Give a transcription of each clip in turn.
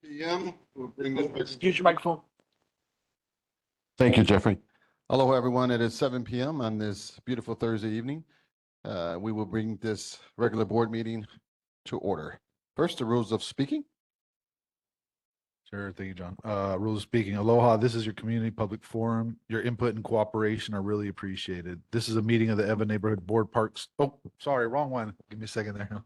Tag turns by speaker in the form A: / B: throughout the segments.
A: p.m. We'll bring this back.
B: Use your microphone.
A: Thank you, Jeffrey. Aloha, everyone. It is 7 p.m. on this beautiful Thursday evening. We will bring this regular board meeting to order. First, the rules of speaking.
C: Sure. Thank you, John. Rules of speaking. Aloha. This is your community public forum. Your input and cooperation are really appreciated. This is a meeting of the Evan Neighborhood Board Parks. Oh, sorry. Wrong one. Give me a second there.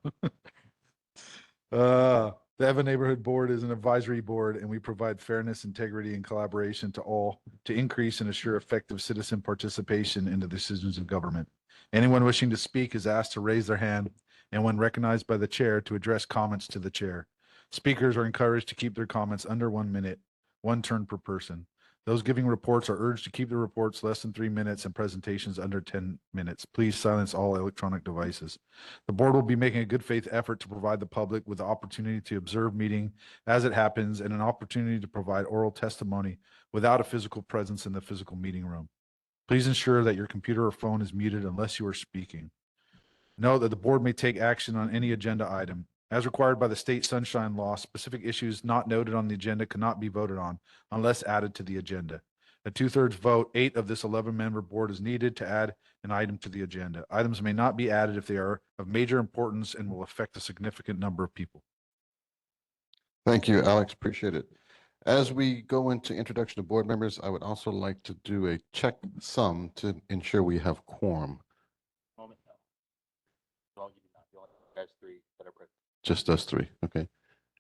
C: The Evan Neighborhood Board is an advisory board, and we provide fairness, integrity, and collaboration to all to increase and assure effective citizen participation in the decisions of government. Anyone wishing to speak is asked to raise their hand, and when recognized by the chair, to address comments to the chair. Speakers are encouraged to keep their comments under 1 minute, one turn per person. Those giving reports are urged to keep the reports less than 3 minutes and presentations under 10 minutes. Please silence all electronic devices. The board will be making a good faith effort to provide the public with the opportunity to observe meeting as it happens and an opportunity to provide oral testimony without a physical presence in the physical meeting room. Please ensure that your computer or phone is muted unless you are speaking. Note that the board may take action on any agenda item. As required by the state sunshine law, specific issues not noted on the agenda cannot be voted on unless added to the agenda. A 2/3 vote, 8 of this 11-member board is needed to add an item to the agenda. Items may not be added if they are of major importance and will affect a significant number of people.
A: Thank you, Alex. Appreciate it. As we go into introduction of board members, I would also like to do a check sum to ensure we have quorum. Just us three, okay.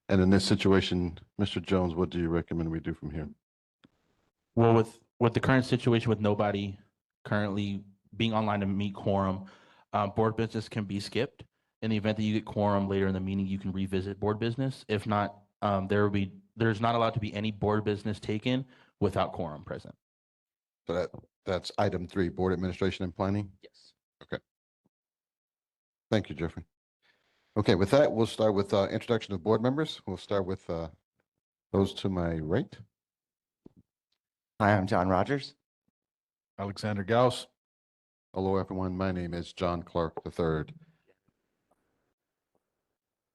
A: And in this situation, Mr. Jones, what do you recommend we do from here?
B: Well, with the current situation with nobody currently being online to meet quorum, board business can be skipped. In the event that you get quorum later in the meeting, you can revisit board business. If not, there's not allowed to be any board business taken without quorum present.
A: So that's item 3, board administration and planning?
B: Yes.
A: Okay. Thank you, Jeffrey. Okay, with that, we'll start with introduction of board members. We'll start with those to my right.
D: Hi, I'm John Rogers.
C: Alexander Gauss.
A: Hello, everyone. My name is John Clark III.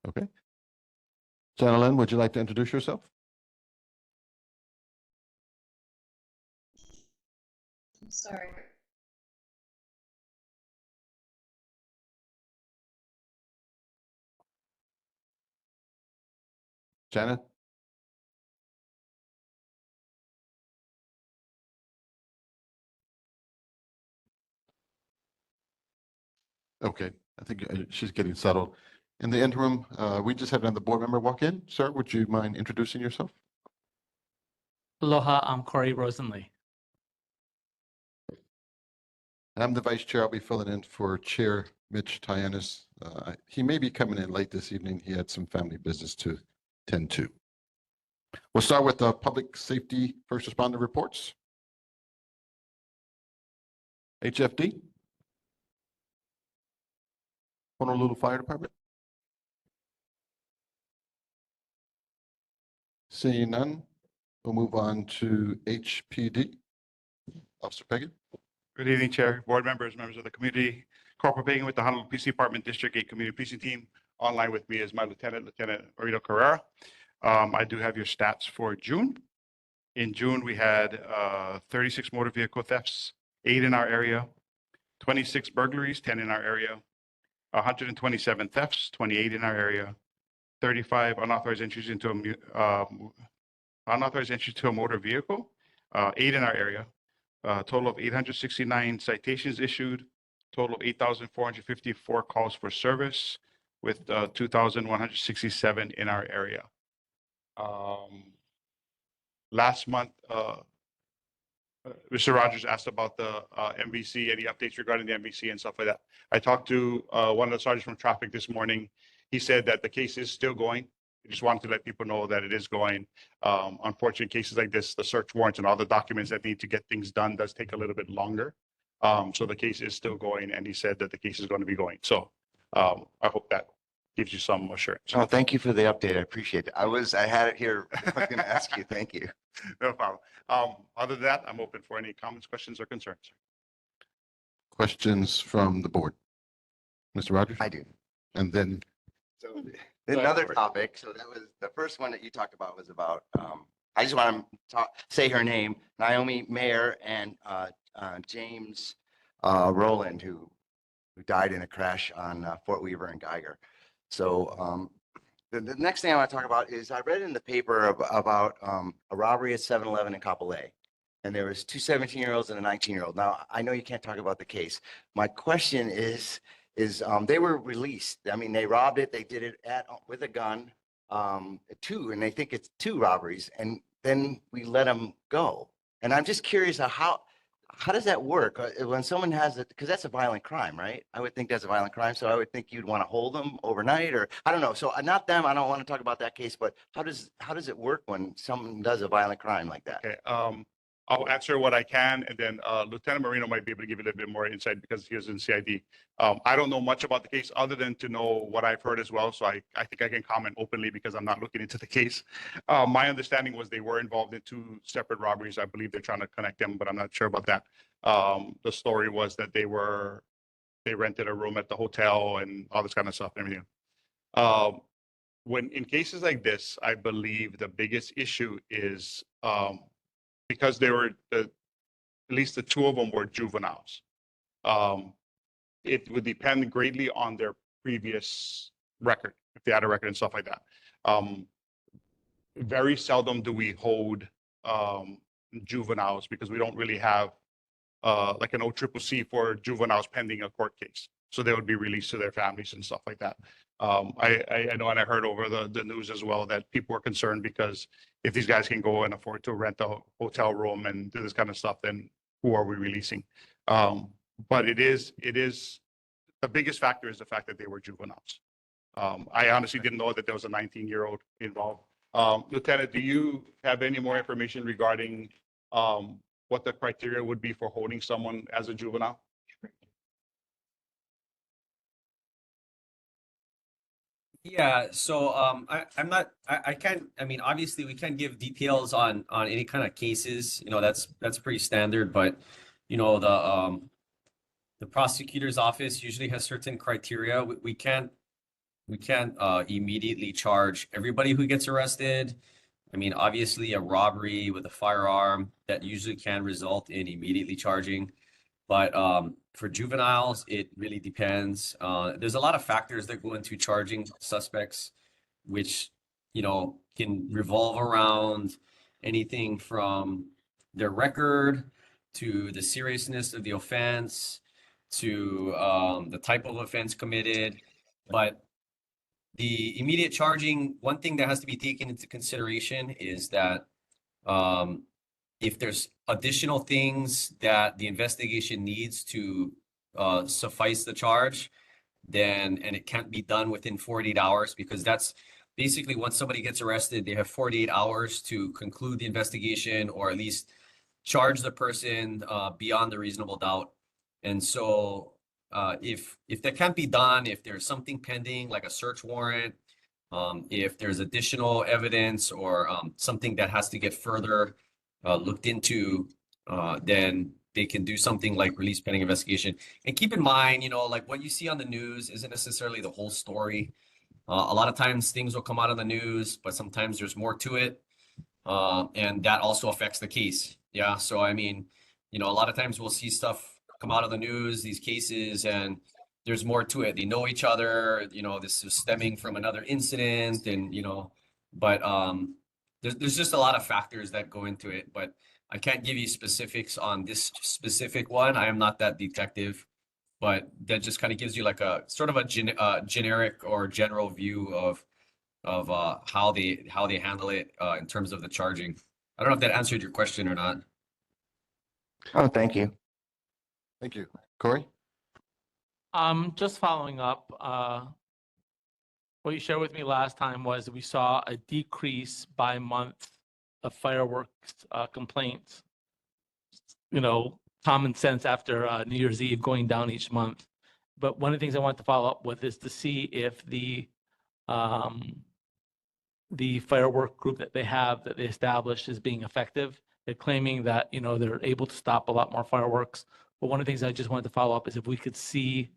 A: Okay. Janelyn, would you like to introduce yourself?
E: I'm sorry.
A: Janet? Okay, I think she's getting settled. In the interim, we just had another board member walk in. Sir, would you mind introducing yourself?
F: Aloha, I'm Corey Rosenley.
A: I'm the vice chair. I'll be filling in for Chair Mitch Tyanis. He may be coming in late this evening. He had some family business to tend to. We'll start with the public safety first responder reports. HFD. Honolulu Fire Department. Seeing none, we'll move on to HPD. Officer Pagan.
G: Good evening, Chair, board members, members of the community. Corporal Pagan with the Honolulu Police Department District 8 Community Policing Team. Online with me is my Lieutenant Marito Carrera. I do have your stats for June. In June, we had 36 motor vehicle thefts, 8 in our area, 26 burglaries, 10 in our area, 127 thefts, 28 in our area, 35 unauthorized entries into a motor vehicle, 8 in our area. Total of 869 citations issued, total of 8,454 calls for service with 2,167 in our area. Last month, Mr. Rogers asked about the MVC, any updates regarding the MVC and stuff like that. I talked to one of the sergeants from traffic this morning. He said that the case is still going. I just wanted to let people know that it is going. Unfortunately, cases like this, the search warrants and all the documents that need to get things done does take a little bit longer. So the case is still going, and he said that the case is going to be going. So I hope that gives you some assurance.
D: Oh, thank you for the update. I appreciate it. I had it here. I was going to ask you. Thank you.
G: No problem. Other than that, I'm open for any comments, questions, or concerns.
A: Questions from the board? Mr. Rogers?
D: I do.
A: And then
D: So Another topic, so that was, the first one that you talked about was about, I just want to say her name, Naomi Mayer and James Rowland, who died in a crash on Fort Weaver and Geiger. So the next thing I want to talk about is I read in the paper about a robbery at 7-Eleven in Kapolei. And there was two 17-year-olds and a 19-year-old. Now, I know you can't talk about the case. My question is they were released. I mean, they robbed it. They did it with a gun, and they think it's two robberies. And then we let them go. And I'm just curious how does that work when someone has it? Because that's a violent crime, right? I would think that's a violent crime. So I would think you'd want to hold them overnight, or I don't know. So not them. I don't want to talk about that case. But how does it work when someone does a violent crime like that?
G: Okay, I'll answer what I can, and then Lieutenant Marino might be able to give you a little bit more insight because he was in CID. I don't know much about the case other than to know what I've heard as well. So I think I can comment openly because I'm not looking into the case. My understanding was they were involved in two separate robberies. I believe they're trying to connect them, but I'm not sure about that. The story was that they rented a room at the hotel and all this kind of stuff and everything. When in cases like this, I believe the biggest issue is because they were at least the two of them were juveniles. It would depend greatly on their previous record, if they had a record and stuff like that. Very seldom do we hold juveniles because we don't really have like an OCCC for juveniles pending a court case. So they would be released to their families and stuff like that. I know, and I heard over the news as well that people were concerned because if these guys can go and afford to rent a hotel room and do this kind of stuff, then who are we releasing? But it is the biggest factor is the fact that they were juveniles. I honestly didn't know that there was a 19-year-old involved. Lieutenant, do you have any more information regarding what the criteria would be for holding someone as a juvenile?
F: Yeah, so I can't, I mean, obviously we can't give details on any kind of cases, that's pretty standard, but the prosecutor's office usually has certain criteria. We can't immediately charge everybody who gets arrested. I mean, obviously a robbery with a firearm that usually can result in immediately charging. But for juveniles, it really depends. There's a lot of factors that go into charging suspects, which, can revolve around anything from their record to the seriousness of the offense to the type of offense committed. But the immediate charging, one thing that has to be taken into consideration is that if there's additional things that the investigation needs to suffice the charge, and it can't be done within 48 hours, because that's basically once somebody gets arrested, they have 48 hours to conclude the investigation or at least charge the person beyond a reasonable doubt. And so if that can't be done, if there's something pending like a search warrant, if there's additional evidence or something that has to get further looked into, then they can do something like release pending investigation. And keep in mind, like what you see on the news isn't necessarily the whole story. A lot of times things will come out on the news, but sometimes there's more to it. And that also affects the case. Yeah. So, I mean, a lot of times we'll see stuff come out of the news, these cases, and there's more to it. They know each other, this is stemming from another incident, and, but there's just a lot of factors that go into it, but I can't give you specifics on this specific one. I am not that detective, but that just kind of gives you like a sort of a generic or general view of how they handle it in terms of the charging. I don't know if that answered your question or not.
D: Oh, thank you.
A: Thank you. Corey?
H: Just following up, what you shared with me last time was we saw a decrease by month of fireworks complaints. Common sense after New Year's Eve going down each month. But one of the things I want to follow up with is to see if the firework group that they established is being effective. They're claiming that, they're able to stop a lot more fireworks. But one of the things I just wanted to follow up is if we could see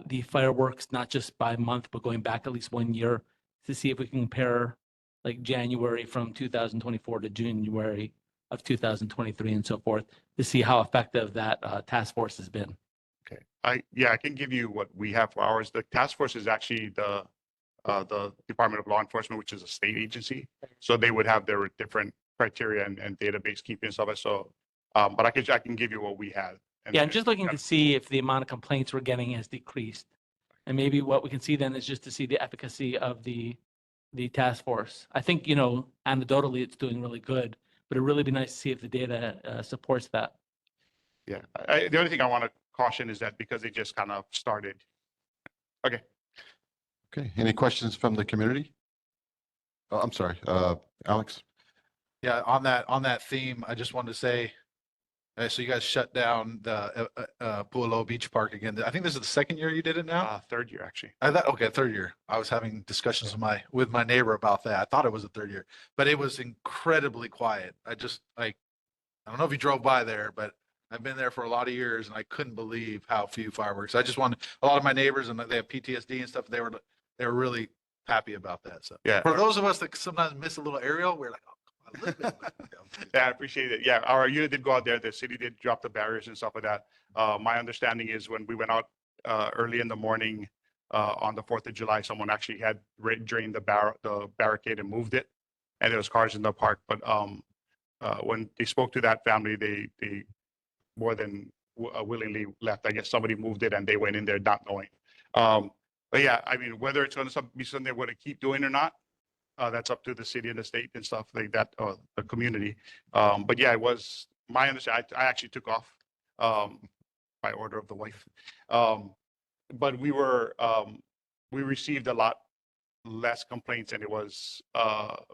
H: the fireworks, not just by month, but going back at least 1 year to see if we can compare like January from 2024 to January of 2023 and so forth, to see how effective that task force has been.
G: Okay, I can give you what we have for ours. The task force is actually the Department of Law Enforcement, which is a state agency. So they would have their different criteria and database keeping and stuff. So, but I can give you what we had.
H: Yeah, I'm just looking to see if the amount of complaints we're getting has decreased. And maybe what we can see then is just to see the efficacy of the task force. I think, you know, anecdotally, it's doing really good, but it'd really be nice to see if the data supports that.
G: Yeah, the only thing I want to caution is that because they just kind of started. Okay.
A: Okay, any questions from the community? Oh, I'm sorry, Alex?
C: Yeah, on that theme, I just wanted to say, so you guys shut down the Puelo Beach Park again. I think this is the second year you did it now?
G: Third year, actually.
C: I thought, okay, third year. I was having discussions with my neighbor about that. I thought it was the third year, but it was incredibly quiet. I don't know if you drove by there, but I've been there for a lot of years and I couldn't believe how few fireworks. I just wanted, a lot of my neighbors, and they have PTSD and stuff. They were really happy about that. So
G: Yeah.
C: for those of us that sometimes miss a little aerial, we're like, oh, come on, a little bit.
G: Yeah, I appreciate it. Yeah, our unit did go out there. The city did drop the barriers and stuff like that. My understanding is when we went out early in the morning on the 4th of July, someone actually had drained the barricade and moved it, and there was cars in the park. But when they spoke to that family, they more than willingly left. I guess somebody moved it and they went in there not knowing. But yeah, I mean, whether it's going to be something they're going to keep doing or not, that's up to the city and the state and stuff like that, or the community. But yeah, it was my understanding. I actually took off by order of the wife. But we received a lot less complaints, and it was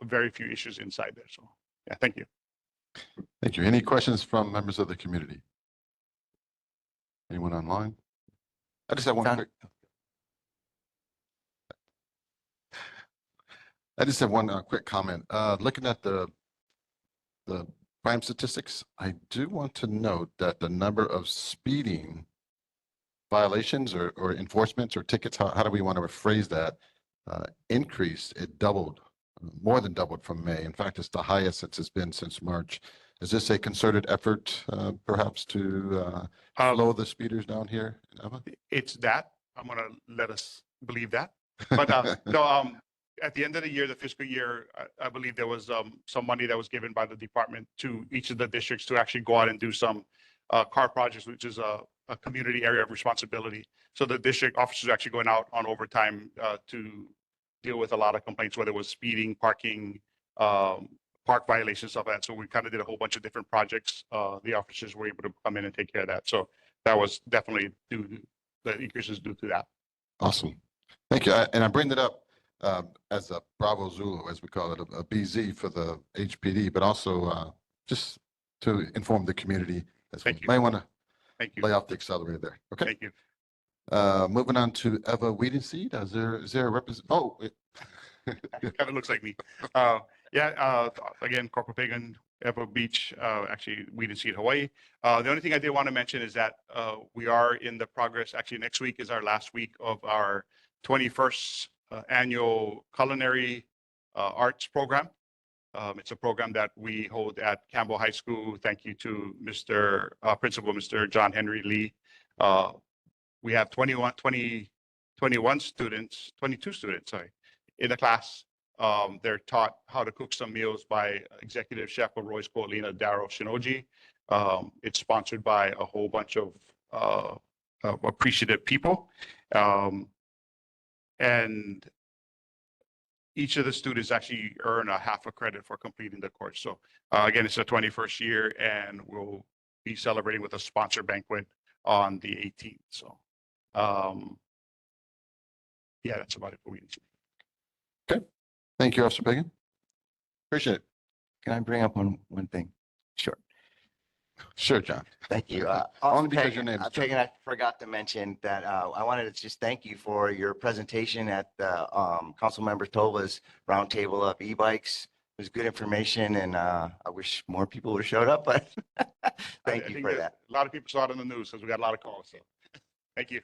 G: very few issues inside there. So yeah, thank you.
A: Thank you. Any questions from members of the community? Anyone online? I just have one quick. I just have one quick comment. Looking at the crime statistics, I do want to note that the number of speeding violations or enforcements or tickets, how do we want to phrase that, increased. It doubled, more than doubled from May. In fact, it's the highest it's been since March. Is this a concerted effort, perhaps, to slow the speeders down here in Eva?
G: It's that. I'm going to let us believe that. But no, at the end of the year, the fiscal year, I believe there was some money that was given by the department to each of the districts to actually go out and do some car projects, which is a community area of responsibility. So the district officers are actually going out on overtime to deal with a lot of complaints, whether it was speeding, parking, park violations, stuff like that. So we kind of did a whole bunch of different projects. The officers were able to come in and take care of that. So that was definitely the increases due to that.
A: Awesome. Thank you. And I bring that up as a Bravo Zulu, as we call it, a BZ for the HPD, but also just to inform the community as well.
G: Thank you.
A: May want to
G: Thank you.
A: lay off the accelerator there. Okay.
G: Thank you.
A: Moving on to Eva Wiedenseed. Is there a represent? Oh,
G: Kind of looks like me. Again, Corporal Pagan, Eva Beach, actually, we didn't see it, Hawaii. The only thing I did want to mention is that we are in the progress. Actually, next week is our last week of our 21st annual culinary arts program. It's a program that we hold at Campbell High School. Thank you to Principal Mr. John Henry Lee. We have 22 students, in the class. They're taught how to cook some meals by Executive Chef of Roy's Coalina, Daryl Shinoji. It's sponsored by a whole bunch of appreciative people. And each of the students actually earn a half a credit for completing the course. So again, it's the 21st year, and we'll be celebrating with a sponsor banquet on the 18th. So yeah, that's about it for me.
A: okay. Thank you, Officer Pagan. Appreciate it.
D: Can I bring up one thing? Sure.
A: Sure, John.
D: Thank you.
A: Only because your name is John.
D: Pagan, I forgot to mention that I wanted to just thank you for your presentation at the Councilmember Tova's roundtable of e-bikes. It was good information, and I wish more people would have showed up, but thank
G: I
D: you
G: think
D: for that.
G: A lot of people saw it on the news because we got a lot of calls. So thank you.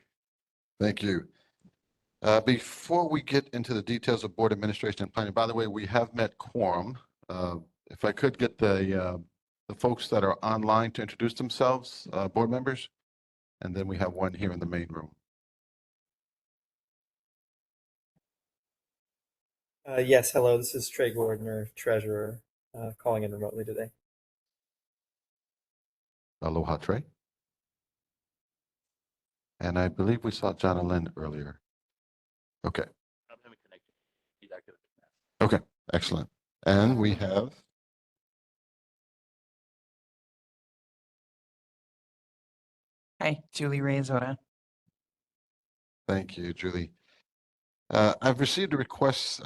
A: Thank you. Before we get into the details of board administration and planning, by the way, we have met quorum. If I could get the folks that are online to introduce themselves, board members, and then we have one here in the main room.
I: Yes, hello, this is Trey Gordner, treasurer, calling in remotely today.
A: Aloha, Trey. And I believe we saw John Lynn earlier. Okay, okay, excellent. And we have,
J: Hi, Julie Reyes-Ora.
A: thank you, Julie. I've received a request.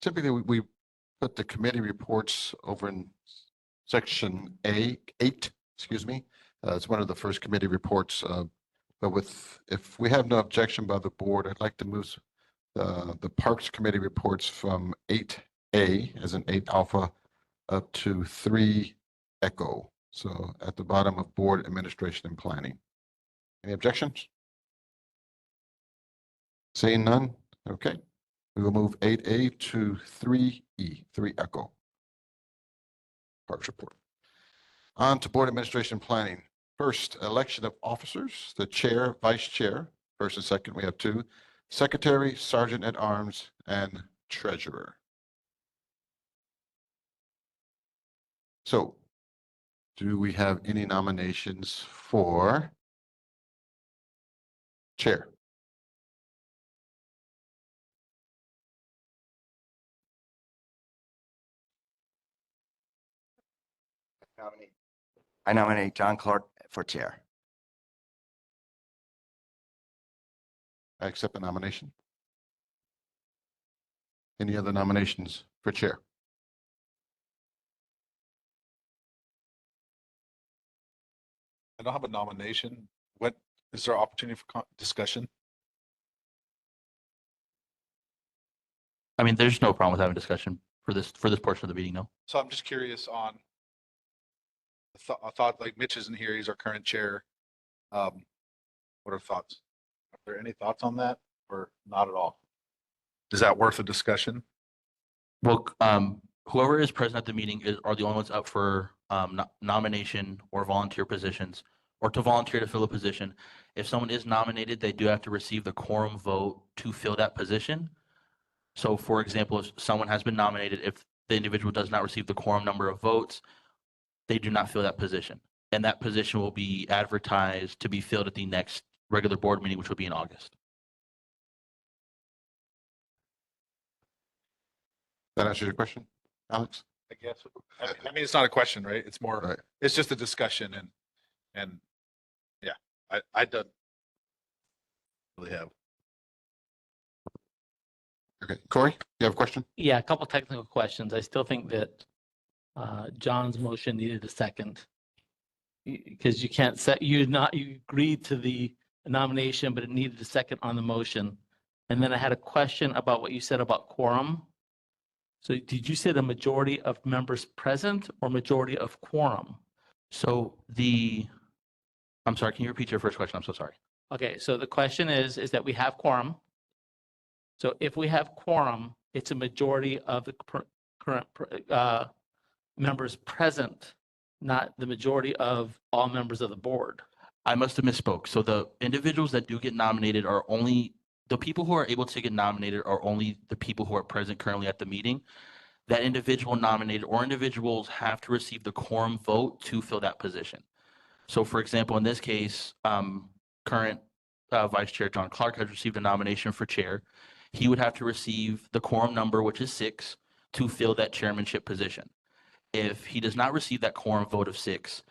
A: Typically, we put the committee reports over in section eight, excuse me. It's one of the first committee reports. But if we have no objection by the board, I'd like to move the Parks Committee reports from 8A, as in 8 Alpha, up to 3 Echo. So at the bottom of Board Administration and Planning. Any objections? Seeing none? Okay. We will move 8A to 3E, 3 Echo. Parks report. On to Board Administration and Planning. First, election of officers, the chair, vice chair. First and second, we have 2. Secretary, sergeant at arms, and treasurer. So, do we have any nominations for chair?
D: I nominate John Clark for chair.
A: I accept the nomination. Any other nominations for chair?
C: I don't have a nomination. What, is there opportunity for discussion?
B: I mean, there's no problem with having discussion for this portion of the meeting, no?
C: So I'm just curious on, I thought like Mitch isn't here, he's our current chair. What are thoughts? Are there any thoughts on that or not at all? Is that worth a discussion?
B: Well, whoever is present at the meeting are the only ones up for nomination or volunteer positions, or to volunteer to fill a position. If someone is nominated, they do have to receive the quorum vote to fill that position. So for example, if someone has been nominated, if the individual does not receive the quorum number of votes, they do not fill that position. And that position will be advertised to be filled at the next regular board meeting, which will be in August.
A: That answers your question, Alex?
C: I guess. I mean, it's not a question, right? It's more,
A: Right.
C: it's just a discussion and yeah, I don't really have.
A: Okay, Corey, you have a question?
H: Yeah, a couple technical questions. I still think that John's motion needed a second. Because you can't set, you agreed to the nomination, but it needed a second on the motion. And then I had a question about what you said about quorum. So did you say the majority of members present or majority of quorum?
B: So I'm sorry, can you repeat your first question? I'm so sorry.
H: Okay, so the question is that we have quorum. So if we have quorum, it's a majority of the current members present, not the majority of all members of the board.
B: I must have misspoke. So the individuals that do get nominated are only, the people who are able to get nominated are only the people who are present currently at the meeting. That individual nominated or individuals have to receive the quorum vote to fill that position. So for example, in this case, current Vice Chair John Clark has received a nomination for chair. He would have to receive the quorum number, which is 6, to fill that chairmanship position. If he does not receive that quorum vote of 6,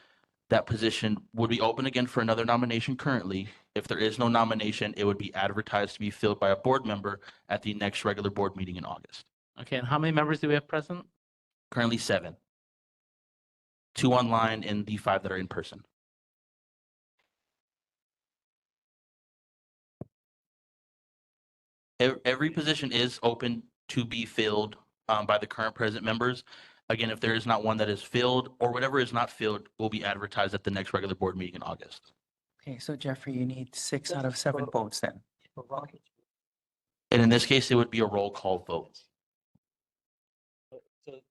B: that position would be open again for another nomination currently. If there is no nomination, it would be advertised to be filled by a board member at the next regular board meeting in August.
H: Okay, and how many members do we have present?
B: Currently 7. 2 online and the 5 that are in person. Every position is open to be filled by the current present members. Again, if there is not one that is filled or whatever is not filled will be advertised at the next regular board meeting in August.
J: Okay, so Jeffrey, you need 6 out of 7 votes then.
B: And in this case, it would be a roll call vote.
H: So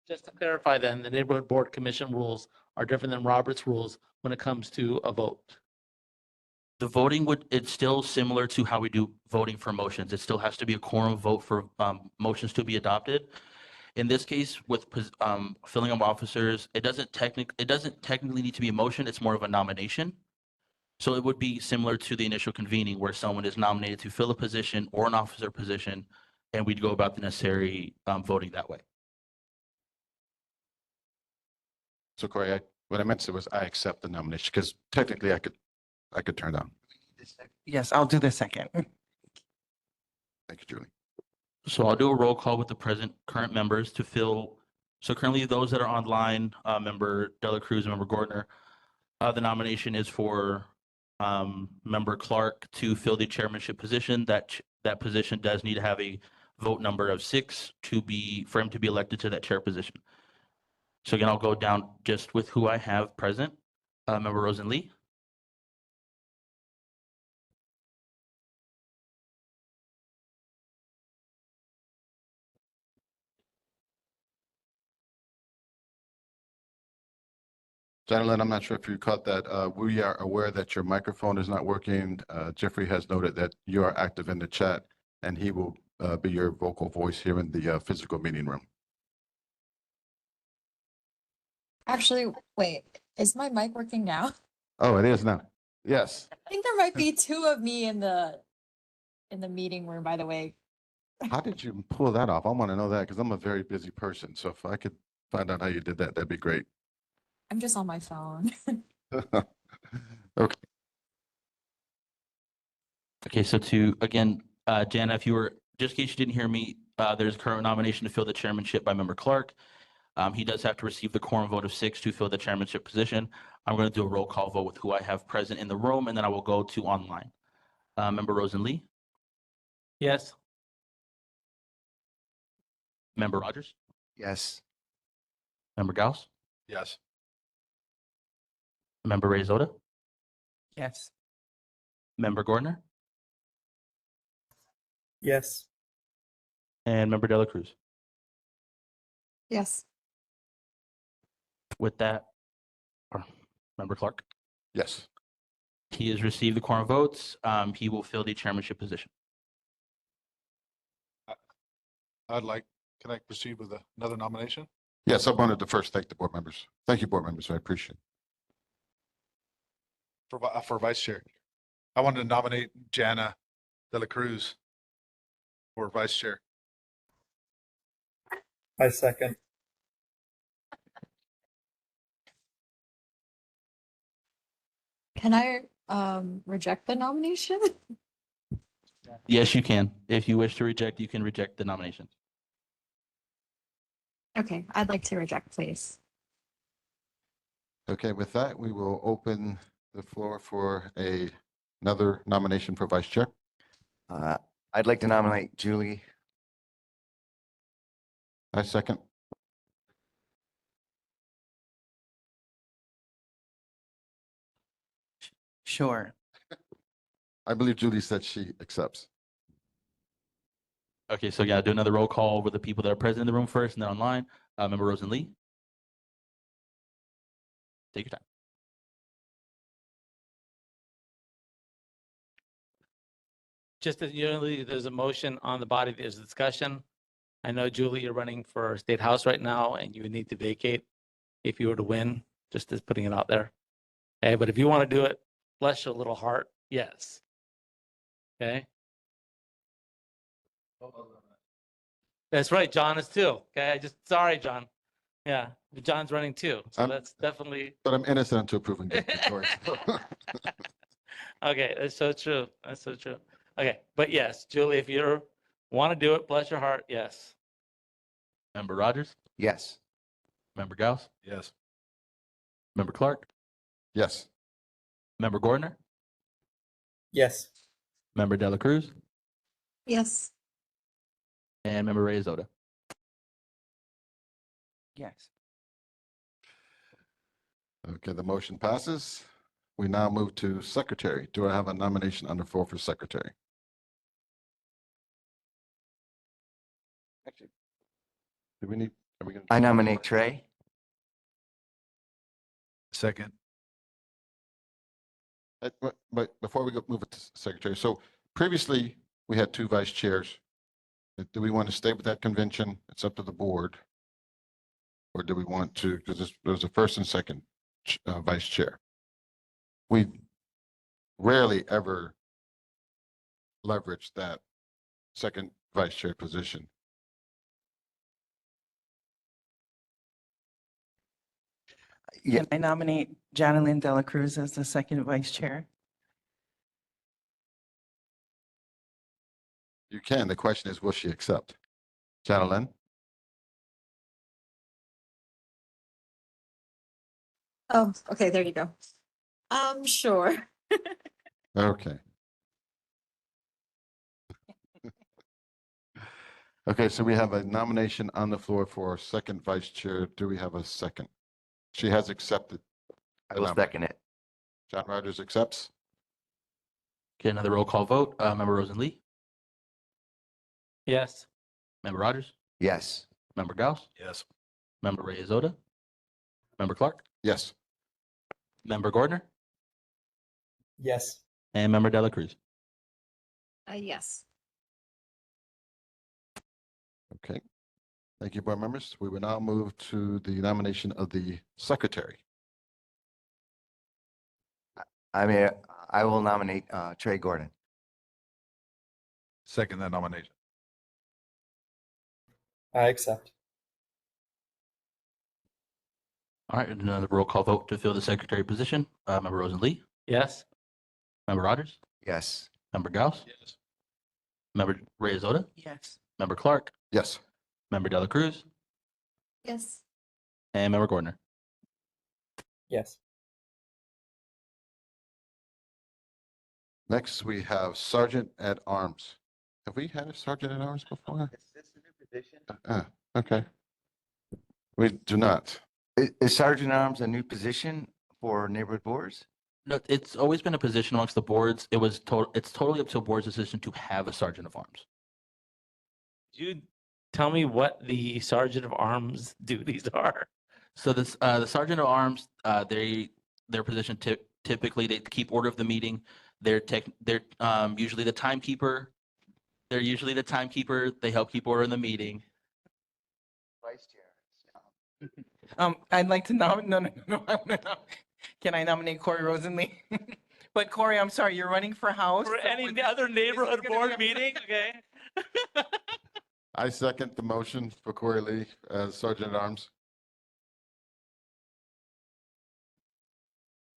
H: just to clarify then, the neighborhood board commission rules are different than Robert's rules when it comes to a vote.
B: The voting it's still similar to how we do voting for motions. It still has to be a quorum vote for motions to be adopted. In this case, with filling of officers, it doesn't technically need to be a motion. It's more of a nomination. So it would be similar to the initial convening where someone is nominated to fill a position or an officer position, and we'd go about the necessary voting that way.
A: So Corey, what I meant to say was I accept the nomination because technically I could turn down.
J: Yes, I'll do the second.
A: Thank you, Julie.
B: So I'll do a roll call with the current members to fill. So currently those that are online, member Dela Cruz, member Gordner, the nomination is for member Clark to fill the chairmanship position. That position does need to have a vote number of 6 for him to be elected to that chair position. So again, I'll go down just with who I have present. Member Rosen Lee.
A: Gentlemen, I'm not sure if you caught that. We are aware that your microphone is not working. Jeffrey has noted that you are active in the chat and he will be your vocal voice here in the physical meeting room.
E: Actually, wait, is my mic working now?
A: Oh, it is now. Yes.
E: I think there might be two of me in the meeting room, by the way.
A: How did you pull that off? I want to know that because I'm a very busy person. So if I could find out how you did that, that'd be great.
E: I'm just on my phone.
A: Okay.
B: Okay, so Jana, if you were, just in case you didn't hear me, there's a current nomination to fill the chairmanship by member Clark. He does have to receive the quorum vote of 6 to fill the chairmanship position. I'm going to do a roll call vote with who I have present in the room, and then I will go to online. Member Rosen Lee,
H: Yes.
B: member Rogers,
D: Yes.
B: member Gauss,
C: Yes.
B: member Reyes-Oda,
J: Yes.
B: member Gordner,
I: Yes.
B: and member Dela Cruz.
E: Yes.
B: With that, member Clark,
A: Yes.
B: he has received the quorum votes. He will fill the chairmanship position.
C: Can I proceed with another nomination?
A: Yes, I wanted to first thank the board members. Thank you, board members. I appreciate it.
C: For vice chair. I wanted to nominate Jana Dela Cruz for vice chair.
I: I second.
E: Can I reject the nomination?
B: Yes, you can. If you wish to reject, you can reject the nomination.
E: Okay, I'd like to reject, please.
A: Okay, with that, we will open the floor for another nomination for vice chair.
D: I'd like to nominate Julie.
A: I second.
J: Sure.
A: I believe Julie said she accepts.
B: Okay, so yeah, do another roll call with the people that are present in the room first and then online. Member Rosen Lee. Take your time.
H: Just as usually, there's a motion on the body, there's a discussion. I know, Julie, you're running for State House right now and you would need to vacate if you were to win, just as putting it out there. Okay, but if you want to do it, bless your little heart, yes. Okay? That's right, John is too. Okay, sorry, John. Yeah, John's running too, so that's definitely.
A: But I'm innocent until proven guilty, Corey.
H: Okay, that's so true. That's so true. Okay, but yes, Julie, if you want to do it, bless your heart, yes.
B: Member Rogers,
D: Yes.
B: member Gauss,
C: Yes.
B: member Clark,
A: Yes.
B: member Gordner,
I: Yes.
B: member Dela Cruz,
E: Yes.
B: and member Reyes-Oda.
J: Yes.
A: Okay, the motion passes. We now move to secretary. Do I have a nomination on the floor for secretary? Do we need, are we going
D: I nominate Trey.
C: Second.
A: But before we go move it to secretary, so previously we had two vice chairs. Do we want to stay with that convention? It's up to the board. Or do we want to, because there's a first and second vice chair. We rarely ever leverage that second vice chair position.
D: Yeah,
J: Can I nominate Jonalyn Dela Cruz as the second vice chair?
A: You can. The question is, will she accept? Janelyn?
E: Oh, okay, there you go. Sure.
A: Okay. Okay, so we have a nomination on the floor for second vice chair. Do we have a second? She has accepted.
D: I will second it.
A: John Rogers accepts.
B: Okay, another roll call vote. Member Rosen Lee,
H: Yes.
B: Member Rogers,
D: Yes.
B: Member Gauss,
C: Yes.
B: Member Reyes Oda, Member Clark,
A: Yes.
B: Member Gardner,
I: Yes.
B: and Member Dela Cruz.
E: Yes.
A: Okay. Thank you, board members. We will now move to the nomination of the secretary.
D: I mean, I will nominate Trey Gordon.
C: Second that nomination.
I: I accept.
B: All right, another roll call vote to fill the secretary position. Member Rosen Lee,
H: Yes.
B: Member Rogers,
D: Yes.
B: Member Gauss,
C: Yes.
B: Member Reyes Oda,
J: Yes.
B: Member Clark,
A: Yes.
B: Member Dela Cruz,
E: Yes.
B: and Member Gardner.
I: Yes.
A: Next, we have Sergeant at Arms. Have we had a Sergeant at Arms before?
D: Is this a new position?
A: Okay. We do not.
D: Is Sergeant at Arms a new position for neighborhood boards?
B: No, it's always been a position amongst the boards. It's totally up to a board's decision to have a sergeant of arms.
H: You tell me what the sergeant of arms duties are.
B: So this, the sergeant of arms, their position typically they keep order of the meeting. They're usually the timekeeper. They're usually the timekeeper. They help keep order in the meeting.
D: Vice chair.
J: I'd like to no. Can I nominate Corey Rosenlee? But Corey, I'm sorry, you're running for House?
H: For
J: so
H: any
J: would-
H: other neighborhood
J: gonna
H: board
J: be-
H: meeting, okay?
A: I second the motion for Corey Lee as Sergeant at Arms.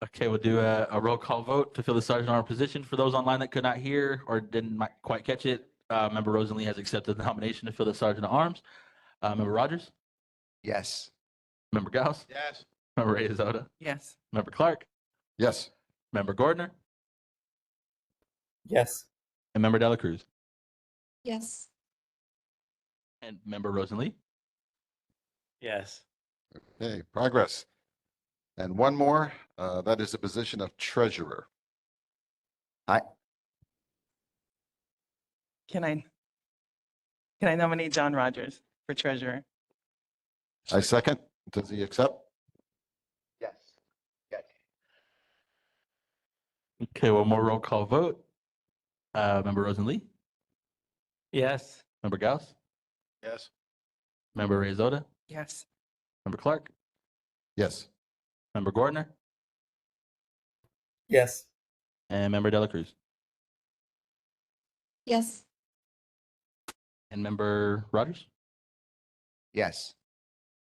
B: Okay, we'll do a roll call vote to fill the sergeant at arms position. For those online that could not hear or didn't quite catch it, Member Rosen Lee has accepted the nomination to fill the sergeant at arms. Member Rogers,
D: Yes.
B: Member Gauss,
C: Yes.
B: Member Reyes Oda,
J: Yes.
B: Member Clark,
A: Yes.
B: Member Gardner,
I: Yes.
B: and Member Dela Cruz,
E: Yes.
B: and Member Rosen Lee.
H: Yes.
A: Okay, progress. And one more, that is the position of treasurer.
J: Can I nominate John Rogers for treasurer?
A: I second. Does he accept?
D: Yes. Yes.
B: Okay, one more roll call vote. Member Rosen Lee,
H: Yes.
B: Member Gauss,
C: Yes.
B: Member Reyes Oda,
J: Yes.
B: Member Clark,
A: Yes.
B: Member Gardner,
I: Yes.
B: and Member Dela Cruz,
E: Yes.
B: and Member Rogers.
D: Yes.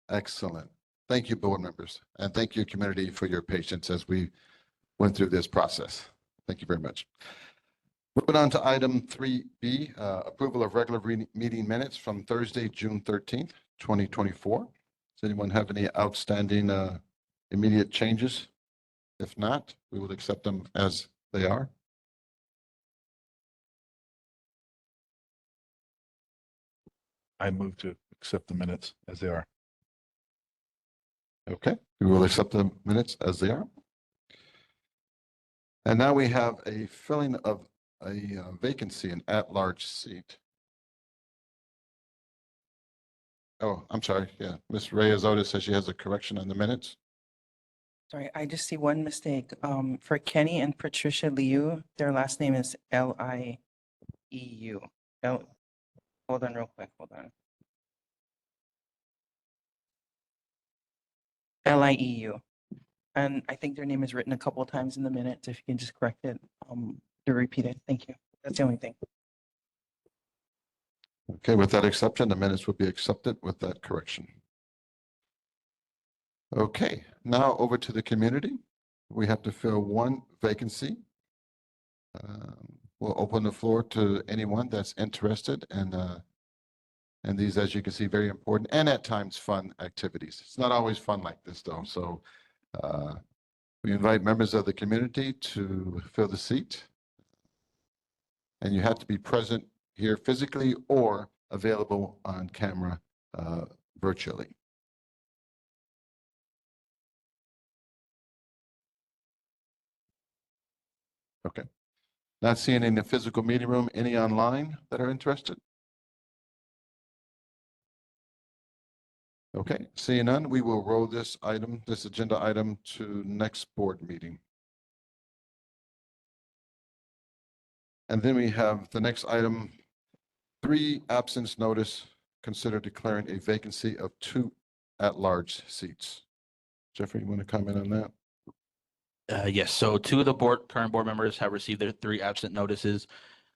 A: Excellent. Thank you, board members, and thank you, community, for your patience as we went through this process. Thank you very much. Moving on to item 3B, approval of regular meeting minutes from Thursday, June 13th, 2024. Does anyone have any outstanding immediate changes? If not, we will accept them as they are.
C: I move to accept the minutes as they are.
A: Okay, we will accept the minutes as they are. And now we have a filling of a vacancy, an at-large seat. Oh, I'm sorry. Yeah. Ms. Reyes Otis says she has a correction on the minutes.
J: Sorry, I just see one mistake. For Kenny and Patricia Liu, their last name is Lieu. Hold on real quick, hold on. Lieu. And I think their name is written a couple of times in the minutes. If you can just correct it, to repeat it. Thank you. That's the only thing.
A: Okay, with that exception, the minutes will be accepted with that correction. Okay, now over to the community. We have to fill one vacancy. We'll open the floor to anyone that's interested and these, as you can see, very important and at times fun activities. It's not always fun like this though. So we invite members of the community to fill the seat. And you have to be present here physically or available on camera virtually. Okay. Not seeing any in the physical meeting room, any online that are interested? Okay, seeing none, we will roll this item, this agenda item to next board meeting. And then we have the next item, 3 absence notice, consider declaring a vacancy of 2 at-large seats. Jeffrey, you want to comment on that?
B: Yes, so 2 of the current board members have received their 3 absent notices.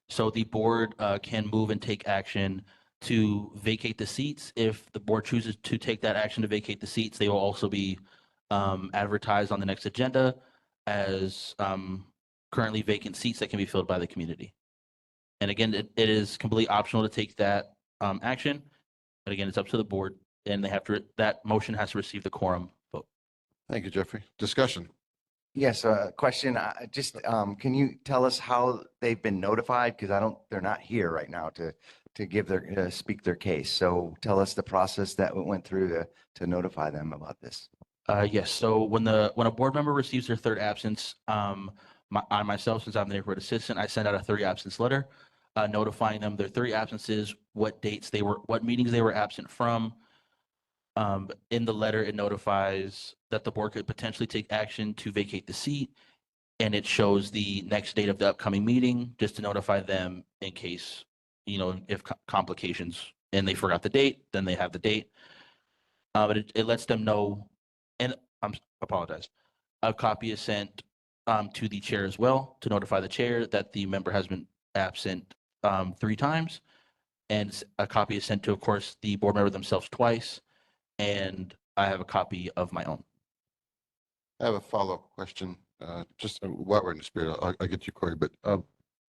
B: So the board can move and take action to vacate the seats. If the board chooses to take that action to vacate the seats, they will also be advertised on the next agenda as currently vacant seats that can be filled by the community. And again, it is completely optional to take that action. But again, it's up to the board, and they have to, that motion has to receive the quorum vote.
A: Thank you, Jeffrey. Discussion.
D: Yes, question, can you tell us how they've been notified? Because they're not here right now to give speak their case. So tell us the process that went through to notify them about this.
B: Yes, so when a board member receives their 3rd absence, I myself, since I'm the neighborhood assistant, I send out a 3 absence letter notifying them their 3 absences, what meetings they were absent from. In the letter, it notifies that the board could potentially take action to vacate the seat, and it shows the next date of the upcoming meeting just to notify them in case, if complications and they forgot the date, then they have the date. But it lets them know, and apologize. A copy is sent to the chair as well to notify the chair that the member has been absent 3 times, and a copy is sent to, of course, the board member themselves twice. And I have a copy of my own.
A: I have a follow-up question, just while we're in the spirit, I'll get you, Corey, but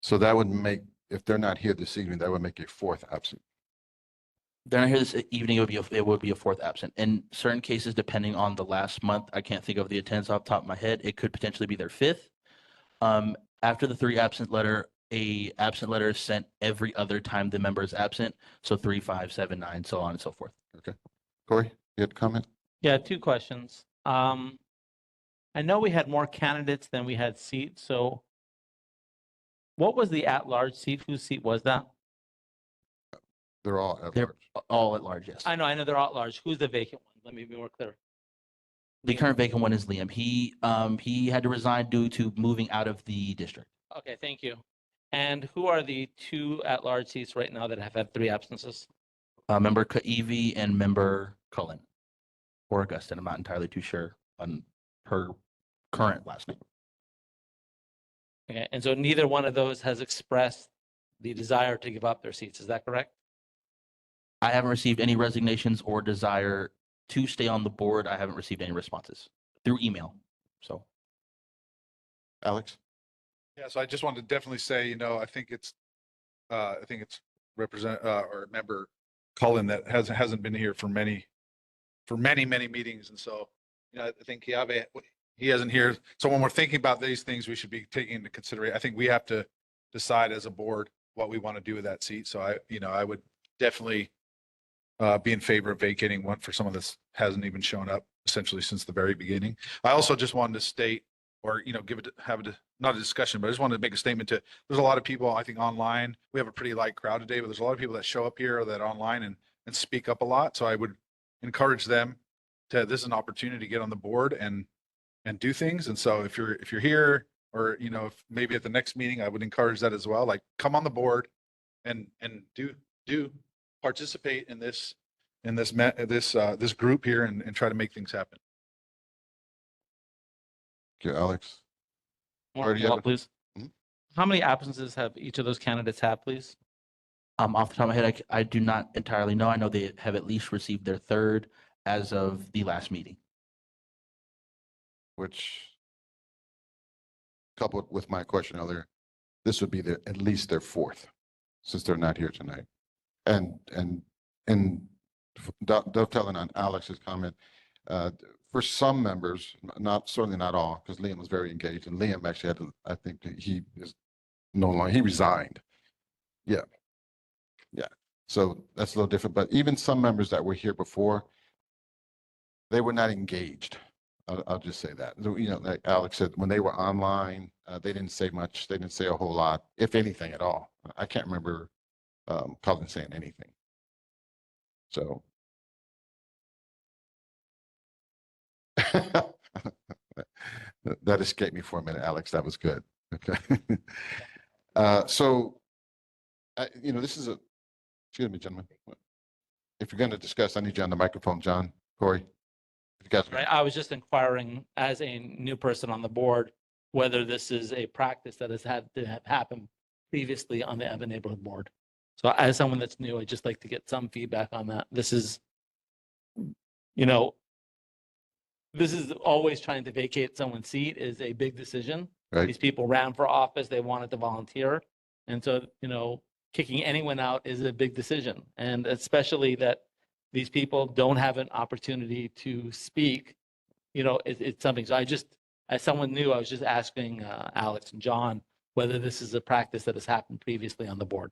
A: so that would make, if they're not here this evening, that would make a 4th absent.
B: They're not here this evening, it would be a 4th absent. In certain cases, depending on the last month, I can't think of the attendance off the top of my head, it could potentially be their 5th. After the 3 absent letter, a absent letter is sent every other time the member is absent. So 3, 5, 7, 9, so on and so forth.
A: Okay. Corey, you had a comment?
H: Yeah, 2 questions. I know we had more candidates than we had seats, so what was the at-large seat? Whose seat was that?
A: They're all at
B: They're
A: large.
H: Oh,
B: all at large, yes.
H: I know they're at-large. Who's the vacant one? Let me be more clear.
B: The current vacant one is Liam. He had to resign due to moving out of the district.
H: Okay, thank you. And who are the 2 at-large seats right now that have had 3 absences?
B: Member Kaivi and member Cullen, or Augustin. I'm not entirely too sure on her current last name.
H: Okay, and so neither one of those has expressed the desire to give up their seats. Is that correct?
B: I haven't received any resignations or desire to stay on the board. I haven't received any responses through email. So,
A: Alex?
C: Yeah, so I just wanted to definitely say, I think it's member Cullen that hasn't been here for many meetings. And so, I think he hasn't here. So when we're thinking about these things, we should be taking into consideration. I think we have to decide as a board what we want to do with that seat. So I would definitely be in favor of vacating one for someone that hasn't even shown up essentially since the very beginning. I also just wanted to state, or not a discussion, but I just wanted to make a statement there's a lot of people, I think, online. We have a pretty light crowd today, but there's a lot of people that show up here that are online, and and speak up a lot. So I would encourage them to, this is an opportunity to get on the board and do things. And so if you're here, or, you know, if maybe at the next meeting, I would encourage that as well. Like, come on the board and do participate in this group here and try to make things happen.
A: Thank you, Alex.
H: One
A: Or do you have
H: follow-up,
A: a-
H: please.
A: Mhm.
H: How many absences have each of those candidates had, please?
B: Off the top of my head, I do not entirely know. I know they have at least received their third as of the last meeting.
A: Which, coupled with my question earlier, this would be at least their fourth, since they're not here tonight. And dovetailing on Alex's comment, for some members, certainly not all, because Liam was very engaged, and Liam actually had to, I think that he is no longer, he resigned. Yeah. So that's a little different, but even some members that were here before, they were not engaged. I'll just say that. You know, like Alex said, when they were online, they didn't say much. They didn't say a whole lot, if anything at all. I can't remember Colin saying anything. So. That escaped me for a minute, Alex. That was good. Okay. So, you know, this is excuse me, gentlemen. If you're going to discuss, I need you on the microphone, John, Corey. If you guys.
H: Right, I was just inquiring as a new person on the board, whether this is a practice that has had to have happened previously on the Evan Neighborhood Board. So as someone that's new, I'd just like to get some feedback on that. This is, you know, this is always trying to vacate someone's seat is a big decision.
A: Right.
H: These people ran for office, they wanted to volunteer. And so, you know, kicking anyone out is a big decision. And especially that these people don't have an opportunity to speak, you know, it's something. So I just, as someone new, I was just asking Alex and John whether this is a practice that has happened previously on the board.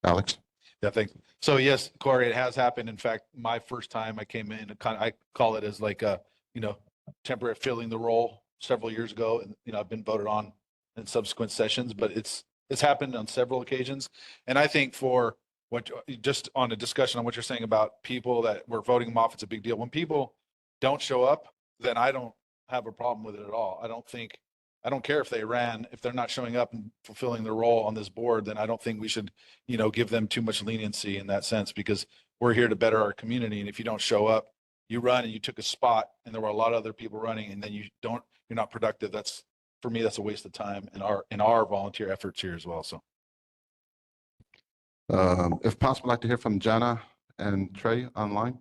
A: Alex.
C: Yeah, thanks. So yes, Corey, it has happened. In fact, my first time I came in, I call it as like a, you know, temporary filling the role several years ago. And, you know, I've been voted on in subsequent sessions, but it's happened on several occasions. And I think for what, just on a discussion on what you're saying about people that we're voting them off, it's a big deal. When people don't show up, then I don't have a problem with it at all. I don't care if they ran, if they're not showing up and fulfilling their role on this board, then I don't think we should, you know, give them too much leniency in that sense, because we're here to better our community. And if you don't show up, you run and you took a spot and there were a lot of other people running, and then you're not productive. That's, for me, that's a waste of time in our volunteer efforts here as well. So.
A: If possible, I'd like to hear from Jana and Trey online.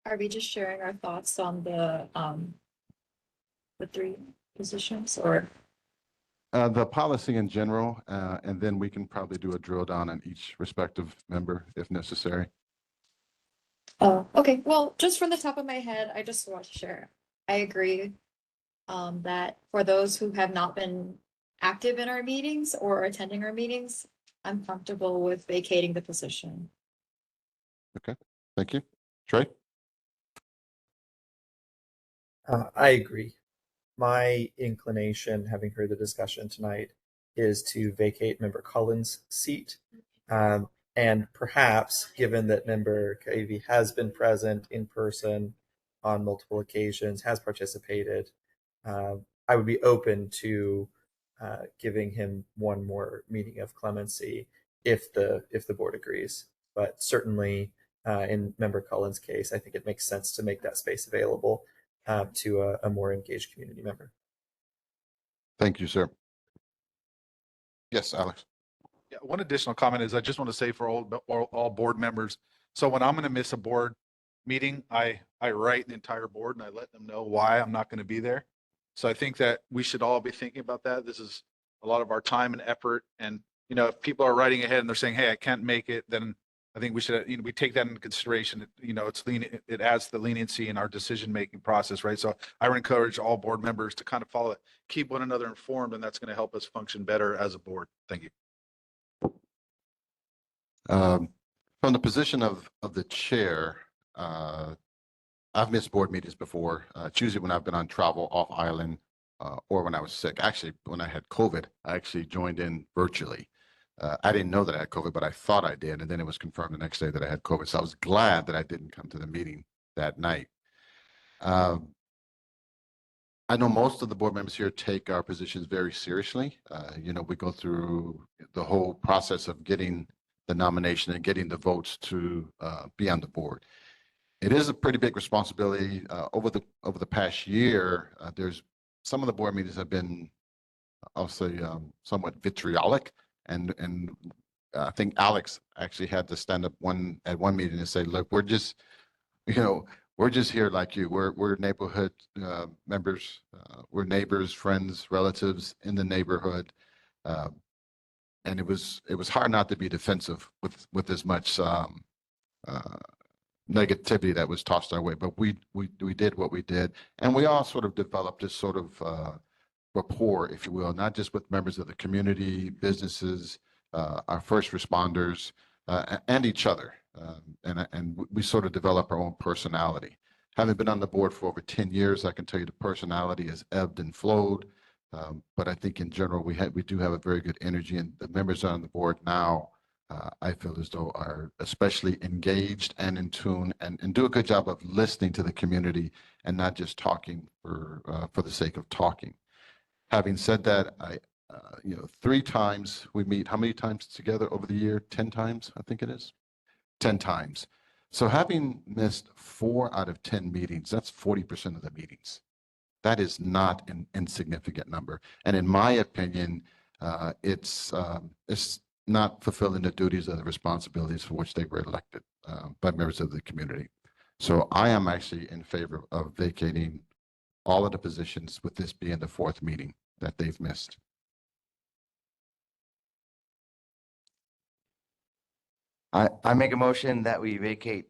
E: Are we just sharing our thoughts on the three positions, or?
A: The policy in general, and then we can probably do a drill down on each respective member if necessary.
E: Oh, okay. Well, just from the top of my head, I just want to share. I agree that for those who have not been active in our meetings or attending our meetings, I'm comfortable with vacating the position.
A: Okay, thank you. Trey?
I: I agree. My inclination, having heard the discussion tonight, is to vacate Member Cullen's seat. And perhaps, given that Member Kaivi has been present in person on multiple occasions, has participated, I would be open to giving him one more meeting of clemency if the board agrees. But certainly, in Member Cullen's case, I think it makes sense to make that space available to a more engaged community member.
A: Thank you, sir. Yes, Alex.
C: Yeah, one additional comment is I just want to say for all board members. So when I'm going to miss a board meeting, I write the entire board and I let them know why I'm not going to be there. So I think that we should all be thinking about that. This is a lot of our time and effort. And, you know, if people are writing ahead and they're saying, hey, I can't make it, then I think we should, you know, we take that into consideration. You know, it adds the leniency in our decision-making process, right? So I would encourage all board members to kind of follow it, keep one another informed, and that's going to help us function better as a board. Thank you.
A: From the position of the chair, I've missed board meetings before. It's usually when I've been on travel off island or when I was sick. Actually, when I had COVID, I actually joined in virtually. I didn't know that I had COVID, but I thought I did. And then it was confirmed the next day that I had COVID. So I was glad that I didn't come to the meeting that night. I know most of the board members here take our positions very seriously. We go through the whole process of getting the nomination and getting the votes to be on the board. It is a pretty big responsibility. Over the past year, there's some of the board meetings have been, I'll say, somewhat vitriolic, and I think Alex actually had to stand up at one meeting and say, "Look, we're just here like you. We're neighborhood members. We're neighbors, friends, relatives in the neighborhood." And it was hard not to be defensive with as much negativity that was tossed our way. But we did what we did, and we all sort of developed this sort of rapport, if you will, not just with members of the community, businesses, our first responders, and each other. And we sort of develop our own personality. Having been on the board for over 10 years, I can tell you the personality has ebbed and flowed. But I think in general, we do have a very good energy, and the members on the board now, I feel as though are especially engaged and in tune and do a good job of listening to the community and not just talking for the sake of talking. Having said that, 3 times we meet. How many times together over the year? 10 times, I think it is. 10 times. So having missed 4 out of 10 meetings, that's 40% of the meetings. That is not an insignificant number. And in my opinion, it's not fulfilling the duties or the responsibilities for which they were elected by members of the community. So I am actually in favor of vacating all of the positions, with this being the 4th meeting that they've missed.
D: I make a motion that we vacate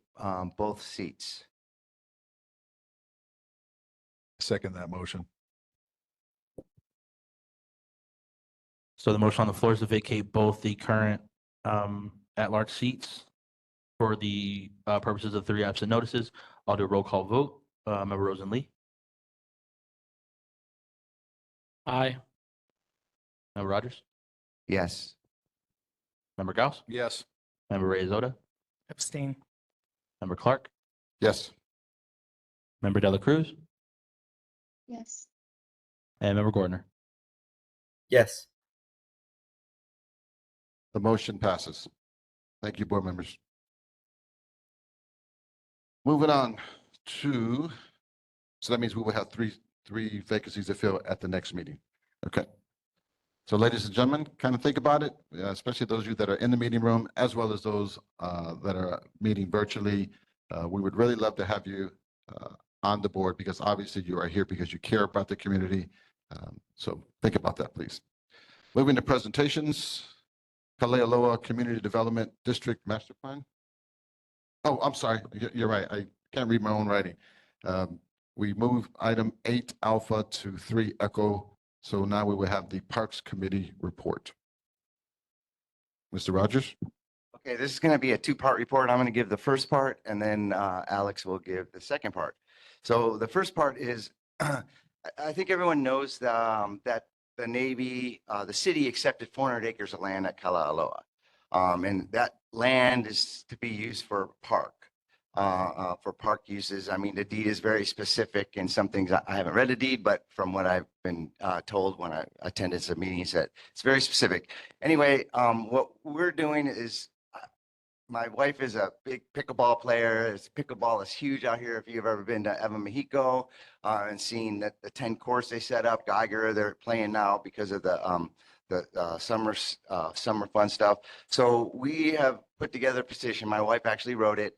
D: both seats.
C: Second that motion.
B: So the motion on the floor is to vacate both the current at-large seats for the purposes of 3 absent notices. I'll do a roll call vote. Member Rosen Lee,
H: Aye.
B: Member Rogers,
D: Yes.
B: Member Gauss,
C: Yes.
B: Member Reyes Oda,
J: Abstain.
B: Member Clark,
A: Yes.
B: Member Dela Cruz,
E: Yes.
B: and Member Gordner.
I: Yes.
A: The motion passes. Thank you, board members. Moving on to, so that means we will have three vacancies to fill at the next meeting. Okay. So ladies and gentlemen, kind of think about it, especially those of you that are in the meeting room, as well as those that are meeting virtually. We would really love to have you on the board, because obviously you are here because you care about the community. So think about that, please. Moving to presentations, Kalealoa Community Development District Master Plan. Oh, I'm sorry. You're right. I can't read my own writing. We move item 8 Alpha to 3 Echo. So now we will have the Parks Committee report. Mr. Rogers?
D: Okay, this is going to be a 2-part report. I'm going to give the first part, and then Alex will give the second part. So the first part is, I think everyone knows that the Navy, the city accepted 400 acres of land at Kalealoa. And that land is to be used for park uses. I mean, the deed is very specific, and some things I haven't read the deed, but from what I've been told when I attended some meetings, that it's very specific. Anyway, what we're doing is, my wife is a big pickleball player. Pickleball is huge out here. If you've ever been to Eva Mexico and seen the 10 courts they set up, Geiger, they're playing now because of the summer fun stuff. So we have put together a petition. My wife actually wrote it.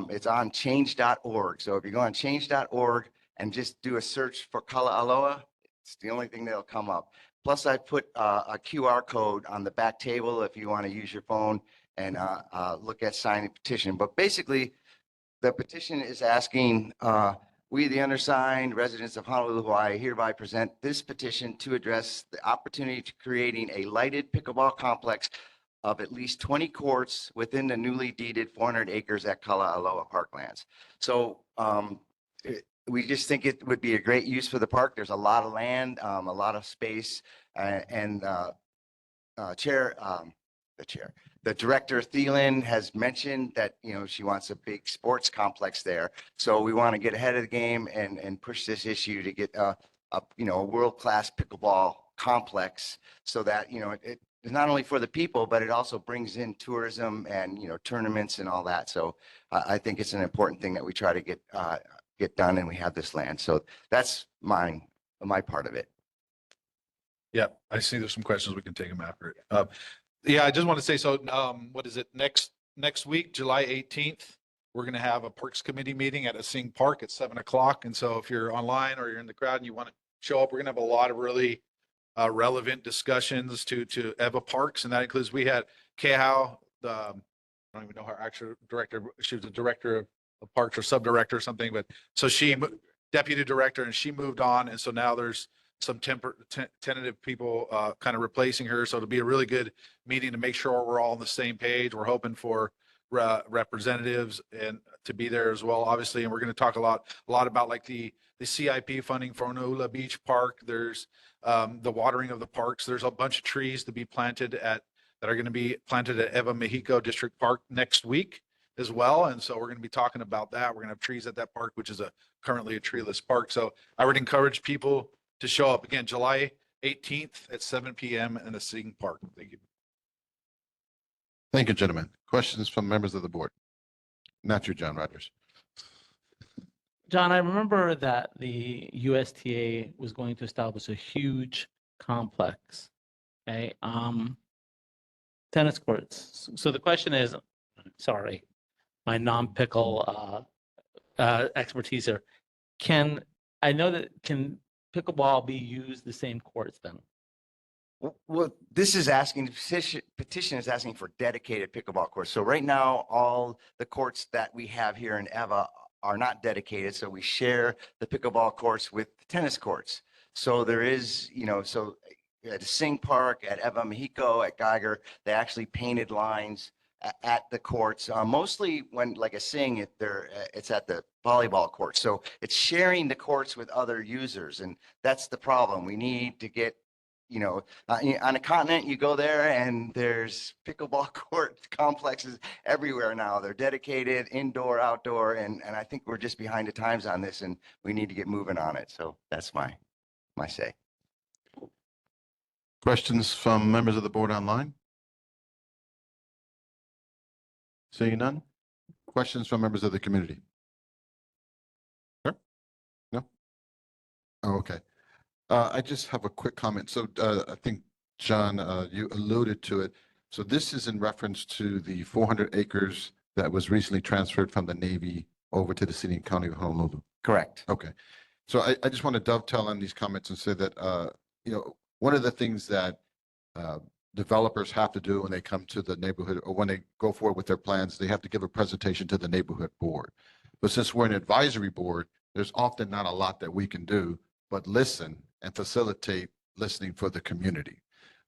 D: It's on change.org. So if you go on change.org and just do a search for Kalealoa, it's the only thing that'll come up. Plus, I put a QR code on the back table if you want to use your phone and look at signing the petition. But basically, the petition is asking, we, the undersigned residents of Honolulu, Hawaii, hereby present this petition to address the opportunity to creating a lighted pickleball complex of at least 20 courts within the newly deeded 400 acres at Kalealoa Parklands. So we just think it would be a great use for the park. There's a lot of land, a lot of space, and the director Thielen has mentioned that, you know, she wants a big sports complex there. So we want to get ahead of the game and push this issue to get a world-class pickleball complex so that, you know, it is not only for the people, but it also brings in tourism and, you know, tournaments and all that. So I think it's an important thing that we try to get done, and we have this land. So that's my part of it.
C: Yeah, I see there's some questions. We can take them after it. Yeah, I just want to say, so what is it? Next week, July 18th, we're going to have a Parks Committee meeting at Asing Park at 7:00. And so if you're online or you're in the crowd and you want to show up, we're going to have a lot of really relevant discussions to Eva Parks. And that includes, we had Kehao, I don't even know her actual director. She was the director of parks or sub-director or something, but so she deputy director, and she moved on. And so now there's some tentative people kind of replacing her. So it'll be a really good meeting to make sure we're all on the same page. We're hoping for representatives and to be there as well, obviously. And we're going to talk a lot about like the CIP funding for Onula Beach Park. There's the watering of the parks. There's a bunch of trees to be planted that are going to be planted at Eva Mexico District Park next week as well. And so we're going to be talking about that. We're going to have trees at that park, which is currently a treeless park. So I would encourage people to show up again, July 18th at 7 p.m. in the Asing Park. Thank you.
A: Thank you, gentlemen. Questions from members of the board? Not you, John Rogers.
H: John, I remember that the USTA was going to establish a huge complex, okay, tennis courts. So the question is, sorry, my non-pickle expertise here. Can pickleball be used the same courts then?
D: Well, this is asking, petition is asking for dedicated pickleball courts. So right now, all the courts that we have here in Eva are not dedicated. So we share the pickleball courts with the tennis courts. So there is, you know, so at Asing Park, at Eva Mexico, at Geiger, they actually painted lines at the courts. Mostly when like Asing, it's at the volleyball court. So it's sharing the courts with other users. And that's the problem. We need to get, you know, on a continent, you go there and there's pickleball court complexes everywhere now. They're dedicated, indoor, outdoor, and I think we're just behind the times on this, and we need to get moving on it. So that's my say.
A: Questions from members of the board online? Seeing none? Questions from members of the community? Sure? No? Oh, okay. I just have a quick comment. So I think, John, you alluded to it. So this is in reference to the 400 acres that was recently transferred from the Navy over to the city and county of Honolulu.
D: Correct.
A: Okay. So I just want to dovetail on these comments and say that, you know, one of the things that developers have to do when they come to the neighborhood or when they go forward with their plans, they have to give a presentation to the neighborhood board. But since we're an advisory board, there's often not a lot that we can do but listen and facilitate listening for the community.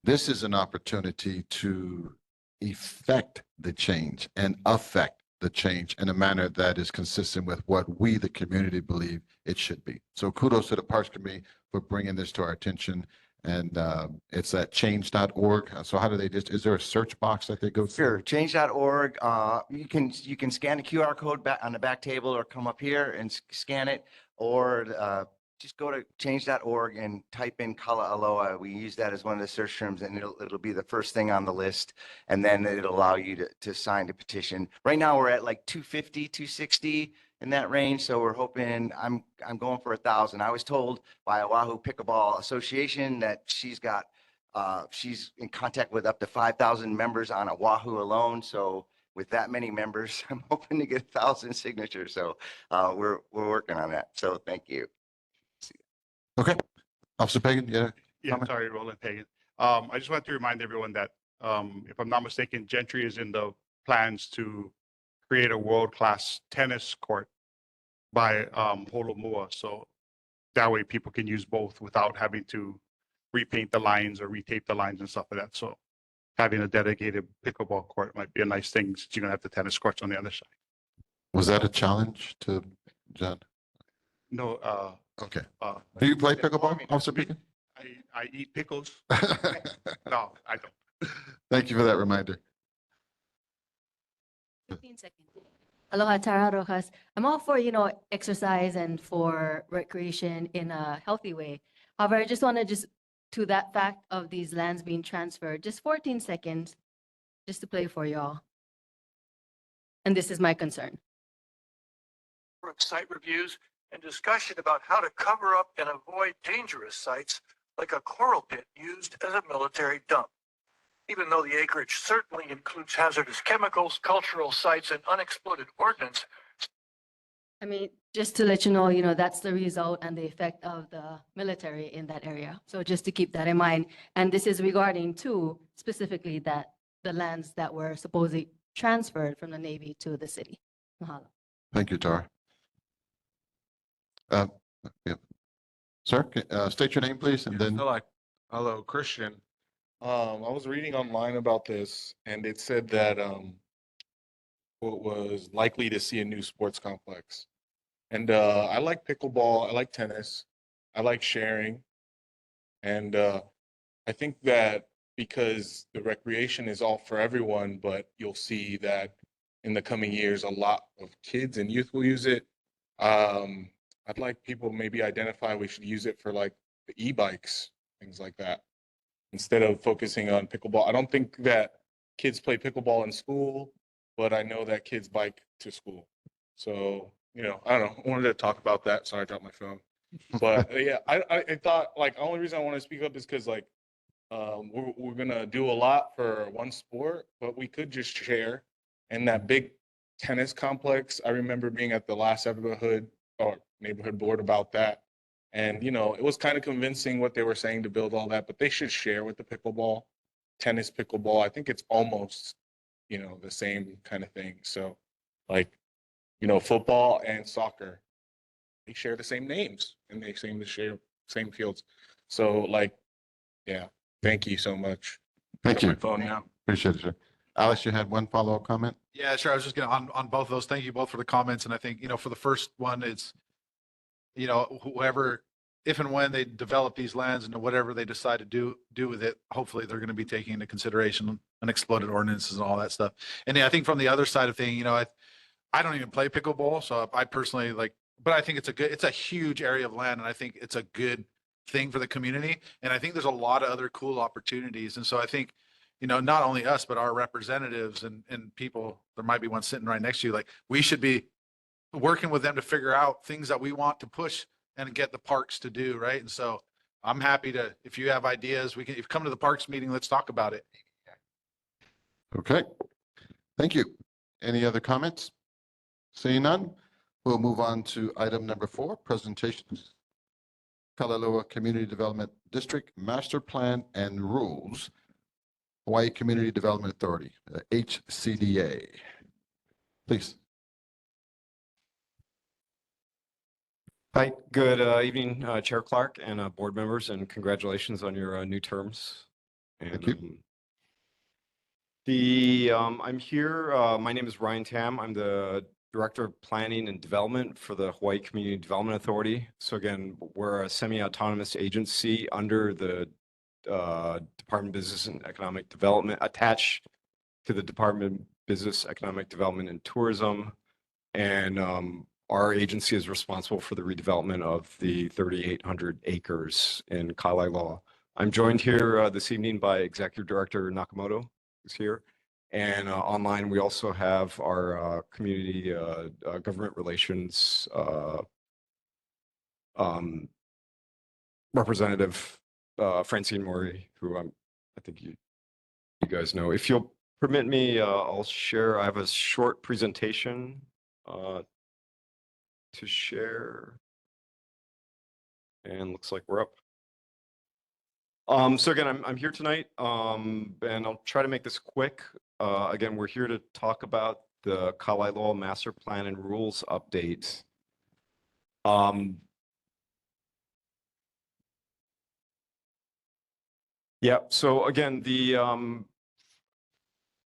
A: This is an opportunity to effect the change and affect the change in a manner that is consistent with what we, the community, believe it should be. So kudos to the Parks Committee for bringing this to our attention. And it's at change.org. So how do they just, is there a search box that they go through?
D: Sure, change.org. You can scan the QR code back on the back table or come up here and scan it, or just go to change.org and type in Kala'aloa. We use that as one of the search terms, and it'll be the first thing on the list, and then it'll allow you to sign the petition. Right now we're at like 250, 260 in that range, so we're hoping, I'm going for 1,000. I was told by Oahu Pickleball Association that she's in contact with up to 5,000 members on Oahu alone. So with that many members, I'm hoping to get 1,000 signatures. So we're working on that. So thank you.
A: Okay. Officer Pagan, yeah.
G: Yeah,
A: Comment?
G: sorry, Roland Pagan. I just want to remind everyone that, if I'm not mistaken, Gentry is in the plans to create a world-class tennis court by Holomua. So that way people can use both without having to repaint the lines or retape the lines and stuff like that. So having a dedicated pickleball court might be a nice thing, since you're gonna have the tennis courts on the other side.
A: Was that a challenge to John?
G: No,
A: Okay.
G: uh,
A: Do you play
G: I
A: pickleball,
G: mean,
A: Officer
G: me-
A: Pekin?
G: I eat pickles. No, I don't.
A: Thank you for that reminder.
K: 15 seconds. Aloha, Tara Rojas. I'm all for, exercise and for recreation in a healthy way. However, I just want to to that fact of these lands being transferred, just 14 seconds, just to play for y'all. And this is my concern.
L: Of site reviews and discussion about how to cover up and avoid dangerous sites like a coral pit used as a military dump. Even though the acreage certainly includes hazardous chemicals, cultural sites, and unexploded ordnance,
K: I mean, just to let you know, that's the result and the effect of the military in that area. So just to keep that in mind. And this is regarding to specifically that the lands that were supposedly transferred from the Navy to the city. Mahalo.
A: Thank you, Tara. Yeah. Sir, state your name, please, and then,
M: Hello, Christian. I was reading online about this and it said that what was likely to see a new sports complex. And I like pickleball, I like tennis, I like sharing. And I think that because the recreation is all for everyone, but you'll see that in the coming years, a lot of kids and youth will use it. I'd like people to maybe identify we should use it for like the e-bikes, things like that, instead of focusing on pickleball. I don't think that kids play pickleball in school, but I know that kids bike to school. So, I don't know. I wanted to talk about that. Sorry, I dropped my phone. But yeah, I thought like the only reason I want to speak up is because like we're gonna do a lot for one sport, but we could just share. And that big tennis complex, I remember being at the last neighborhood board about that. And it was kind of convincing what they were saying to build all that, but they should share with the pickleball, tennis pickleball. I think it's almost, the same kind of thing. So like, football and soccer, they share the same names and they seem to share same fields. So like, yeah, thank you so much.
A: thank
M: Got my
A: you.
M: phone now.
A: Appreciate it, sir. Alice, you had one follow-up comment?
C: Yeah, sure. I was just on both of those. Thank you both for the comments. And I think, for the first one, it's, whoever, if and when they develop these lands and whatever they decide to do with it, hopefully they're going to be taking into consideration unexploded ordinances and all that stuff. And yeah, I think from the other side of thing, I don't even play pickleball. So I personally but I think it's a huge area of land. And I think it's a good thing for the community. And I think there's a lot of other cool opportunities. And so I think, not only us, but our representatives and people, there might be one sitting right next to you, like we should be working with them to figure out things that we want to push and get the parks to do, right? And so I'm happy to, if you have ideas, if you come to the parks meeting, let's talk about it.
A: Okay. Thank you. Any other comments? Seeing none, we'll move on to item number 4, presentations. Kalalua Community Development District Master Plan and Rules, Hawaii Community Development Authority, HCDA. Please.
N: Hi, good evening, Chair Clark and board members, and congratulations on your new terms. And,
A: Thank you.
N: I'm here. My name is Ryan Tam. I'm the Director of Planning and Development for the Hawaii Community Development Authority. So again, we're a semi-autonomous agency under the Department of Business and Economic Development, attached to the Department of Business, Economic Development and Tourism. And our agency is responsible for the redevelopment of the 3,800 acres in Kalaeloa. I'm joined here this evening by Executive Director Nakamoto, who's here. And online, we also have our community government relations representative, Francine Mori, who I think you guys know. If you'll permit me, I'll share. I have a short presentation to share. And looks like we're up. So again, I'm here tonight, and I'll try to make this quick. Again, we're here to talk about the Kalaeloa Master Plan and Rules update. Yeah, so again,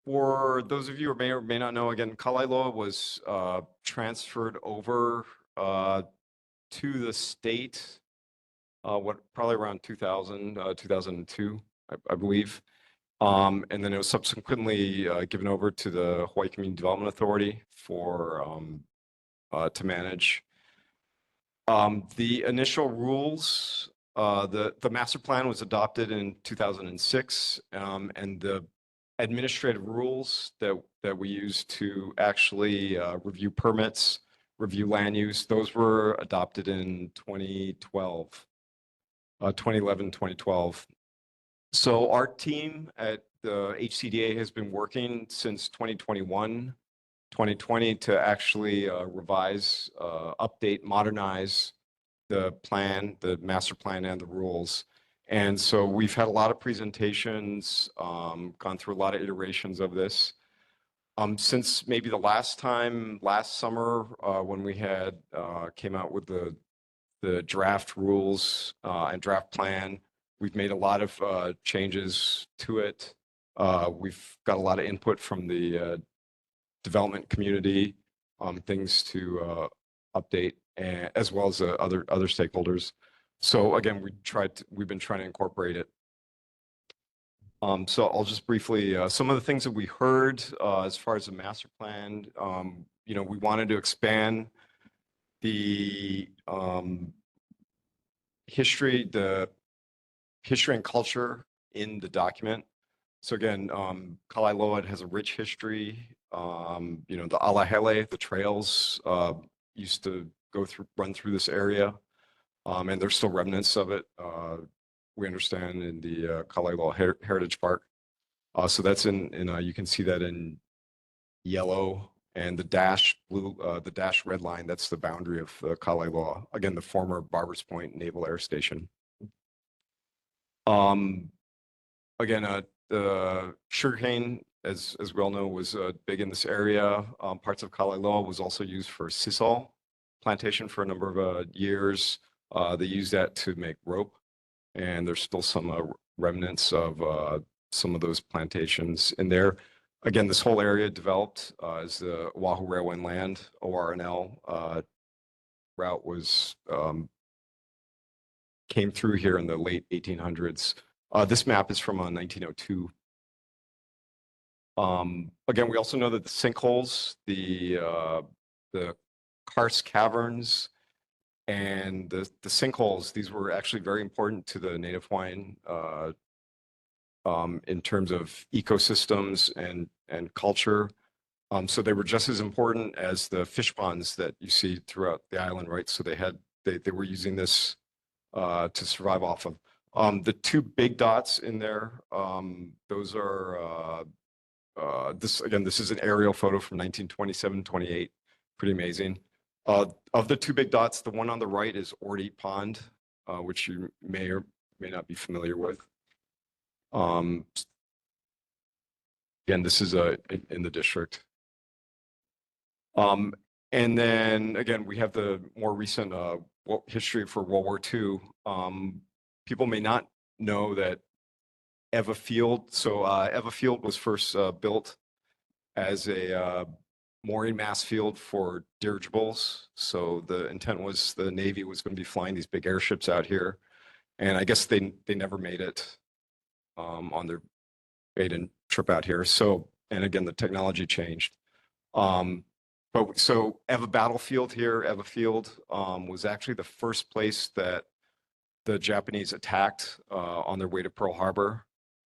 N: for those of you who may or may not know, again, Kalaeloa was transferred over to the state, probably around 2000, 2002, I believe. And then it was subsequently given over to the Hawaii Community Development Authority to manage. The initial rules, the master plan was adopted in 2006, and the administrative rules that we use to actually review permits, review land use, those were adopted in 2012, 2011, 2012. So our team at the HCDA has been working since 2021, 2020 to actually revise, update, modernize the plan, the master plan and the rules. And so we've had a lot of presentations, gone through a lot of iterations of this. Since maybe the last time, last summer, when we had came out with the draft rules and draft plan, we've made a lot of changes to it. We've got a lot of input from the development community, things to update, as well as other stakeholders. So again, we've been trying to incorporate it. So I'll just briefly, some of the things that we heard as far as the master plan, we wanted to expand the history and culture in the document. So again, Kalailoa has a rich history. The Alahele, the trails used to run through this area. And there's still remnants of it, we understand, in the Kalailoa Heritage Park. So that's you can see that in yellow, and the dash blue, the dash red line, that's the boundary of Kalailoa. Again, the former Barbers Point Naval Air Station. Again, the sugarcane, as we all know, was big in this area. Parts of Kalailoa was also used for sisal plantation for a number of years. They used that to make rope, and there's still some remnants of some of those plantations in there. Again, this whole area developed as the Oahu Railway and Land, ORNL, route was came through here in the late 1800s. This map is from 1902. Again, we also know that the sinkholes, the karst caverns, and the sinkholes, these were actually very important to the Native Hawaiian in terms of ecosystems and culture. So they were just as important as the fish ponds that you see throughout the island, right? So they were using this to survive off of. The two big dots in there, those are this is an aerial photo from 1927-28, pretty amazing. Of the two big dots, the one on the right is Orty Pond, which you may or may not be familiar with. Again, this is in the district. And then again, we have the more recent history for World War II. People may not know that Eva Field. So Eva Field was first built as a mooring mast field for dirigibles. So the intent was the Navy was going to be flying these big airships out here, and I guess they never made it on their maiden trip out here. So, and again, the technology changed. But so Eva Battlefield here, Eva Field, was actually the first place that the Japanese attacked on their way to Pearl Harbor.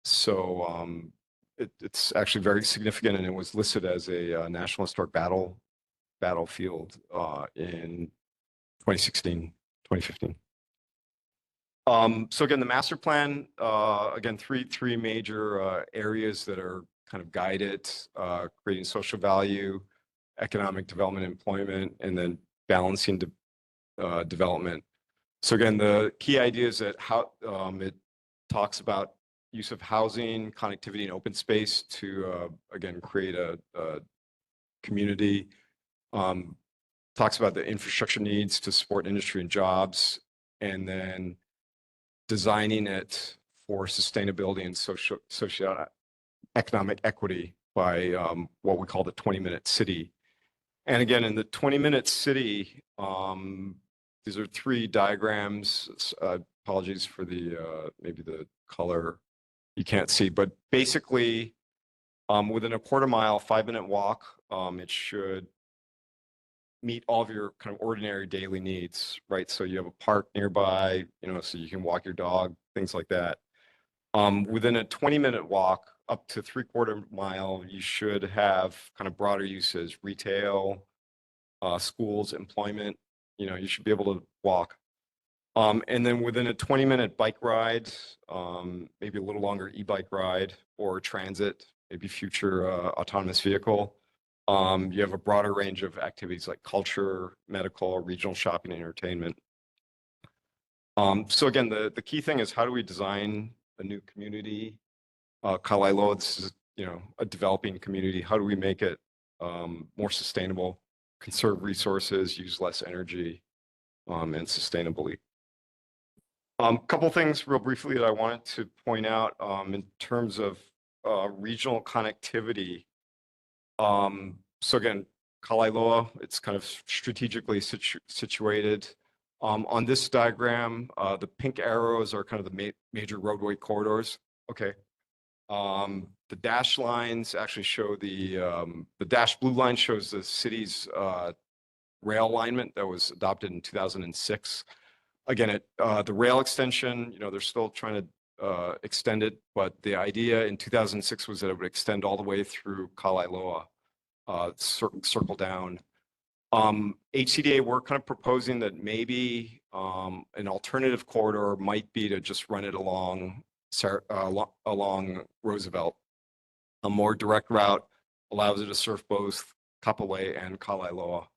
N: So it's actually very significant, and it was listed as a National Historic Battlefield in 2016, 2015. So again, the master plan, again, three major areas that are kind of guided, creating social value, economic development, employment, and then balancing development. So again, the key idea is that how it talks about use of housing, connectivity, and open space to, again, create a community. Talks about the infrastructure needs to support industry and jobs, and then designing it for sustainability and socio-economic equity by what we call the 20-minute city. And again, in the 20-minute city, these are 3 diagrams. Apologies for the, maybe the color you can't see, but basically, within a quarter mile, 5-minute walk, it should meet all of your kind of ordinary daily needs, right? So you have a park nearby, you know, so you can walk your dog, things like that. Within a 20-minute walk up to 3/4 mile, you should have kind of broader uses, retail, schools, employment, you know, you should be able to walk. And then within a 20-minute bike ride, maybe a little longer e-bike ride or transit, maybe future autonomous vehicle, you have a broader range of activities like culture, medical, regional shopping, entertainment. So again, the key thing is how do we design a new community? Kalaeloa, this is, you know, a developing community. How do we make it more sustainable, conserve resources, use less energy, and sustainably? Couple things real briefly that I wanted to point out in terms of regional connectivity. So again, Kalaeloa, it's kind of strategically situated. On this diagram, the pink arrows are kind of the major roadway corridors. Okay. The dashed lines actually show the dashed blue line shows the city's rail alignment that was adopted in 2006. Again, the rail extension, you know, they're still trying to extend it, but the idea in 2006 was that it would extend all the way through Kalaeloa, circle down. HCDA, we're kind of proposing that maybe an alternative corridor might be to just run it along Roosevelt. A more direct route allows it to serve both Kapolei and Kalaeloa.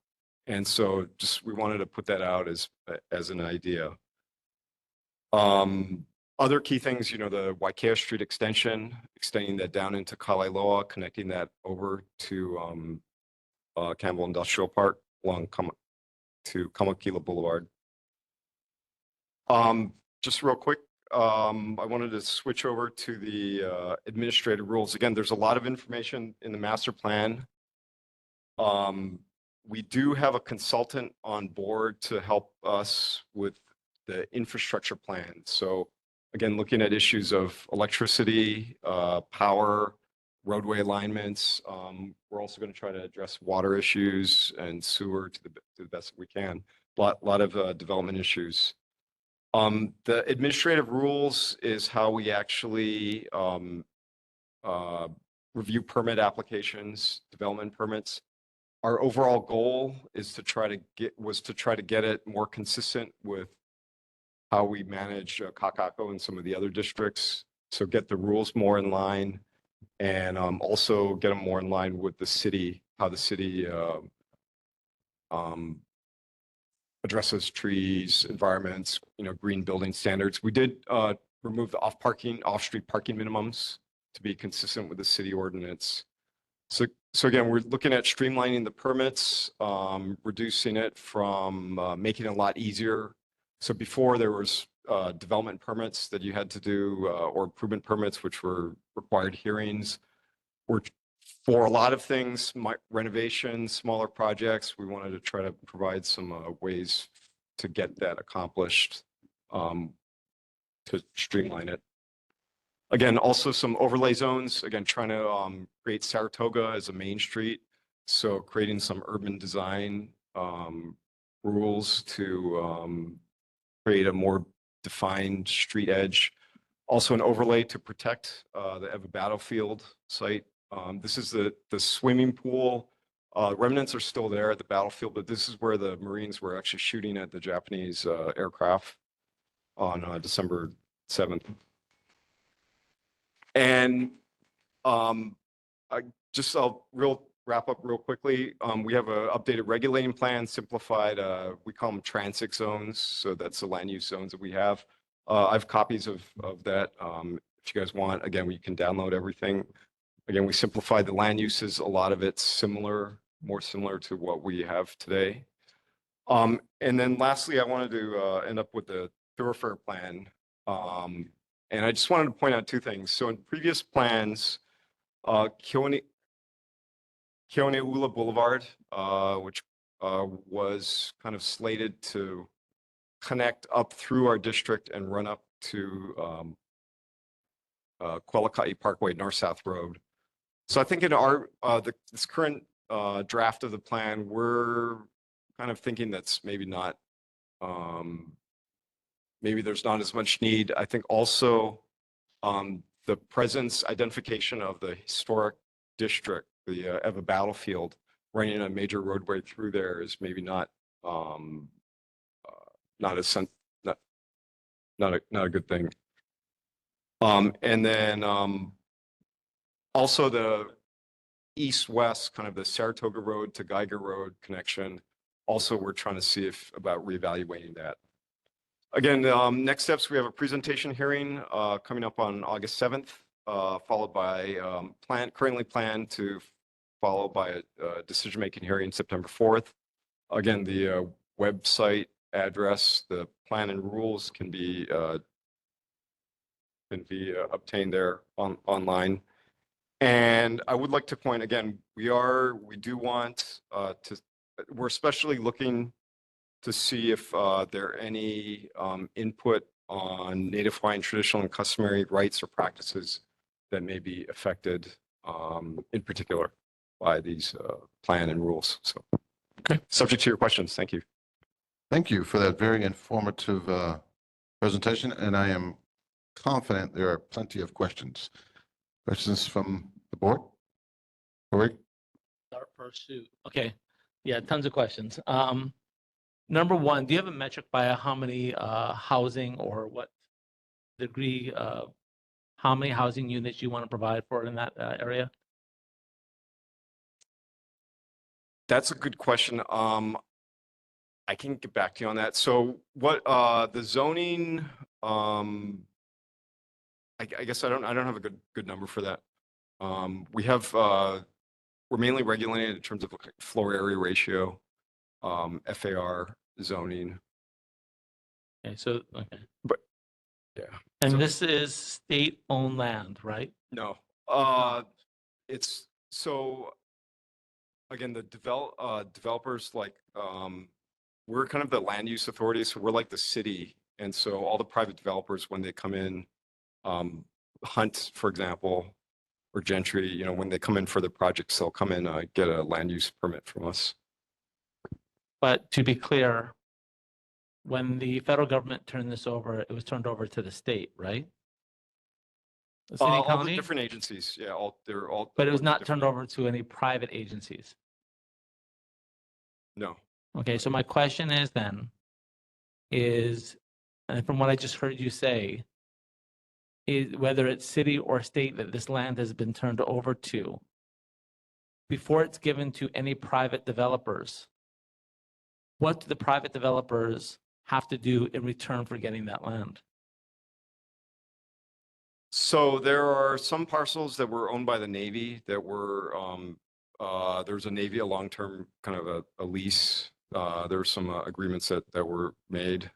N: And so just we wanted to put that out as an idea. Other key things, you know, the Waikea Street extension, extending that down into Kalaeloa, connecting that over to Campbell Industrial Park along to Kamakila Boulevard. Just real quick, I wanted to switch over to the administrative rules. Again, there's a lot of information in the master plan. We do have a consultant on board to help us with the infrastructure plan. So again, looking at issues of electricity, power, roadway alignments. We're also going to try to address water issues and sewer to the best we can. A lot of development issues. The administrative rules is how we actually review permit applications, development permits. Our overall goal is to try to get it more consistent with how we manage Kakako and some of the other districts. So get the rules more in line and also get them more in line with the city, how the city addresses trees, environments, you know, green building standards. We did remove the off-street parking minimums to be consistent with the city ordinance. So again, we're looking at streamlining the permits, reducing it from making it a lot easier. So before there was development permits that you had to do or improvement permits, which were required hearings. For a lot of things, renovations, smaller projects, we wanted to try to provide some ways to get that accomplished, to streamline it. Again, also some overlay zones, again, trying to create Saratoga as a main street. So creating some urban design rules to create a more defined street edge. Also an overlay to protect the Eva Battlefield site. This is the swimming pool. Remnants are still there at the battlefield, but this is where the Marines were actually shooting at the Japanese aircraft on December 7th. And I'll wrap up real quickly. We have an updated regulating plan, simplified, we call them transit zones. So that's the land use zones that we have. I have copies of that. If you guys want, again, we can download everything. Again, we simplified the land uses. A lot of it's similar, more similar to what we have today. And then lastly, I wanted to end up with the thoroughfare plan. And I just wanted to point out two things. So in previous plans, Keoneula Boulevard, which was kind of slated to connect up through our district and run up to Qualica'i Parkway, North-South Road. So I think in our, this current draft of the plan, we're kind of thinking that's maybe not, maybe there's not as much need. I think also the presence, identification of the historic district, the Eva Battlefield, running a major roadway through there is maybe not not a good thing. And then also the east-west, kind of the Saratoga Road to Geiger Road connection. Also, we're trying to see if about reevaluating that. Again, next steps, we have a presentation hearing coming up on August 7th, followed by currently planned to follow by a decision-making hearing September 4th. Again, the website address, the plan and rules can be obtained there online. And I would like to point again, we do want we're especially looking to see if there are any input on Native Hawaiian traditional and customary rights or practices that may be affected in particular by these plan and rules. So, okay, subject to your questions. Thank you.
A: Thank you for that very informative presentation, and I am confident there are plenty of questions. Questions from the board? Corey?
H: Our pursuit. Okay. Yeah, tons of questions. Number one, do you have a metric by how many housing or what degree how many housing units you want to provide for in that area?
N: That's a good question. I can get back to you on that. So what the zoning, I guess I don't have a good number for that. We have we're mainly regulated in terms of floor area ratio, FAR zoning.
H: Okay, so okay.
N: But yeah.
H: And
N: So-
H: this is state-owned land, right?
N: No. It's so again, the developers like we're kind of the land use authority, so we're like the city, and so all the private developers when they come in, Hunt, for example, or Gentry, you know, when they come in for the projects, they'll come in get a land use permit from us.
H: But to be clear, when the federal government turned this over, it was turned over to the state, right? The city
N: All the
H: county,
N: different agencies, yeah, they're all.
H: but it was not
N: different-
H: turned over to any private agencies.
N: No.
H: Okay, so my question is then, and from what I just heard you say, is whether it's city or state that this land has been turned over to, before it's given to any private developers, what do the private developers have to do in return for getting that land?
N: So there are some parcels that were owned by the Navy that were, there's a Navy, a long-term kind of a lease. There were some agreements that were made.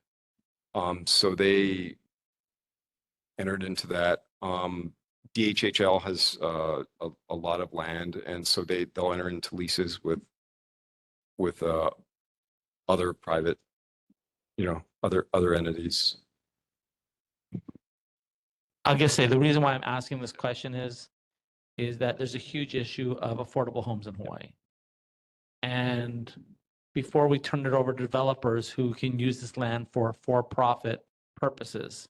N: So they entered into that. DHHL has a lot of land, and so they'll enter into leases with other private, you know, other entities.
H: I'll just say the reason why I'm asking this question is that there's a huge issue of affordable homes in Hawaii. And before we turn it over to developers who can use this land for profit purposes,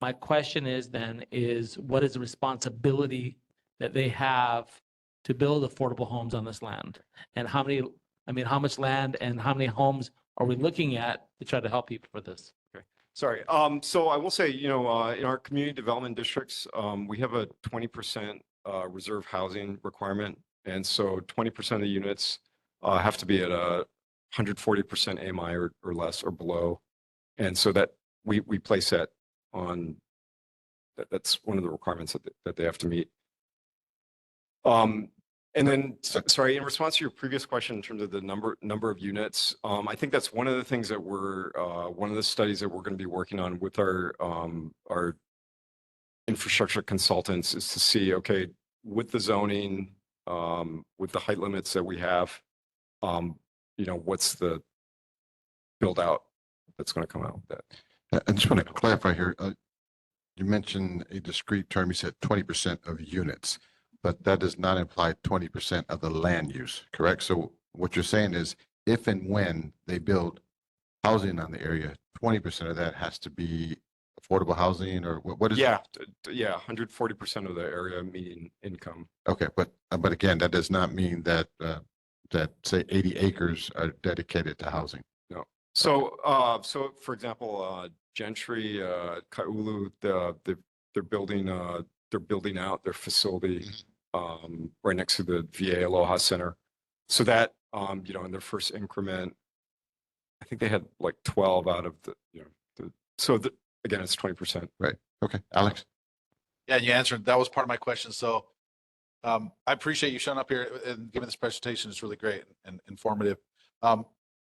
H: my question is what is the responsibility that they have to build affordable homes on this land? And how much land and how many homes are we looking at to try to help people for this?
N: Sorry. So I will say, you know, in our community development districts, we have a 20% reserve housing requirement. And so 20% of the units have to be at a 140% AMI or less or below. And so that we place that on, that's one of the requirements that they have to meet. And then, sorry, in response to your previous question in terms of the number of units, I think that's one of the things that one of the studies that we're going to be working on with our infrastructure consultants is to see, okay, with the zoning, with the height limits that we have, you know, what's the build out that's going to come out with that.
A: I just want to clarify here. You mentioned a discrete term. You said 20% of units, but that does not imply 20% of the land use, correct? So what you're saying is if and when they build housing on the area, 20% of that has to be affordable housing, or what is it?
N: Yeah, yeah, 140% of the area median income.
A: Okay, but again, that does not mean that that say 80 acres are dedicated to housing.
N: No. So, so for example, Gentry, Kaulu, they're building out their facility right next to the VA Aloha Center. So that, you know, in their first increment, I think they had like 12 out of the, you know, again, it's 20%.
A: Right. Okay, Alex.
C: Yeah, you answered. That was part of my question. So I appreciate you showing up here and giving this presentation. It's really great and informative.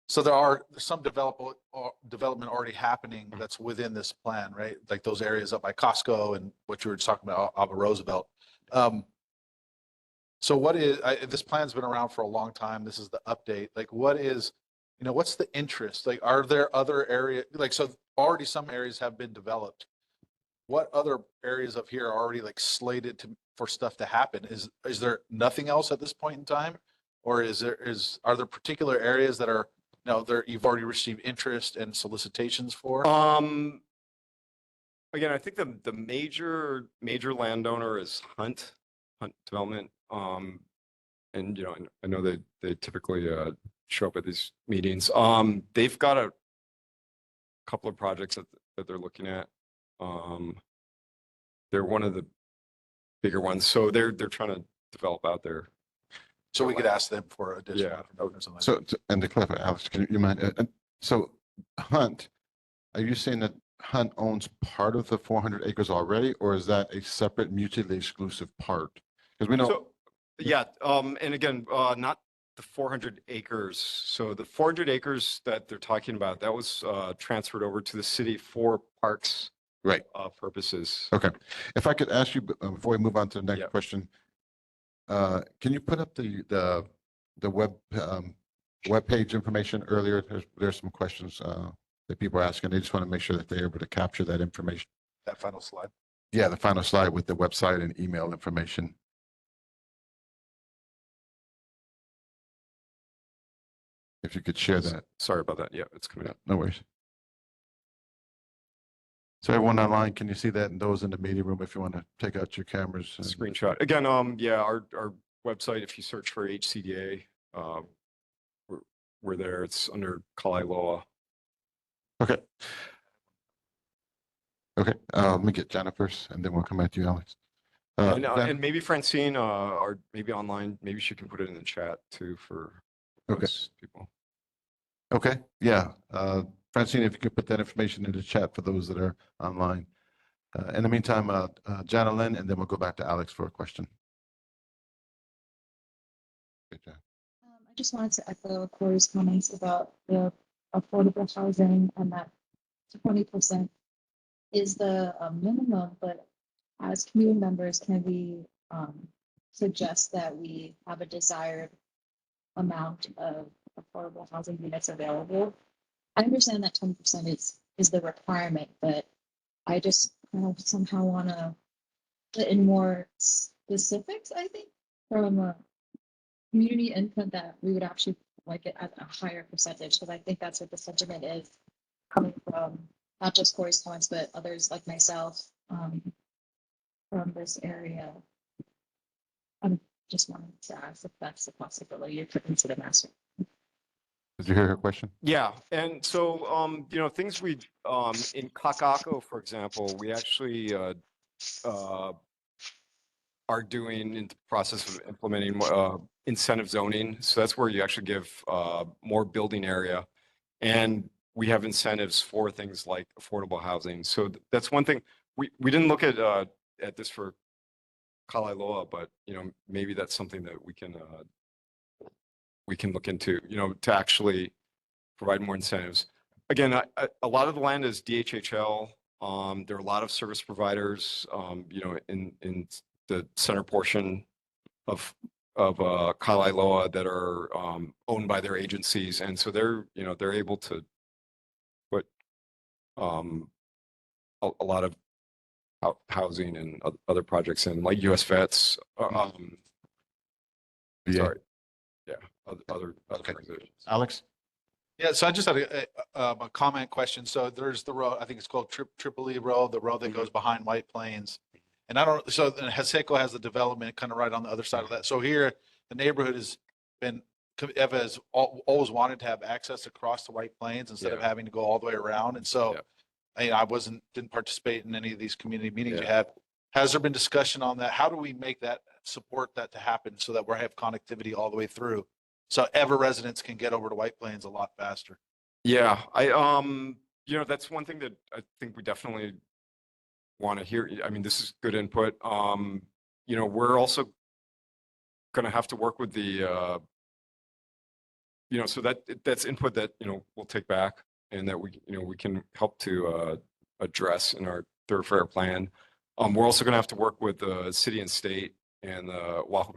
C: So there's some development already happening that's within this plan, right? Like those areas up by Costco and what you were just talking about, Ava Roosevelt. So what is, this plan's been around for a long time. This is the update. Like what is, you know, what's the interest? Like, are there other areas, like, so already some areas have been developed. What other areas of here are already like slated for stuff to happen? Is there nothing else at this point in time? Or are there particular areas that are, you know, you've already received interest and solicitations for?
N: Again, I think the major landowner is Hunt Development. And, you know, I know they typically show up at these meetings. They've got a couple of projects that they're looking at. They're one of the bigger ones. So they're trying to develop out there.
C: So we could ask them for additional
N: Yeah.
C: information or something.
A: So, and to clarify, Alex, can you mind? So Hunt, are you saying that Hunt owns part of the 400 acres already, or is that a separate mutually exclusive part? Because we know.
N: So, yeah, and again, not the 400 acres. So the 400 acres that they're talking about, that was transferred over to the city for parks
A: Right.
N: Purposes.
A: Okay. If I could ask you before we move on to the next
N: Yeah.
A: question, can you put up the web page information earlier? There's some questions that people are asking. They just want to make sure that they're able to capture that information.
C: That final slide.
A: Yeah, the final slide with the website and email information. If you could share that.
N: Sorry about that. Yeah, it's coming up.
A: No worries. So everyone online, can you see that? And those in the meeting room, if you want to take out your cameras.
N: Screenshot. Again, yeah, our website, if you search for HCDA, we're there. It's under Kalailoa.
A: Okay. Okay, let me get Jennifer's and then we'll come back to you, Alex.
N: And maybe Francine, or maybe online, maybe she can put it in the chat too for those people.
A: Okay, yeah. Francine, if you could put that information in the chat for those that are online. In the meantime, Janalyn, and then we'll go back to Alex for a question. Okay, Jan.
O: I just wanted to echo Corey's comments about the affordable housing and that 20% is the minimum, but as community members, can we suggest that we have a desired amount of affordable housing units available? I understand that 20% is the requirement, but I just kind of somehow want to put in more specifics, I think, from a community input that we would actually like it at a higher percentage, because I think that's what the sentiment is coming from, not just Corey's comments, but others like myself from this area. I'm just wanting to ask if that's a possibility to consider master.
A: Did you hear her question?
N: Yeah, and so you know, things we in Kakako, for example, we actually are doing in the process of implementing incentive zoning. So that's where you actually give more building area, and we have incentives for things like affordable housing. So that's one thing. We didn't look at this for Kalailoa, but you know, maybe that's something that we can look into, you know, to actually provide more incentives. Again, a lot of the land is DHHL. There are a lot of service providers, you know, in the center portion of Kalailoa that are owned by their agencies, and so they're, you know, they're able to put a lot of housing and other projects and like US Vets,
A: VA.
N: sorry. Yeah, other organizations.
B: Alex?
C: Yeah, so I just had a comment question. So there's the road, I think it's called Tripoli Road, the road that goes behind White Plains. And I don't, so then Haseko has the development kind of right on the other side of that. So here, the neighborhood has been, Eva has always wanted to have access across the White Plains instead of
N: Yeah.
C: having to go all the way around. And so
N: Yeah.
C: I didn't participate in any of these community meetings you
N: Yeah.
C: have. Has there been discussion on that? How do we make that, support that to happen so that we have connectivity all the way through? So Ever residents can get over to White Plains a lot faster.
N: Yeah, that's one thing that I think we definitely want to hear. I mean, this is good input. We're also going to have to work with the, so that's input that, we'll take back and that we can help to address in our thoroughfare plan. We're also going to have to work with the city and state and the Oahu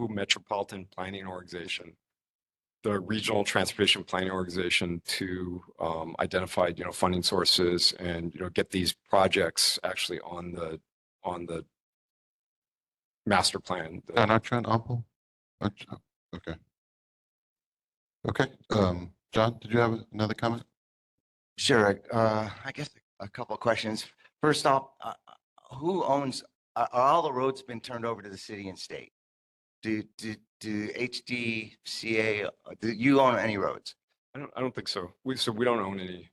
N: Metropolitan Planning Organization, the Regional Transportation Planning Organization, to identify, funding sources and, get these projects actually on the master plan.
A: Not Trent Ample? Okay. Okay. John, did you have another comment?
D: Sure. I guess a couple of questions. First off, who owns, are all the roads been turned over to the city and state? Do HDCA, do you own any roads?
N: I don't think so. We don't own any.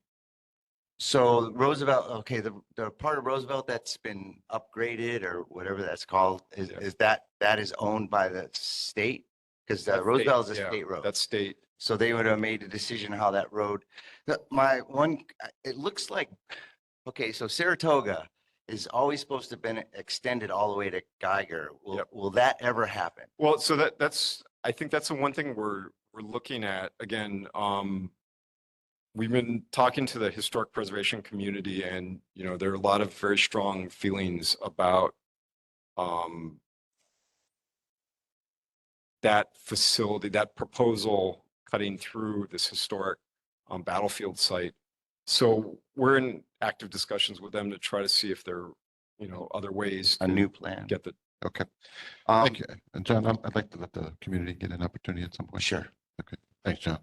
D: So Roosevelt, okay, the part of Roosevelt that's been upgraded or whatever that's called, is that is owned by the state? Because Roosevelt is a state road.
N: That's state.
D: So they would have made a decision how that road, it looks like, okay, so Saratoga is always supposed to have been extended all the way to Geiger. Will that ever happen?
N: Well, so I think that's the one thing we're looking at. Again, we've been talking to the historic preservation community, and there are a lot of very strong feelings about that facility, that proposal cutting through this historic battlefield site. So we're in active discussions with them to try to see if there are, other ways.
D: A new plan.
N: Get the.
A: Okay. Thank you. And John, I'd like to let the community get an opportunity at some point.
D: Sure.
A: Okay. Thanks, John.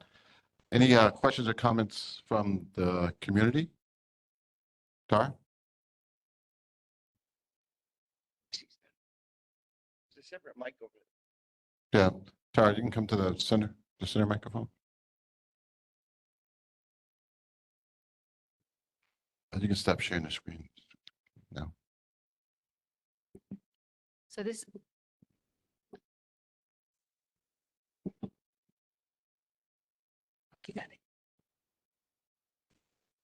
A: Any questions or comments from the community? Tara?
D: There's a separate mic over
A: Yeah. Tara, you can come to the center microphone. You can stop sharing the screen now.
K: So this. You got it.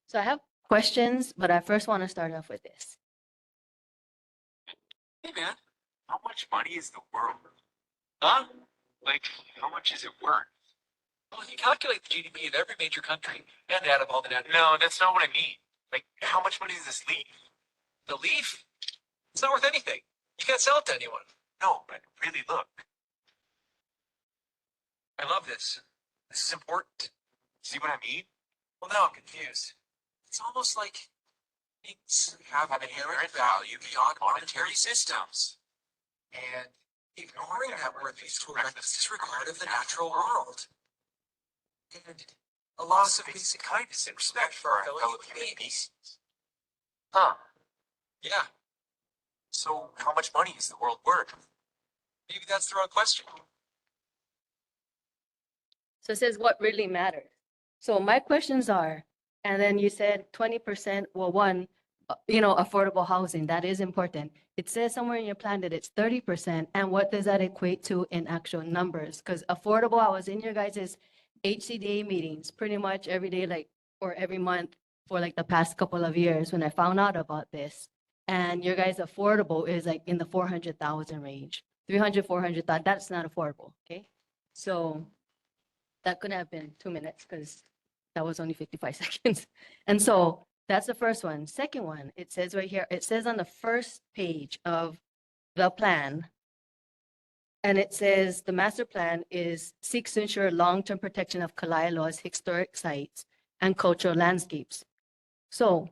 K: So I have questions, but I first want to start off with this.
L: Hey man, how much money is the world? Huh? Like, how much is it worth? Well, if you calculate the GDP of every major country and add up all the data. No, that's not what I mean. Like, how much money is this leaf? The leaf? It's not worth anything. You can't sell it to anyone. No, but really look. I love this. This is important. See what I mean? Well, now I'm confused. It's almost like things have an inherent value beyond monetary systems. And ignoring that worth is to a reckless disregard of the natural world. And a loss of basic kindness and respect for our fellow human beings. Huh. Yeah. So how much money is the world worth? Maybe that's the wrong question.
K: So it says what really matters. So my questions are, and then you said 20%, well, one, affordable housing, that is important. It says somewhere in your plan that it's 30%. And what does that equate to in actual numbers? Because affordable, I was in your guys' HCDA meetings pretty much every day, or every month for the past couple of years when I found out about this. And your guys' affordable is in the 400,000 range, 300, 400,000. That's not affordable. Okay. So that could have been 2 minutes because that was only 55 seconds. And so that's the first one. Second one, it says right here, it says on the first page of the plan, and it says the master plan seeks to ensure long-term protection of Kalaeloa's historic sites and cultural landscapes. So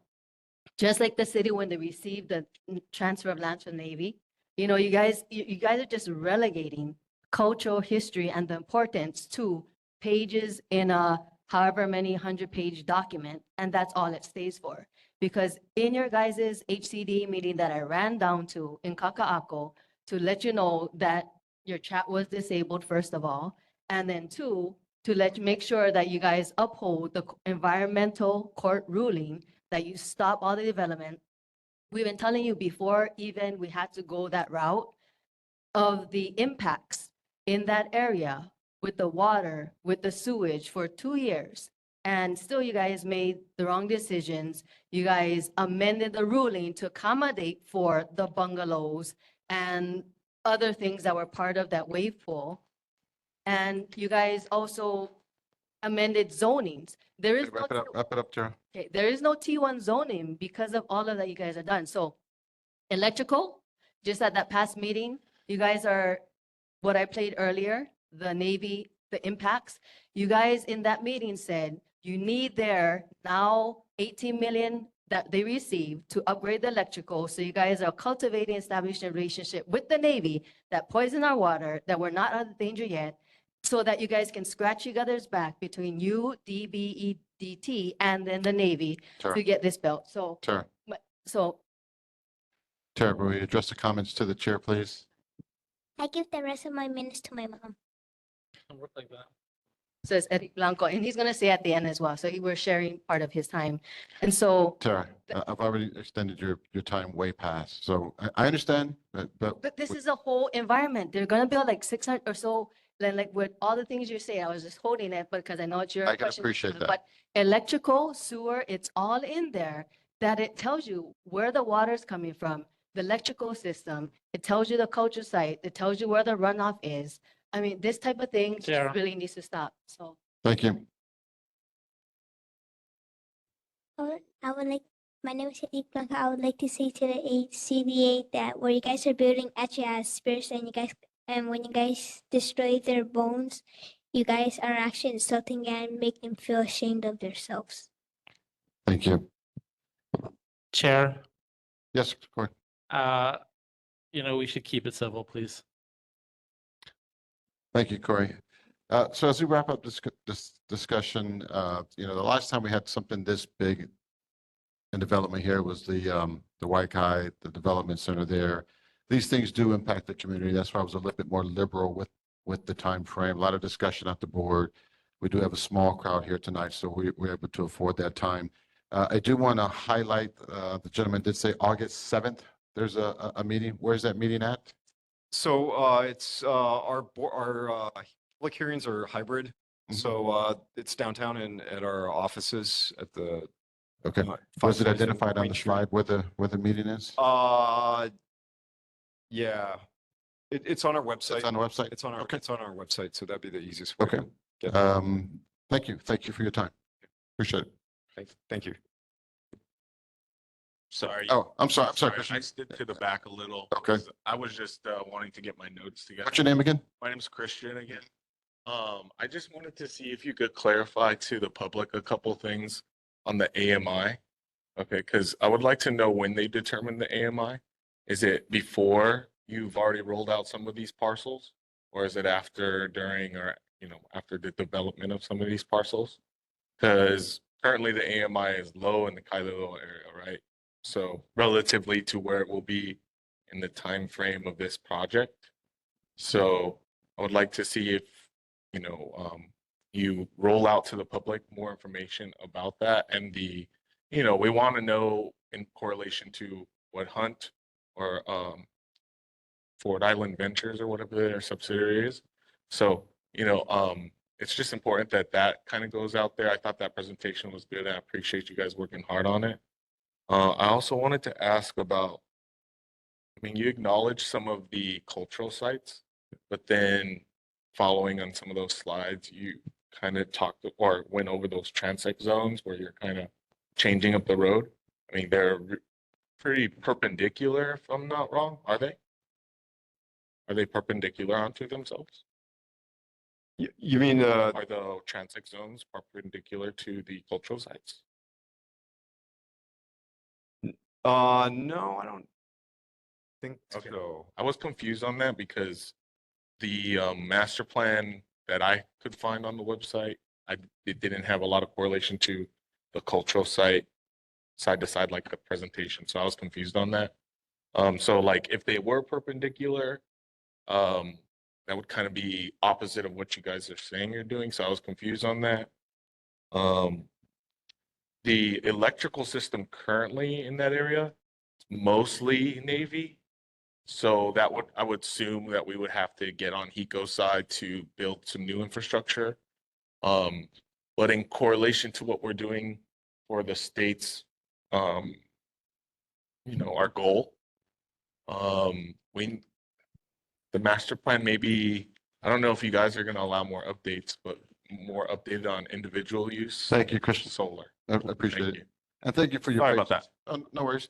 K: just like the city when they received the transfer of lands from Navy, you know, you guys are just relegating cultural history and the importance to pages in a however many 100-page document, and that's all it stays for. Because in your guys' HCD meeting that I ran down to in Kaka'ako to let you know that your chat was disabled, first of all, and then two, to make sure that you guys uphold the environmental court ruling, that you stop all the development. We've been telling you before even we had to go that route of the impacts in that area with the water, with the sewage for 2 years. And still you guys made the wrong decisions. You guys amended the ruling to accommodate for the bungalows and other things that were part of that wave pool. And you guys also amended zonings. There is no,
A: Wrap it up, Tara.
K: okay, there is no T1 zoning because of all of that you guys have done. So electrical, just at that past meeting, you guys are, what I played earlier, the Navy, the impacts. You guys in that meeting said you need their now 18 million that they received to upgrade the electrical. So you guys are cultivating, establishing a relationship with the Navy that poison our water, that we're not out of danger yet, so that you guys can scratch each other's back between you, DBEDT, and then the Navy
A: Tara.
K: to get this built. So,
A: Tara,
K: so
A: Tara, will you address the comments to the chair, please?
P: I give the rest of my minutes to my mom.
H: Work like that.
K: says Eric Blanco, and he's going to say at the end as well. So we're sharing part of his time. And so,
A: Tara, I've already extended your time way past. So I understand,
K: but this is a whole environment. They're going to build like 600 or so, like with all the things you say, I was just holding it, but because I know it's your
A: I can
K: question.
A: appreciate that.
K: But electrical, sewer, it's all in there that it tells you where the water's coming from, the electrical system. It tells you the culture site. It tells you where the runoff is. I mean, this type of thing just
H: Sarah.
K: really needs to stop. So
A: Thank you.
P: I would like, my name is Edith Blanca. I would like to say to the CDA that where you guys are building actually has spirits, and you guys, and when you guys destroy their bones, you guys are actually insulting and make them feel ashamed of themselves.
A: Thank you.
H: Chair,
A: Yes, Corey.
H: we should keep it civil, please.
A: Thank you, Corey. So as we wrap up this discussion, the last time we had something this big in development here was the Waikai, the development center there. These things do impact the community. That's why I was a little bit more liberal with the time frame. A lot of discussion at the board. We do have a small crowd here tonight, so we're able to afford that time. I do want to highlight, the gentleman did say August 7th. There's a meeting. Where's that meeting at?
N: So it's our public hearings are hybrid.
A: Mhm.
N: So it's downtown and at our offices at the.
A: Okay. Was it identified on the slide where the meeting is?
N: Yeah, it's on our website.
A: It's on the website?
N: It's on our,
A: Okay.
N: it's on our website. So that'd be the easiest way.
A: Okay.
N: to get it.
A: Thank you. Thank you for your time. Appreciate it.
N: Thank you.
M: Sorry.
A: Oh, I'm sorry.
M: I
A: Commissioner.
M: stood to the back a little.
A: Okay.
M: 'cause I was just wanting to get my notes together.
A: What's your name again?
M: My name's Christian again. I just wanted to see if you could clarify to the public a couple things on the AMI. Okay, because I would like to know when they determine the AMI. Is it before you've already rolled out some of these parcels? Or is it after, during, or, after the development of some of these parcels? Because currently the AMI is low in the Kailua area, right? So relatively to where it will be in the time frame of this project. So I would like to see if, you roll out to the public more information about that and we want to know in correlation to what Hunt or Ford Island Ventures or whatever their subsidiary is. So, it's just important that that kind of goes out there. I thought that presentation was good. I appreciate you guys working hard on it. I also wanted to ask about, you acknowledge some of the cultural sites, but then following on some of those slides, you kind of talked or went over those transect zones where you're kind of changing up the road. They're pretty perpendicular, if I'm not wrong. Are they? Are they perpendicular onto themselves?
N: You mean,
M: Are the transect zones perpendicular to the cultural sites?
N: no, I don't think
M: Okay.
N: so.
M: I was confused on that because the master plan that I could find on the website, it didn't have a lot of correlation to the cultural site side to side like the presentation. So I was confused on that. So like if they were perpendicular, that would kind of be opposite of what you guys are saying you're doing. So I was confused on that. The electrical system currently in that area is mostly Navy. So that would, I would assume that we would have to get on HECO side to build some new infrastructure. But in correlation to what we're doing for the state's, our goal, the master plan maybe, I don't know if you guys are going to allow more updates, but more updated on individual use.
A: Thank you, Christian.
M: Solar.
A: I appreciate
M: Thank
A: it.
M: you.
A: And thank you for your
M: Sorry about
A: patience. No worries.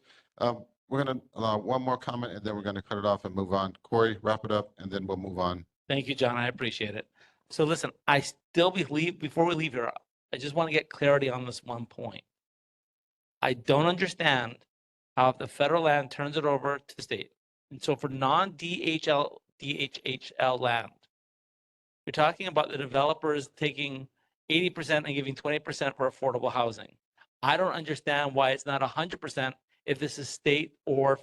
A: We're going to allow one more comment and then we're going to cut it off and move on. Corey, wrap it up and then we'll move on.
H: Thank you, John. I appreciate it. So listen, I still believe, before we leave here, I just want to get clarity on this one point. I don't understand how if the federal land turns it over to the state. And so for non-DHL land, you're talking about the developers taking 80% and giving 20% for affordable housing. I don't understand why it's not 100% if this is state or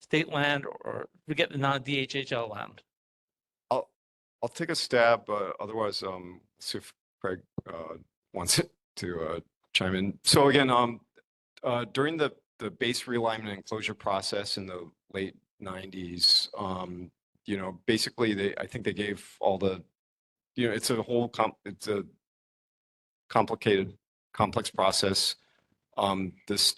H: state land, or forget the non-DHL land.
N: I'll take a stab, but otherwise, see if Craig wants to chime in. So again, during the base realignment and closure process in the late 90s, basically I think they gave all the, it's it's a complicated, complex process. This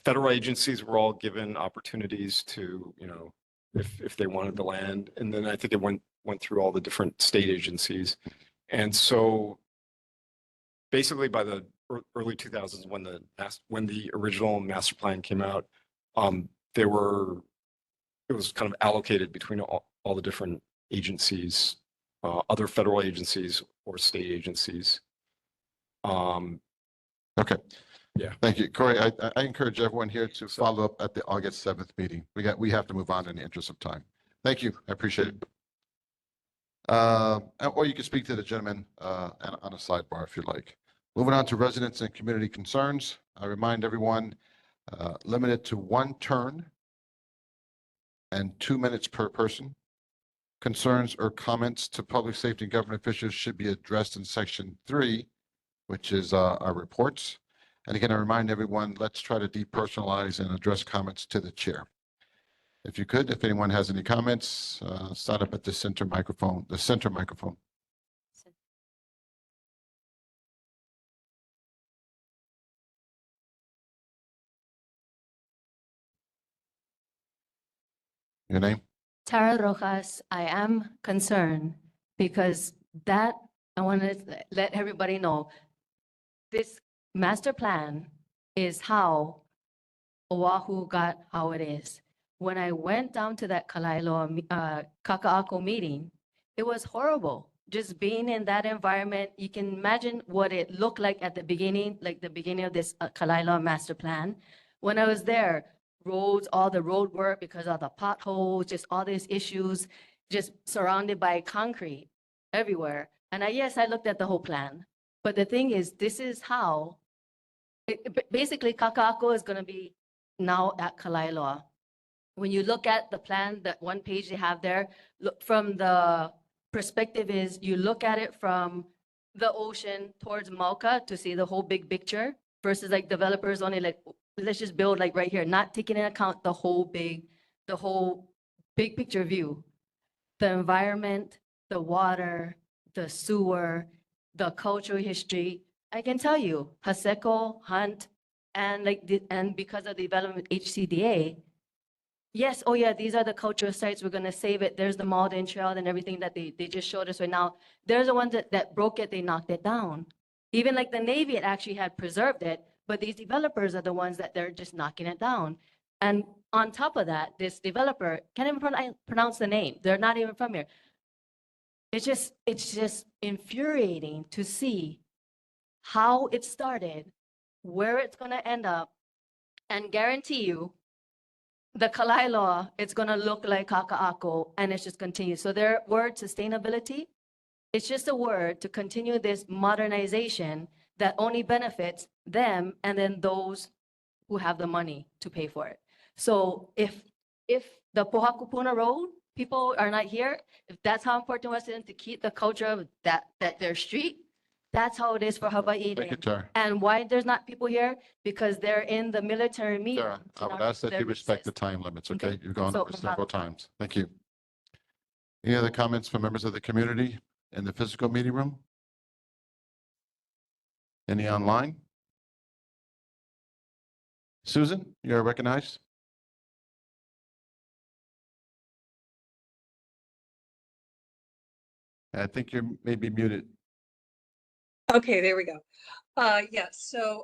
N: federal agencies were all given opportunities to, if they wanted the land, and then I think it went through all the different state agencies. And so basically by the early 2000s, when the original master plan came out, it was kind of allocated between all the different agencies, other federal agencies or state agencies.
A: Okay.
N: Yeah.
A: Thank you, Corey. I encourage everyone here to follow up at the August 7th meeting. We have to move on in the interest of time. Thank you. I appreciate it. Or you can speak to the gentleman on a sidebar if you'd like. Moving on to residents and community concerns. I remind everyone limited to one turn and 2 minutes per person. Concerns or comments to public safety and government officials should be addressed in section 3, which is our reports. And again, I remind everyone, let's try to depersonalize and address comments to the chair. If you could, if anyone has any comments, start up at the center microphone. Your name?
K: Tara Rojas, I am concerned because I want to let everybody know, this master plan is how Oahu got how it is. When I went down to that Kaka'ako meeting, it was horrible. Just being in that environment, you can imagine what it looked like at the beginning, like the beginning of this Kalaeloa master plan. When I was there, roads, all the road work because of the potholes, just all these issues, just surrounded by concrete everywhere. And yes, I looked at the whole plan. But the thing is, this is how, basically Kaka'ako is going to be now at Kalaeloa. When you look at the plan, that one page they have there, look from the perspective is you look at it from the ocean towards Mauka to see the whole big picture versus like developers only like, let's just build like right here, not taking into account the whole big picture view. The environment, the water, the sewer, the cultural history. I can tell you, Haseko, Hunt, and and because of the development HCDA, yes, oh yeah, these are the cultural sites, we're gonna save it. There's the Malden Trail and everything that they just showed us right now. There's the ones that broke it, they knocked it down. Even like the Navy, it actually had preserved it, but these developers are the ones that they're just knocking it down. And on top of that, this developer can't even pronounce the name. They're not even from here. it's just infuriating to see how it started, where it's gonna end up, and guarantee you, the Kalai law, it's gonna look like Kaka'ako, and it's just continue. So their word sustainability, it's just a word to continue this modernization that only benefits them and then those who have the money to pay for it. So if the Pohakupuna Road people are not here, if that's how important it was to them to keep the culture of that their street, that's how it is for Hawaii
A: Thank you,
K: Day.
A: Tara.
K: And why there's not people here? Because they're in the military meeting.
A: Tara, I would ask that you respect the time limits, okay? You've gone
K: So,
A: over several times. Thank you. Any other comments from members of the community in the physical meeting room? Any online? Susan, you're recognized. I think you're maybe muted.
Q: Okay, there we go. Yes, so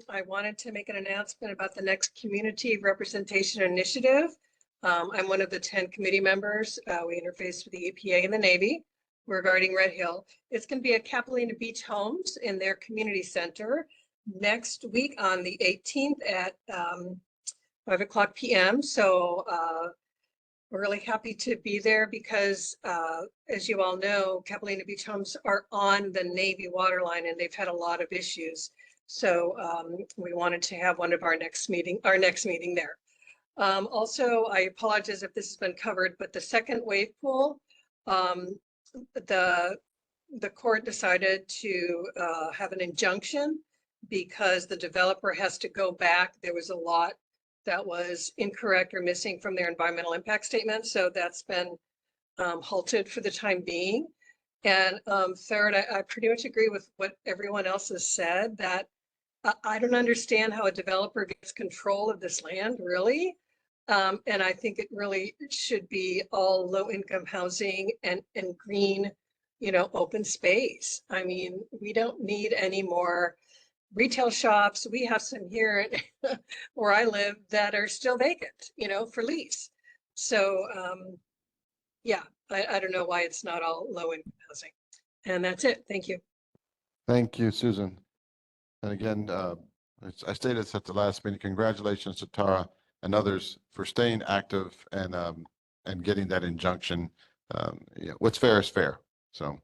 Q: I wanted to make an announcement about the next Community Representation Initiative. I'm one of the 10 committee members. We interface with the EPA and the Navy regarding Red Hill. It's going to be at Capilina Beach Homes in their community center next week on the 18th at 5:00 p.m. So we're really happy to be there because, as you all know, Capilina Beach Homes are on the Navy waterline and they've had a lot of issues. So we wanted to have one of our next meeting there. Also, I apologize if this has been covered, but the second wave pool, the court decided to have an injunction because the developer has to go back. There was a lot that was incorrect or missing from their environmental impact statement. So that's been halted for the time being. And third, I pretty much agree with what everyone else has said, that I don't understand how a developer gets control of this land, really. And I think it really should be all low-income housing and green, open space. I mean, we don't need any more retail shops. We have some here where I live that are still vacant, for lease. So yeah, I don't know why it's not all low income housing. And that's it. Thank you.
A: Thank you, Susan. And again, I stated this at the last meeting. Congratulations to Tara and others for staying active and getting that injunction. What's fair is fair. So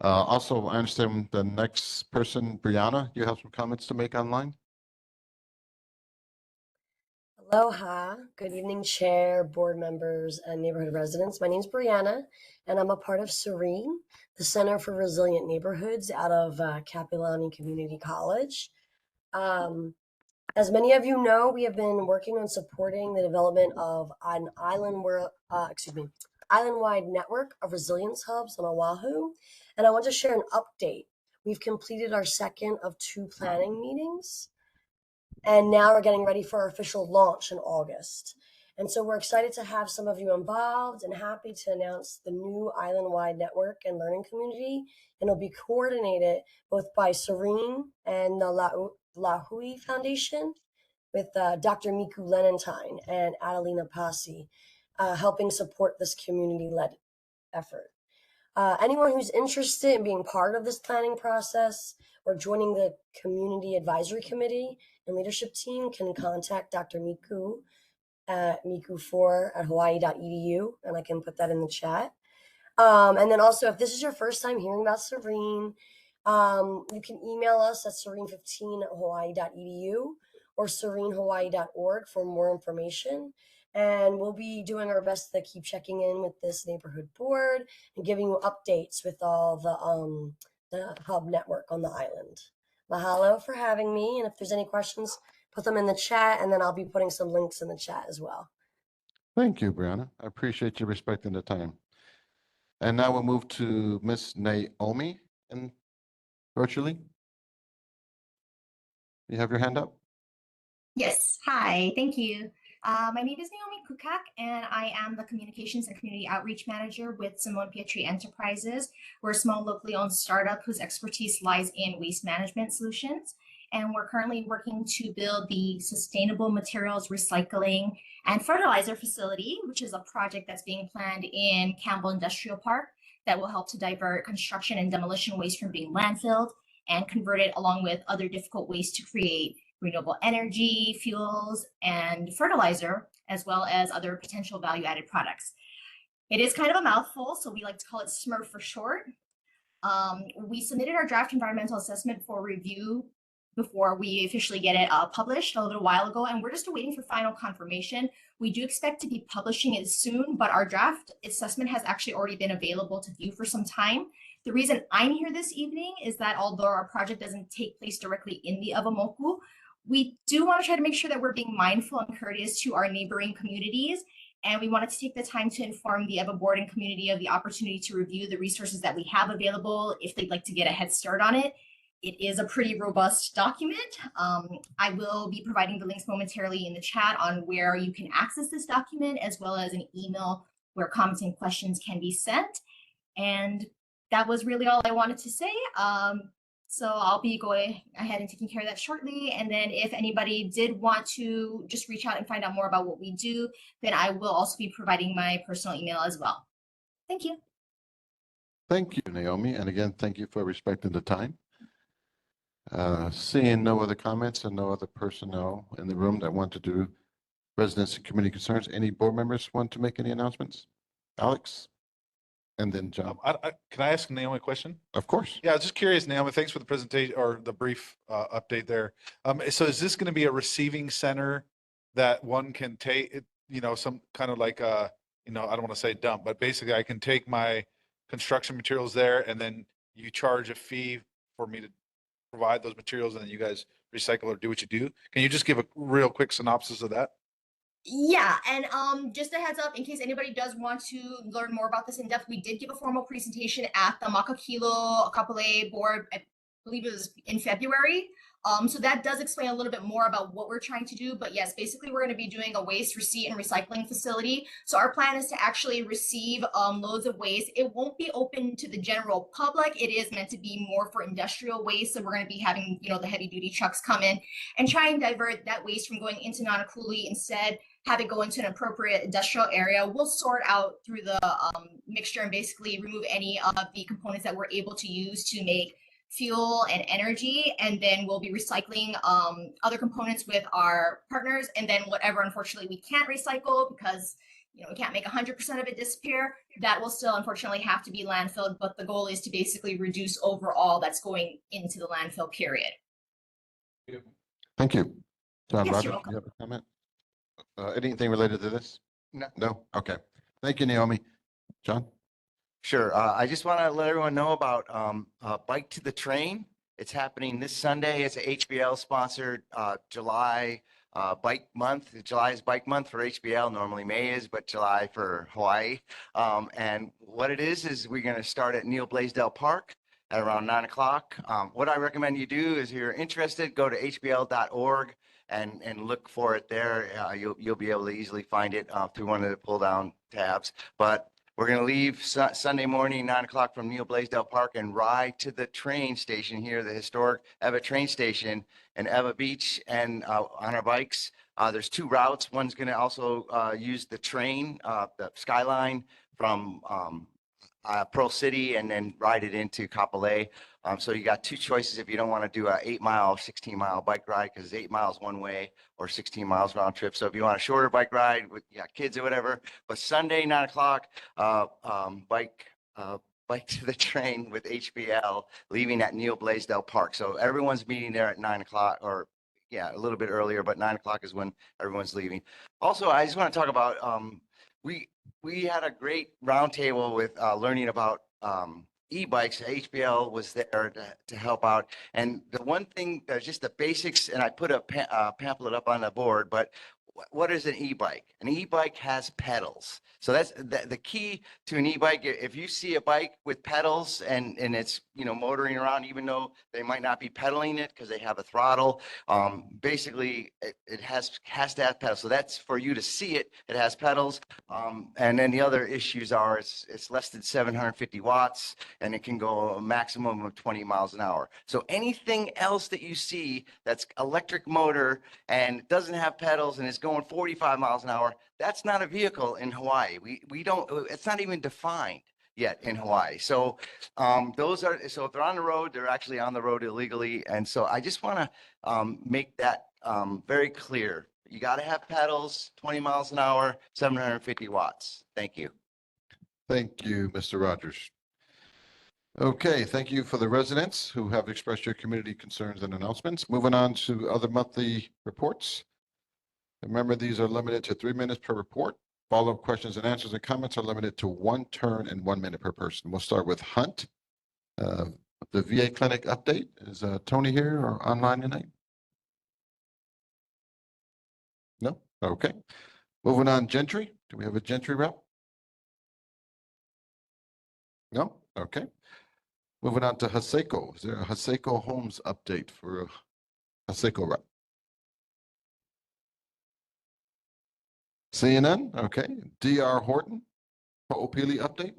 A: also, I understand the next person, Brianna, you have some comments to make online?
R: Aloha. Good evening, Chair, board members, and neighborhood residents. My name is Brianna, and I'm a part of Serene, the Center for Resilient Neighborhoods out of Capilani Community College. As many of you know, we have been working on supporting the development of an island-wide network of resilience hubs on Oahu. And I want to share an update. We've completed our second of 2 planning meetings. And now we're getting ready for our official launch in August. And so we're excited to have some of you involved and happy to announce the new island-wide network and learning community. And it'll be coordinated both by Serene and the Lahui Foundation with Dr. Miku Lenentine and Adelina Pasi, helping support this community-led effort. Anyone who's interested in being part of this planning process or joining the Community Advisory Committee and leadership team can contact Dr. Miku at miku4@hawaii.edu, and I can put that in the chat. And then also, if this is your first time hearing about Serene, you can email us at serene15@hawaii.edu or serenehawaii.org for more information. And we'll be doing our best to keep checking in with this neighborhood board and giving you updates with all the hub network on the island. Mahalo for having me. And if there's any questions, put them in the chat, and then I'll be putting some links in the chat as well.
A: Thank you, Brianna. I appreciate you respecting the time. And now we'll move to Miss Naomi and virtually. You have your hand up?
S: Yes, hi, thank you. My name is Naomi Kukak, and I am the Communications and Community Outreach Manager with Simone Pietri Enterprises. We're a small locally owned startup whose expertise lies in waste management solutions. And we're currently working to build the Sustainable Materials Recycling and Fertilizer Facility, which is a project that's being planned in Campbell Industrial Park. that will help to divert construction and demolition waste from being landfilled and convert it along with other difficult waste to create renewable energy, fuels, and fertilizer, as well as other potential value-added products. It is kind of a mouthful, so we like to call it SMRF for short. We submitted our draft environmental assessment for review before we officially get it published a little while ago, and we're just waiting for final confirmation. We do expect to be publishing it soon, but our draft assessment has actually already been available to view for some time. The reason I'm here this evening is that although our project doesn't take place directly in the Ewamoku, we do want to try to make sure that we're being mindful and courteous to our neighboring communities. And we wanted to take the time to inform the Ewa board and community of the opportunity to review the resources that we have available if they'd like to get a head start on it. It is a pretty robust document. I will be providing the links momentarily in the chat on where you can access this document, as well as an email where comments and questions can be sent. And that was really all I wanted to say. So I'll be going ahead and taking care of that shortly. And then if anybody did want to just reach out and find out more about what we do, then I will also be providing my personal email as well. Thank you.
A: Thank you, Naomi. And again, thank you for respecting the time. Seeing no other comments and no other personnel in the room that want to do residents and community concerns, any board members want to make any announcements? Alex? And then John.
C: Can I ask Naomi a question?
A: Of course.
C: Yeah, I was just curious, Naomi, thanks for the presentation or the brief update there. So is this going to be a receiving center that one can take, some kind of like I don't want to say dump, but basically I can take my construction materials there and then you charge a fee for me to provide those materials and then you guys recycle or do what you do? Can you just give a real quick synopsis of that?
S: Yeah, and just a heads up, in case anybody does want to learn more about this in depth, we did give a formal presentation at the Makakilo Kapolei board, I believe it was in February. So that does explain a little bit more about what we're trying to do. But yes, basically we're going to be doing a waste receipt and recycling facility. So our plan is to actually receive loads of waste. It won't be open to the general public. It is meant to be more for industrial waste. So we're going to be having, the heavy duty trucks come in and try and divert that waste from going into Nanakuli, instead have it go into an appropriate industrial area. We'll sort out through the mixture and basically remove any of the components that we're able to use to make fuel and energy, and then we'll be recycling other components with our partners, and then whatever unfortunately we can't recycle because we can't make 100% of it disappear, that will still unfortunately have to be landfilled, but the goal is to basically reduce overall that's going into the landfill, period.
A: Thank you. John,
S: Yes,
A: Roger,
S: you're
A: do
S: welcome.
A: you have a comment? Anything related to this?
D: No.
A: No? Okay. Thank you, Naomi. John?
D: Sure. I just want to let everyone know about Bike to the Train. It's happening this Sunday. It's a HBL sponsored July bike month. July is bike month for HBL. Normally May is, but July for Hawaii. And what it is we're going to start at Neil Blaisdell Park at around 9 o'clock. What I recommend you do is if you're interested, go to hbl.org and look for it there. You'll be able to easily find it through one of the pull down tabs. But we're going to leave Sunday morning, 9 o'clock from Neil Blaisdell Park and ride to the train station here, the historic Ewa train station in Ewa Beach, and on our bikes. There's two routes. One's going to also use the train, the Skyline from Pearl City, and then ride it into Kapolei. So you got two choices if you don't want to do a 8-mile, 16-mile bike ride, because 8 miles one way or 16 miles round trip. So if you want a shorter bike ride with kids or whatever, but Sunday, 9 o'clock, bike to the train with HBL, leaving at Neil Blaisdell Park. So everyone's meeting there at 9 o'clock, or a little bit earlier, but 9 o'clock is when everyone's leaving. Also, I just want to talk about, we had a great roundtable with learning about e-bikes. HBL was there to help out. And the one thing, just the basics, and I put a pamphlet up on the board, but what is an e-bike? An e-bike has pedals. So that's the key to an e-bike. If you see a bike with pedals and it's, motoring around, even though they might not be pedaling it because they have a throttle, basically it has to have pedals. So that's for you to see it. It has pedals. And then the other issues are it's less than 750 watts and it can go a maximum of 20 miles an hour. So anything else that you see that's electric motor and doesn't have pedals and is going 45 miles an hour, that's not a vehicle in Hawaii. We don't, it's not even defined. yet in Hawaii. So those are, so if they're on the road, they're actually on the road illegally. And so I just want to make that very clear. You got to have pedals, 20 miles an hour, 750 watts. Thank you.
A: Thank you, Mr. Rogers. Okay, thank you for the residents who have expressed your community concerns and announcements. Moving on to other monthly reports. Remember, these are limited to 3 minutes per report. Follow-up questions and answers and comments are limited to 1 turn and 1 minute per person. We'll start with Hunt. The VA clinic update. Is Tony here or online tonight? No? Okay. Moving on, Gentry. Do we have a Gentry rep? No? Okay. Moving on to Haseko. Is there a Haseko Homes update for a Haseko rep? CNN, okay. DR Horton, Ho'opili update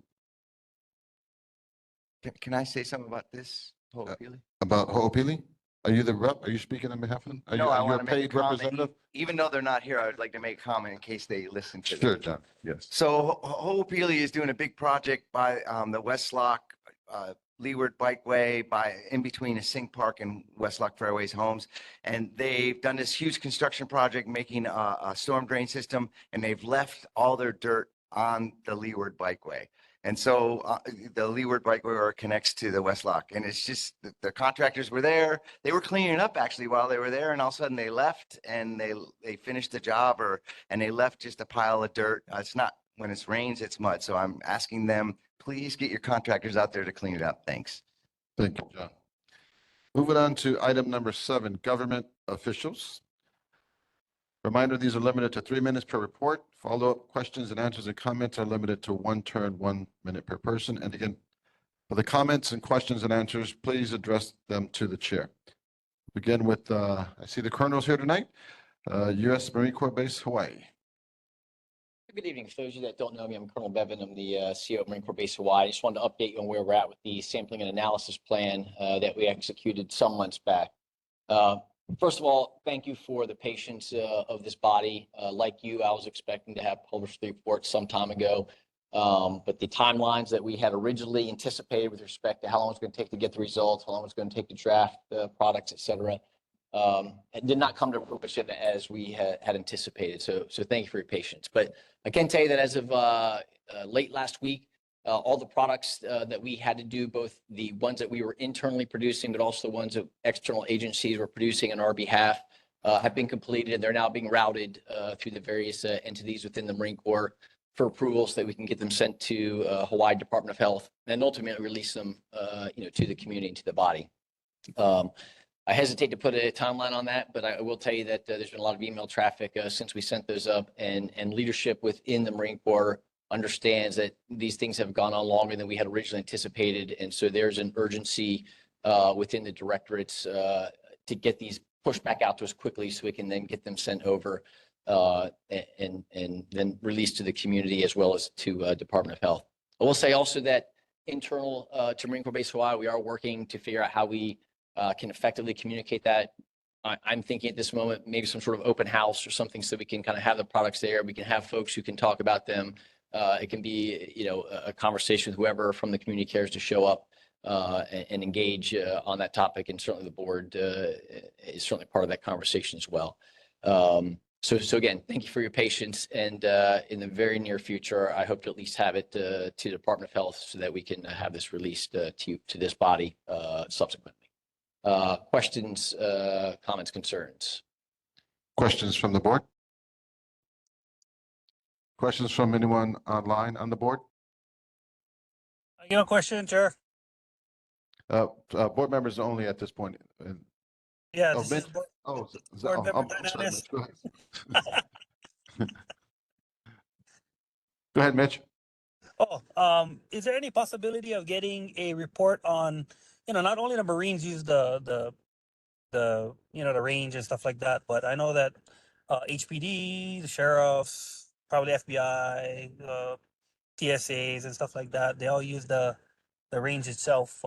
D: Can I say something about this? Ho'opili?
A: about Ho'opili? Are you the rep? Are you speaking on behalf of them? Are
D: No,
A: you,
D: I
A: are you
D: want
A: a
D: to make a
A: paid
D: comment.
A: representative?
D: Even though they're not here, I would like to make a comment in case they listen to
A: Sure,
D: this.
A: John. Yes.
D: So Ho'opili is doing a big project by the West Lock Leeward Bikeway by in between a Sink Park and West Lock Fairways homes. And they've done this huge construction project making a storm drain system, and they've left all their dirt on the Leeward Bikeway. And so the Leeward Bikeway connects to the West Lock, and it's just the contractors were there. They were cleaning up actually while they were there, and all of a sudden they left and they finished the job, and they left just a pile of dirt. It's not, when it rains, it's mud. So I'm asking them, please get your contractors out there to clean it up. Thanks.
A: Thank you, John. Moving on to item number 7, government officials. Reminder, these are limited to 3 minutes per report. Follow-up questions and answers and comments are limited to 1 turn, 1 minute per person. And again, for the comments and questions and answers, please address them to the chair. Begin with, I see the colonels here tonight, U.S. Marine Corps Base, Hawaii.
T: Good evening. For those of you that don't know me, I'm Colonel Bevan. I'm the CEO of Marine Corps Base Hawaii. I just wanted to update you on where we're at with the sampling and analysis plan that we executed some months back. First of all, thank you for the patience of this body. Like you, I was expecting to have published the report some time ago, but the timelines that we had originally anticipated with respect to how long it's going to take to get the results, how long it's going to take to draft the products, et cetera, it did not come to fruition as we had anticipated. So thank you for your patience. But I can tell you that as of late last week, all the products that we had to do, both the ones that we were internally producing, but also the ones that external agencies were producing on our behalf, have been completed. And they're now being routed through the various entities within the Marine Corps for approval so that we can get them sent to Hawaii Department of Health and ultimately release them to the community and to the body. I hesitate to put a timeline on that, but I will tell you that there's been a lot of email traffic since we sent those up, and leadership within the Marine Corps understands that these things have gone on longer than we had originally anticipated. And so there's an urgency within the directorates to get these pushed back out to us quickly so we can then get them sent over and then released to the community as well as to Department of Health. I will say also that internal to Marine Corps Base Hawaii, we are working to figure out how we can effectively communicate that. I'm thinking at this moment, maybe some sort of open house or something so we can kind of have the products there. We can have folks who can talk about them. It can be, a conversation with whoever from the community cares to show up and engage on that topic. And certainly the board is certainly part of that conversation as well. So again, thank you for your patience. And in the very near future, I hope to at least have it to the Department of Health so that we can have this released to this body subsequently. Questions, comments, concerns?
A: Questions from the board? Questions from anyone online on the board?
L: I got a question, Chair.
A: Board members only at this point.
L: Yeah,
A: Oh,
L: this
A: Mitch?
L: is Board
A: Oh,
L: Member
A: I'm sorry,
L: Hernandez.
A: Mitch. Go ahead. Go ahead, Mitch.
L: Is there any possibility of getting a report on, not only the Marines use the range and stuff like that, but I know that HPD, the sheriffs, probably FBI, TSAs and stuff like that, they all use the range itself.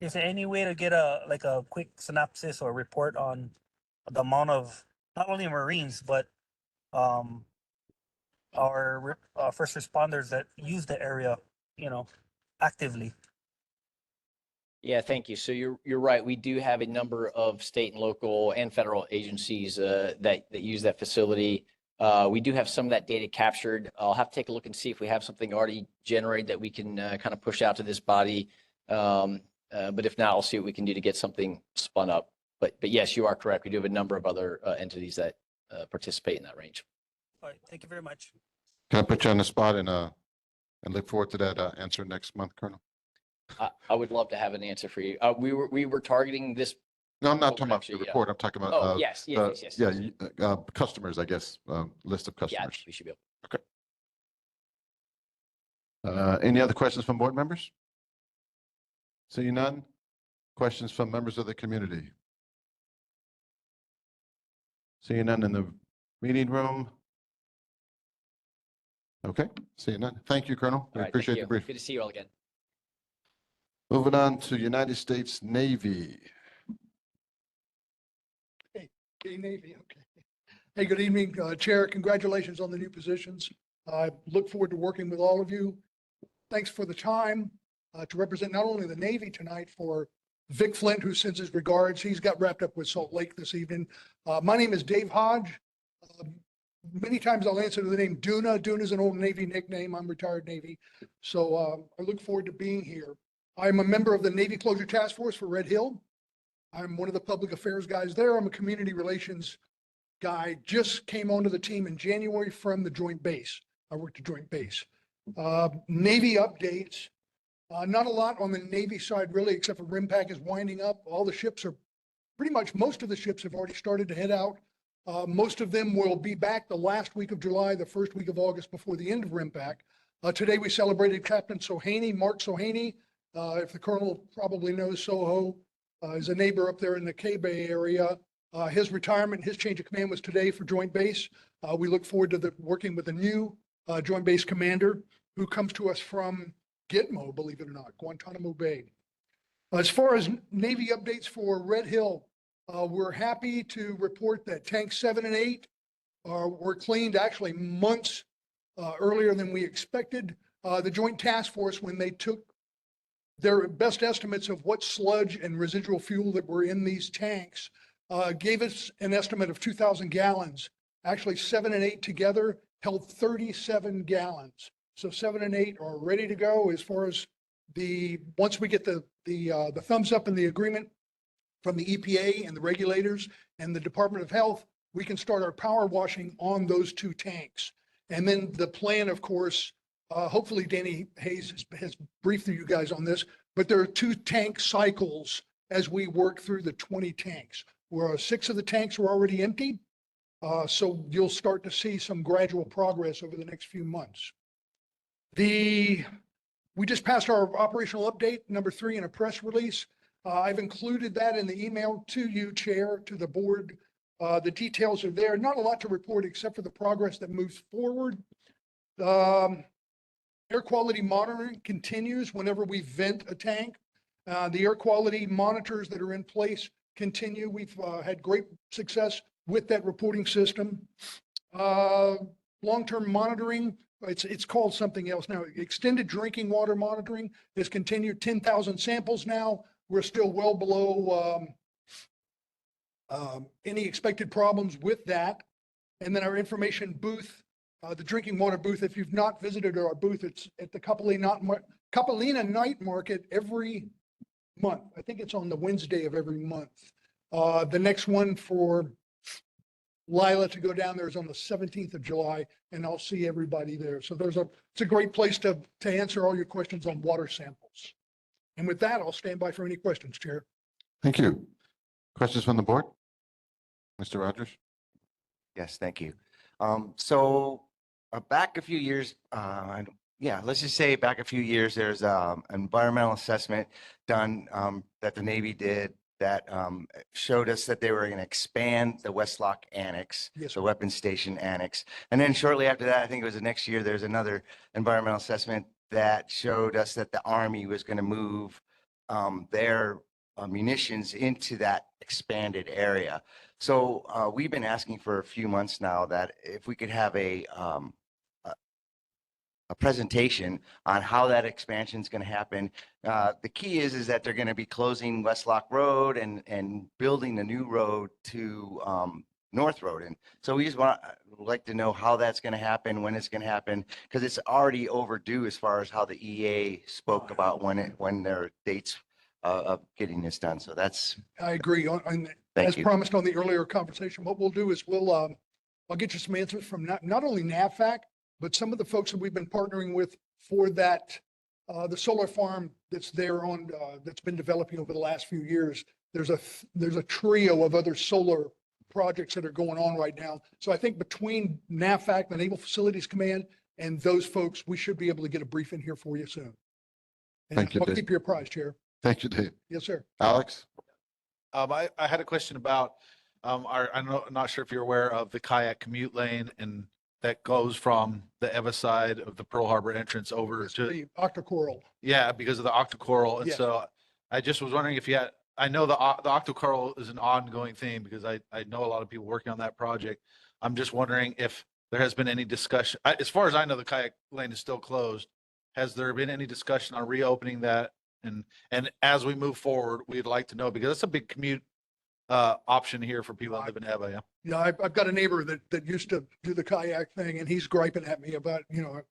L: Is there any way to get a quick synopsis or report on the amount of not only Marines but our first responders that use the area
U: actively.
T: Yeah, thank you. So you're right. We do have a number of state and local and federal agencies that use that facility. We do have some of that data captured. I'll have to take a look and see if we have something already generated that we can kind of push out to this body. But if not, I'll see what we can do to get something spun up. But yes, you are correct. We do have a number of other entities that participate in that range.
U: All right, thank you very much.
A: Can I put you on the spot and look forward to that answer next month, Colonel?
T: I would love to have an answer for you. We were targeting this.
A: No, I'm not
T: over
A: talking about
T: next
A: the
T: year, yeah.
A: report. I'm talking about.
T: Oh, yes.
A: Yeah, customers, I guess, list of
T: Yeah, I
A: customers.
T: think we should be able.
A: Any other questions from board members? Seeing none? Questions from members of the community? Seeing none in the meeting room? Okay, seeing none. Thank you, Colonel.
T: All
A: We
T: right, thank
A: appreciate
T: you.
A: the brief.
T: Good to see you all again.
A: Moving on to United States Navy.
V: Hey, Navy, okay. Hey, good evening, Chair. Congratulations on the new positions. I look forward to working with all of you. Thanks for the time to represent not only the Navy tonight for Vic Flint, who sends his regards. He's got wrapped up with Salt Lake this evening. My name is Dave Hodge. Many times I'll answer to the name Duna. Duna is an old Navy nickname. I'm retired Navy. So I look forward to being here. I'm a member of the Navy Closure Task Force for Red Hill. I'm one of the public affairs guys there. I'm a community relations guy. Just came onto the team in January from the Joint Base. I worked at Joint Base. Navy updates. Not a lot on the Navy side really, except for RIMPAC is winding up. All the ships are pretty much, most of the ships have already started to head out. Most of them will be back the last week of July, the first week of August before the end of RIMPAC. Today we celebrated Captain Sohaney, Mark Sohaney. If the Colonel probably knows Soho, is a neighbor up there in the K-Bay area. His retirement, his change of command was today for Joint Base. We look forward to working with the new Joint Base commander who comes to us from Gitmo, believe it or not, Guantanamo Bay. As far as Navy updates for Red Hill, we're happy to report that tanks 7 and 8 were cleaned actually months earlier than we expected. The Joint Task Force, when they took their best estimates of what sludge and residual fuel that were in these tanks, gave us an estimate of 2,000 gallons. Actually, 7 and 8 together held 37 gallons. So 7 and 8 are ready to go as far as once we get the thumbs up in the agreement from the EPA and the regulators and the Department of Health, we can start our power washing on those 2 tanks. And then the plan, of course, hopefully Danny Hayes has briefed you guys on this, but there are 2 tank cycles as we work through the 20 tanks, where 6 of the tanks are already emptied. So you'll start to see some gradual progress over the next few months. We just passed our operational update, number 3, in a press release. I've included that in the email to you, Chair, to the board. The details are there. Not a lot to report except for the progress that moves forward. Air quality monitoring continues whenever we vent a tank. The air quality monitors that are in place continue. We've had great success with that reporting system. Long-term monitoring, it's called something else now. Extended drinking water monitoring has continued. 10,000 samples now. We're still well below any expected problems with that. And then our information booth, the drinking water booth, if you've not visited our booth, it's at the Capilina Night Market every month. I think it's on the Wednesday of every month. The next one for Lila to go down there is on the 17th of July, and I'll see everybody there. So it's a great place to answer all your questions on water samples. And with that, I'll stand by for any questions, Chair.
A: Thank you. Questions from the board? Mr. Rogers?
D: Yes, thank you. So back a few years, let's just say back a few years, there's an environmental assessment done that the Navy did that showed us that they were going to expand the West Lock Annex, the weapons station annex. And then shortly after that, I think it was the next year, there's another environmental assessment that showed us that the Army was going to move their munitions into that expanded area. So we've been asking for a few months now that if we could have a a presentation on how that expansion is going to happen. The key is that they're going to be closing West Lock Road and building a new road to North Road. And so we just like to know how that's going to happen, when it's going to happen, because it's already overdue as far as how the EA spoke about when their dates of getting this done. So that's.
V: I agree. As
D: Thank you.
V: promised on the earlier conversation, what we'll do is I'll get you some answers from not only NAVFAC, but some of the folks that we've been partnering with for that, the solar farm that's there on, that's been developing over the last few years. There's a trio of other solar projects that are going on right now. So I think between NAVFAC, the Naval Facilities Command, and those folks, we should be able to get a briefing here for you soon. And
A: Thank you,
V: I'll
A: Dave.
V: keep you apprised, Chair.
A: Thank you, Dave.
V: Yes, sir.
A: Alex?
C: I had a question about, I'm not sure if you're aware of the kayak commute lane and that goes from the Eva side of the Pearl Harbor entrance over to,
V: The octocoral.
C: yeah, because of the octocoral. And
V: Yes.
C: so I just was wondering if you had, I know the octocoral is an ongoing theme because I know a lot of people working on that project. I'm just wondering if there has been any discussion, as far as I know, the kayak lane is still closed. Has there been any discussion on reopening that? And as we move forward, we'd like to know, because it's a big commute option here for people that live in Eva. Yeah.
V: Yeah, I've got a neighbor that used to do the kayak thing, and he's griping at me about,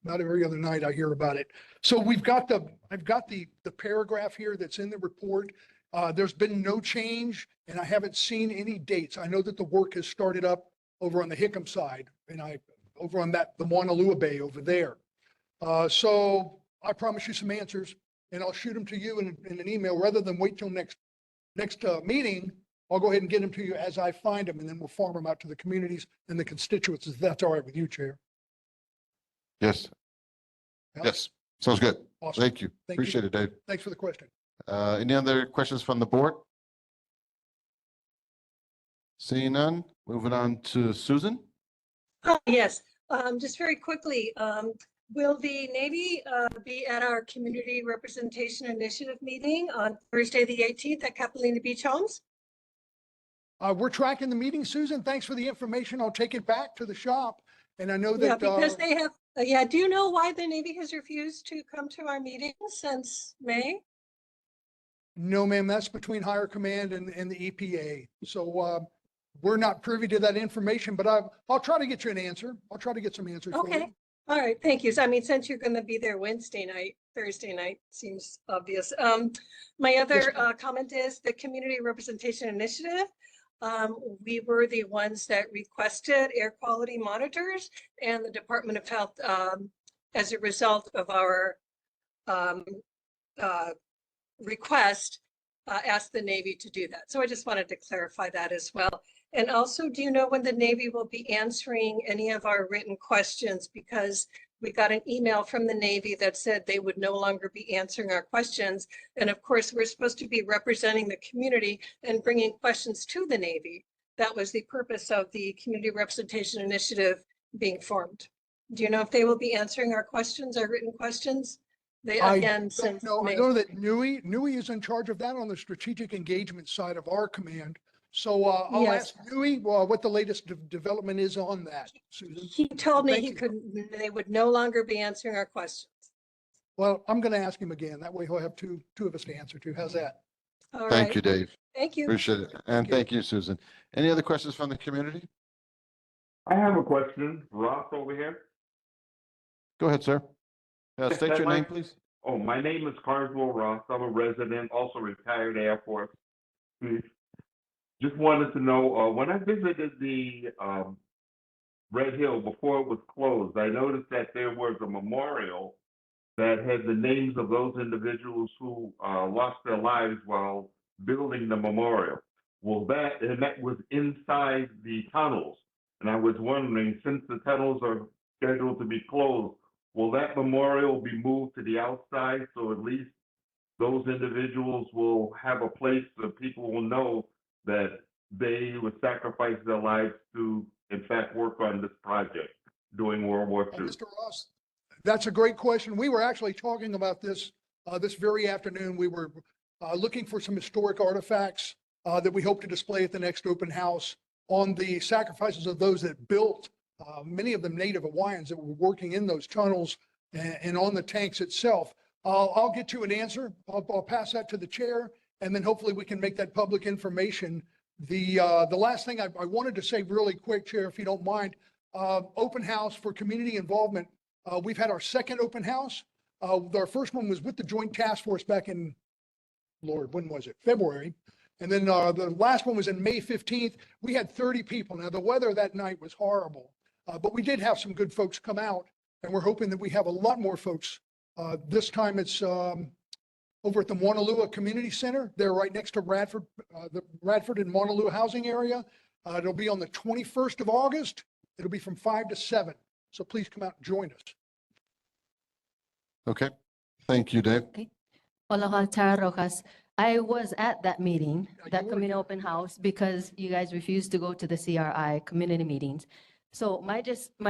V: about every other night I hear about it. So I've got the paragraph here that's in the report. There's been no change, and I haven't seen any dates. I know that the work has started up over on the Hickam side, and over on the Maunalua Bay over there. So I promise you some answers, and I'll shoot them to you in an email rather than wait till next meeting. I'll go ahead and get them to you as I find them, and then we'll farm them out to the communities and the constituents, if that's all right with you, Chair.
A: Yes. Yes. Sounds good.
V: Awesome.
A: Thank you.
V: Thank you.
A: Appreciate it, Dave.
V: Thanks for the question.
A: Any other questions from the board? Seeing none, moving on to Susan.
Q: Yes, just very quickly, will the Navy be at our Community Representation Initiative meeting on Thursday, the 18th at Capilina Beach Homes?
V: We're tracking the meeting, Susan. Thanks for the information. I'll take it back to the shop. And I know
Q: Yeah,
V: that,
Q: because they have, do you know why the Navy has refused to come to our meetings since May?
V: no, ma'am, that's between higher command and the EPA. So we're not privy to that information, but I'll try to get you an answer. I'll try to get some answers for you.
Q: Okay, all right, thank you. So I mean, since you're going to be there Wednesday night, Thursday night seems obvious. My other comment is the Community Representation Initiative. We were the ones that requested air quality monitors, and the Department of Health, as a result of our request, asked the Navy to do that. So I just wanted to clarify that as well. And also, do you know when the Navy will be answering any of our written questions? Because we got an email from the Navy that said they would no longer be answering our questions. And of course, we're supposed to be representing the community and bringing questions to the Navy. That was the purpose of the Community Representation Initiative being formed. Do you know if they will be answering our questions, our written questions? They again, since
V: No, I
Q: May.
V: know that NUI is in charge of that on the strategic engagement side of our command. So I'll
Q: Yes.
V: ask NUI what the latest development is on that, Susan.
Q: He told me
V: Thank
Q: he
V: you.
Q: couldn't, they would no longer be answering our questions.
V: Well, I'm going to ask him again. That way he'll have two of us to answer to. How's that?
Q: All
A: Thank
Q: right.
A: you, Dave.
Q: Thank you.
A: Appreciate it. And thank you, Susan. Any other questions from the community?
F: I have a question. Ross over here.
A: Go ahead, sir. State your
F: My-
A: name, please.
F: Oh, my name is Carswell Ross. I'm a resident, also retired Air Force. Just wanted to know, when I visited the Red Hill before it was closed, I noticed that there was a memorial that had the names of those individuals who lost their lives while building the memorial. Well, that was inside the tunnels. And I was wondering, since the tunnels are scheduled to be closed, will that memorial be moved to the outside so at least those individuals will have a place so people will know that they would sacrifice their lives to, in fact, work on this project during World War II?
V: Mr. Ross, that's a great question. We were actually talking about this this very afternoon. We were looking for some historic artifacts that we hope to display at the next open house on the sacrifices of those that built, many of them Native Hawaiians that were working in those tunnels and on the tanks itself. I'll get you an answer. I'll pass that to the chair, and then hopefully we can make that public information. The last thing I wanted to say really quick, Chair, if you don't mind, open house for community involvement. We've had our second open house. Our first one was with the Joint Task Force back in, Lord, when was it? February. And then the last one was in May 15th. We had 30 people. Now, the weather that night was horrible, but we did have some good folks come out, and we're hoping that we have a lot more folks. This time it's over at the Maunalua Community Center. They're right next to Radford, the Radford and Maunalua housing area. It'll be on the 21st of August. It'll be from 5 to 7. So please come out and join us.
A: Okay. Thank you, Dave.
K: Aloha, Tara Rojas. I was at that meeting, that community open house, because you guys refused to go to the CRI community meetings. So my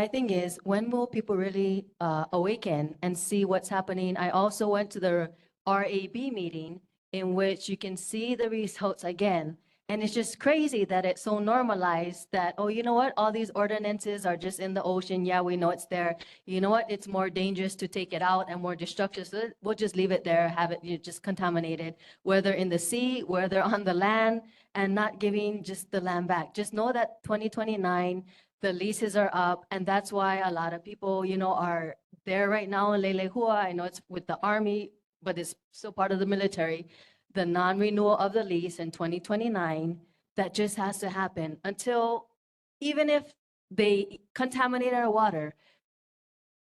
K: thing is, when will people really awaken and see what's happening? I also went to the RAB meeting, in which you can see the results again. And it's just crazy that it's so normalized that, oh, you know what? All these ordinances are just in the ocean. Yeah, we know it's there. You know what? It's more dangerous to take it out and more destructive. So we'll just leave it there, have it just contaminated, whether in the sea, whether on the land, and not giving just the land back. Just know that 2029, the leases are up. And that's why a lot of people, are there right now in Lelehua. I know it's with the Army, but it's still part of the military. The non-renewal of the lease in 2029, that just has to happen until, even if they contaminate our water,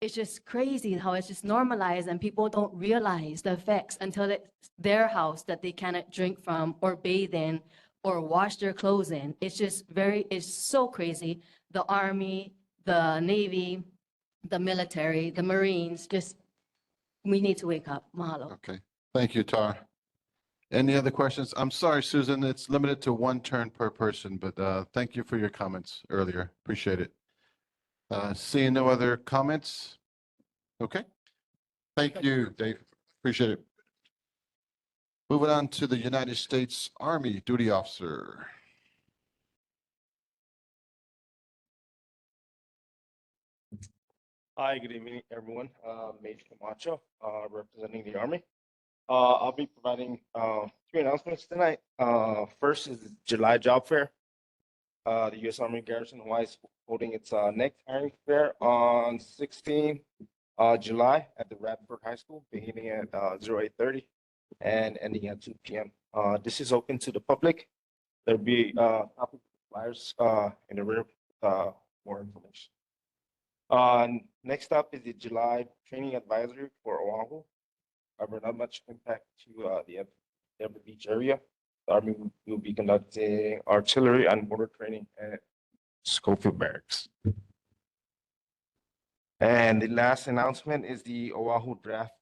K: it's just crazy how it's just normalized and people don't realize the effects until it's their house that they cannot drink from or bathe in or wash their clothes in. It's just it's so crazy. The Army, the Navy, the military, the Marines, we need to wake up. Mahalo.
A: Okay. Thank you, Tara. Any other questions? I'm sorry, Susan, it's limited to one turn per person, but thank you for your comments earlier. Appreciate it. Seeing no other comments? Okay. Thank you, Dave. Appreciate it. Moving on to the United States Army Duty Officer.
E: Hi, good evening, everyone. Major Camacho, representing the Army. I'll be providing 3 announcements tonight. First is the July Job Fair. The U.S. Army Garrison Hawaii is holding its next hiring fair on 16 July at the Radford High School, beginning at 08:30 and ending at 2 p.m. This is open to the public. There'll be copy flyers in the rear more information. Next up is the July Training Advisory for Oahu. However, not much impact to the Ever Beach area. The Army will be conducting artillery and mortar training at Schofield Barracks. And the last announcement is the Oahu Draft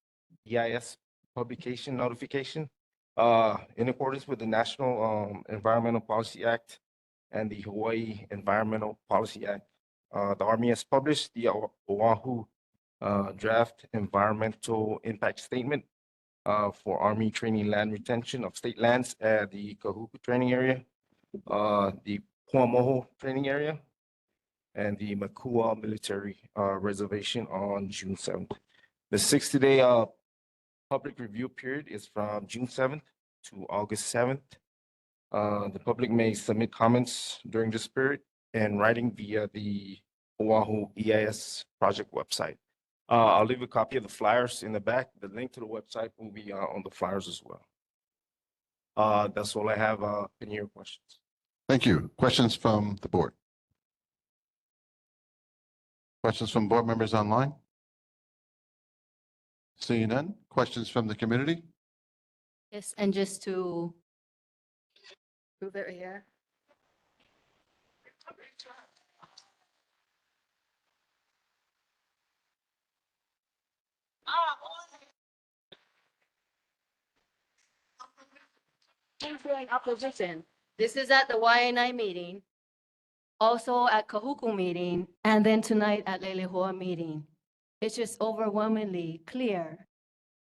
E: EIS publication notification. In accordance with the National Environmental Policy Act and the Hawaii Environmental Policy Act, the Army has published the Oahu Draft Environmental Impact Statement for Army Training Land Retention of State Lands at the Kahuku Training Area, the Puamoho Training Area, and the Makua Military Reservation on June 7th. The 60-day public review period is from June 7th to August 7th. The public may submit comments during this period in writing via the Oahu EIS project website. I'll leave a copy of the flyers in the back. The link to the website will be on the flyers as well. That's all I have. Any other questions?
A: Thank you. Questions from the board? Questions from board members online? Seeing none. Questions from the community?
K: Yes, and just to prove it right here. Doing opposition. This is at the YNI meeting, also at Kahuku meeting, and then tonight at Lelehua meeting. It's just overwhelmingly clear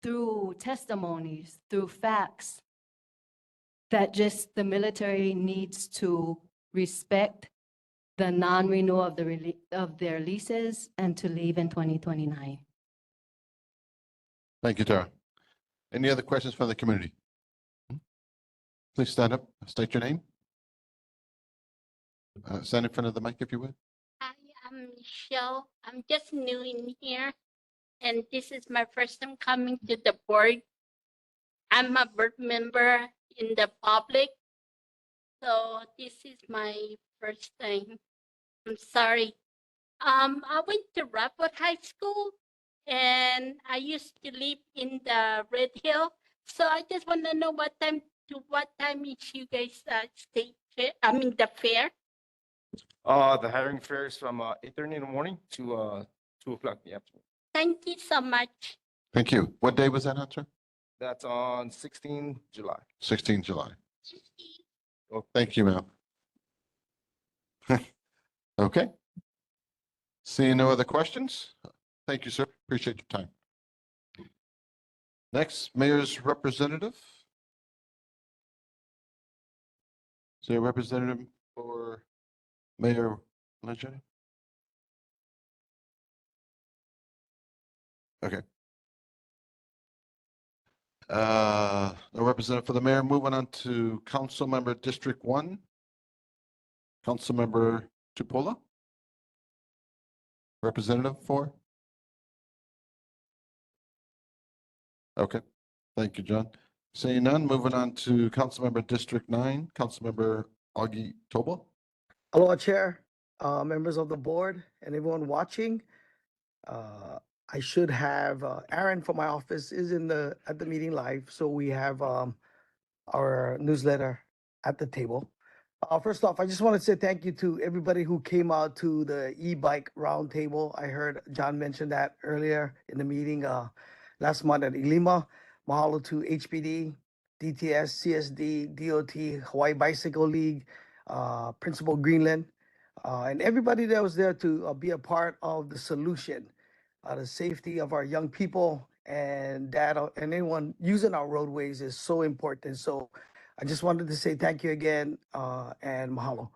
K: through testimonies, through facts, that just the military needs to respect the non-renewal of their leases and to leave in 2029.
A: Thank you, Tara. Any other questions from the community? Please stand up, state your name. Stand in front of the mic if you would.
I: Hi, I'm Michelle. I'm just new in here, and this is my first time coming to the board. I'm a board member in the public, so this is my first time. I'm sorry. I went to Rapport High School, and I used to live in the Red Hill. So I just want to know what time is you guys state fair? I mean the fair.
E: The hiring fair is from 8:30 in the morning to 2 o'clock in the afternoon.
I: Thank you so much.
A: Thank you. What day was that on, sir?
E: That's on 16 July.
A: 16 July. Well, thank you, ma'am. Okay. Seeing no other questions? Thank you, sir. Appreciate your time. Next, mayor's representative. Is there a representative for Mayor Leggett? Okay. No representative for the mayor. Moving on to Council Member District 1. Councilmember Tupola. Representative for? Okay, thank you, John. Seeing none, moving on to Councilmember District 9, Councilmember Augie Toba.
J: Aloha, Chair, members of the board, and everyone watching. I should have Aaron from my office is at the meeting live, so we have our newsletter at the table. First off, I just want to say thank you to everybody who came out to the e-bike roundtable. I heard John mention that earlier in the meeting last month at Ilima. Mahalo to HPD, DTS, CSD, DOT, Hawaii Bicycle League, Principal Greenland, and everybody that was there to be a part of the solution, the safety of our young people and data and anyone using our roadways is so important. So I just wanted to say thank you again and mahalo.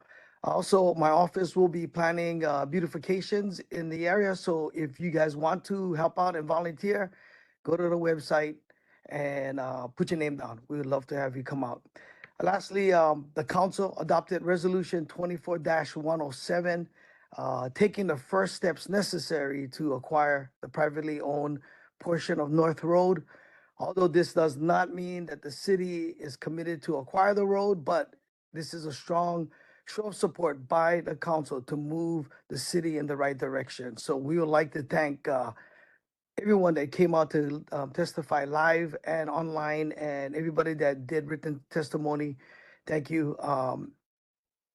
J: Also, my office will be planning beautifications in the area. So if you guys want to help out and volunteer, go to the website and put your name down. We would love to have you come out. Lastly, the council adopted resolution 24-107, taking the first steps necessary to acquire the privately owned portion of North Road. Although this does not mean that the city is committed to acquire the road, but this is a strong show of support by the council to move the city in the right direction. So we would like to thank everyone that came out to testify live and online, and everybody that did written testimony. Thank you.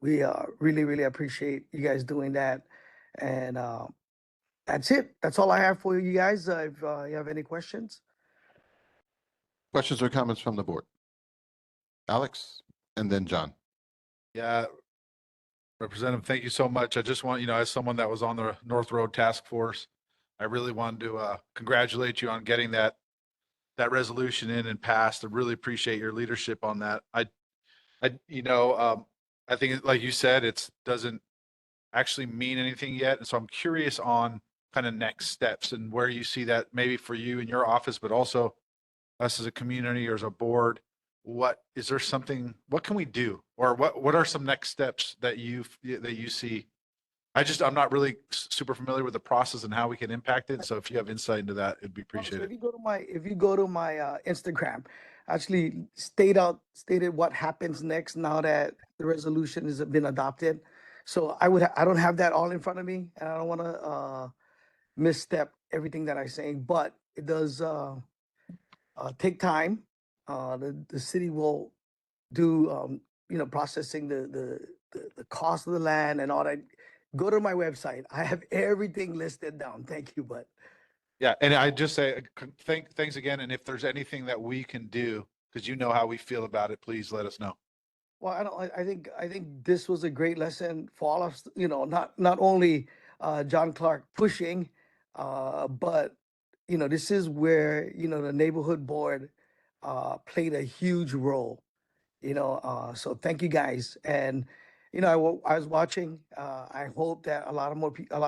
J: We really, really appreciate you guys doing that. And that's it. That's all I have for you guys. If you have any questions.
A: Questions or comments from the board? Alex, and then John.
C: Yeah, Representative, thank you so much. I just want, as someone that was on the North Road Task Force, I really wanted to congratulate you on getting that resolution in and passed. I really appreciate your leadership on that. I think, like you said, it doesn't actually mean anything yet. And so I'm curious on kind of next steps and where you see that maybe for you in your office, but also us as a community or as a board. What can we do? Or what are some next steps that you see? I'm not really super familiar with the process and how we can impact it. So if you have insight into that, it'd be appreciated.
J: If you go to my Instagram, actually stated what happens next now that the resolution has been adopted. So I don't have that all in front of me, and I don't want to misstep everything that I'm saying, but it does take time. The city will do processing the cost of the land and all that. Go to my website. I have everything listed down. Thank you, bud.
C: Yeah, and I just say thanks again. And if there's anything that we can do, because you know how we feel about it, please let us know.
J: Well, I think this was a great lesson for all of us. Not only John Clark pushing, but this is where the neighborhood board played a huge role. So thank you guys. And I was watching. I hope that a lot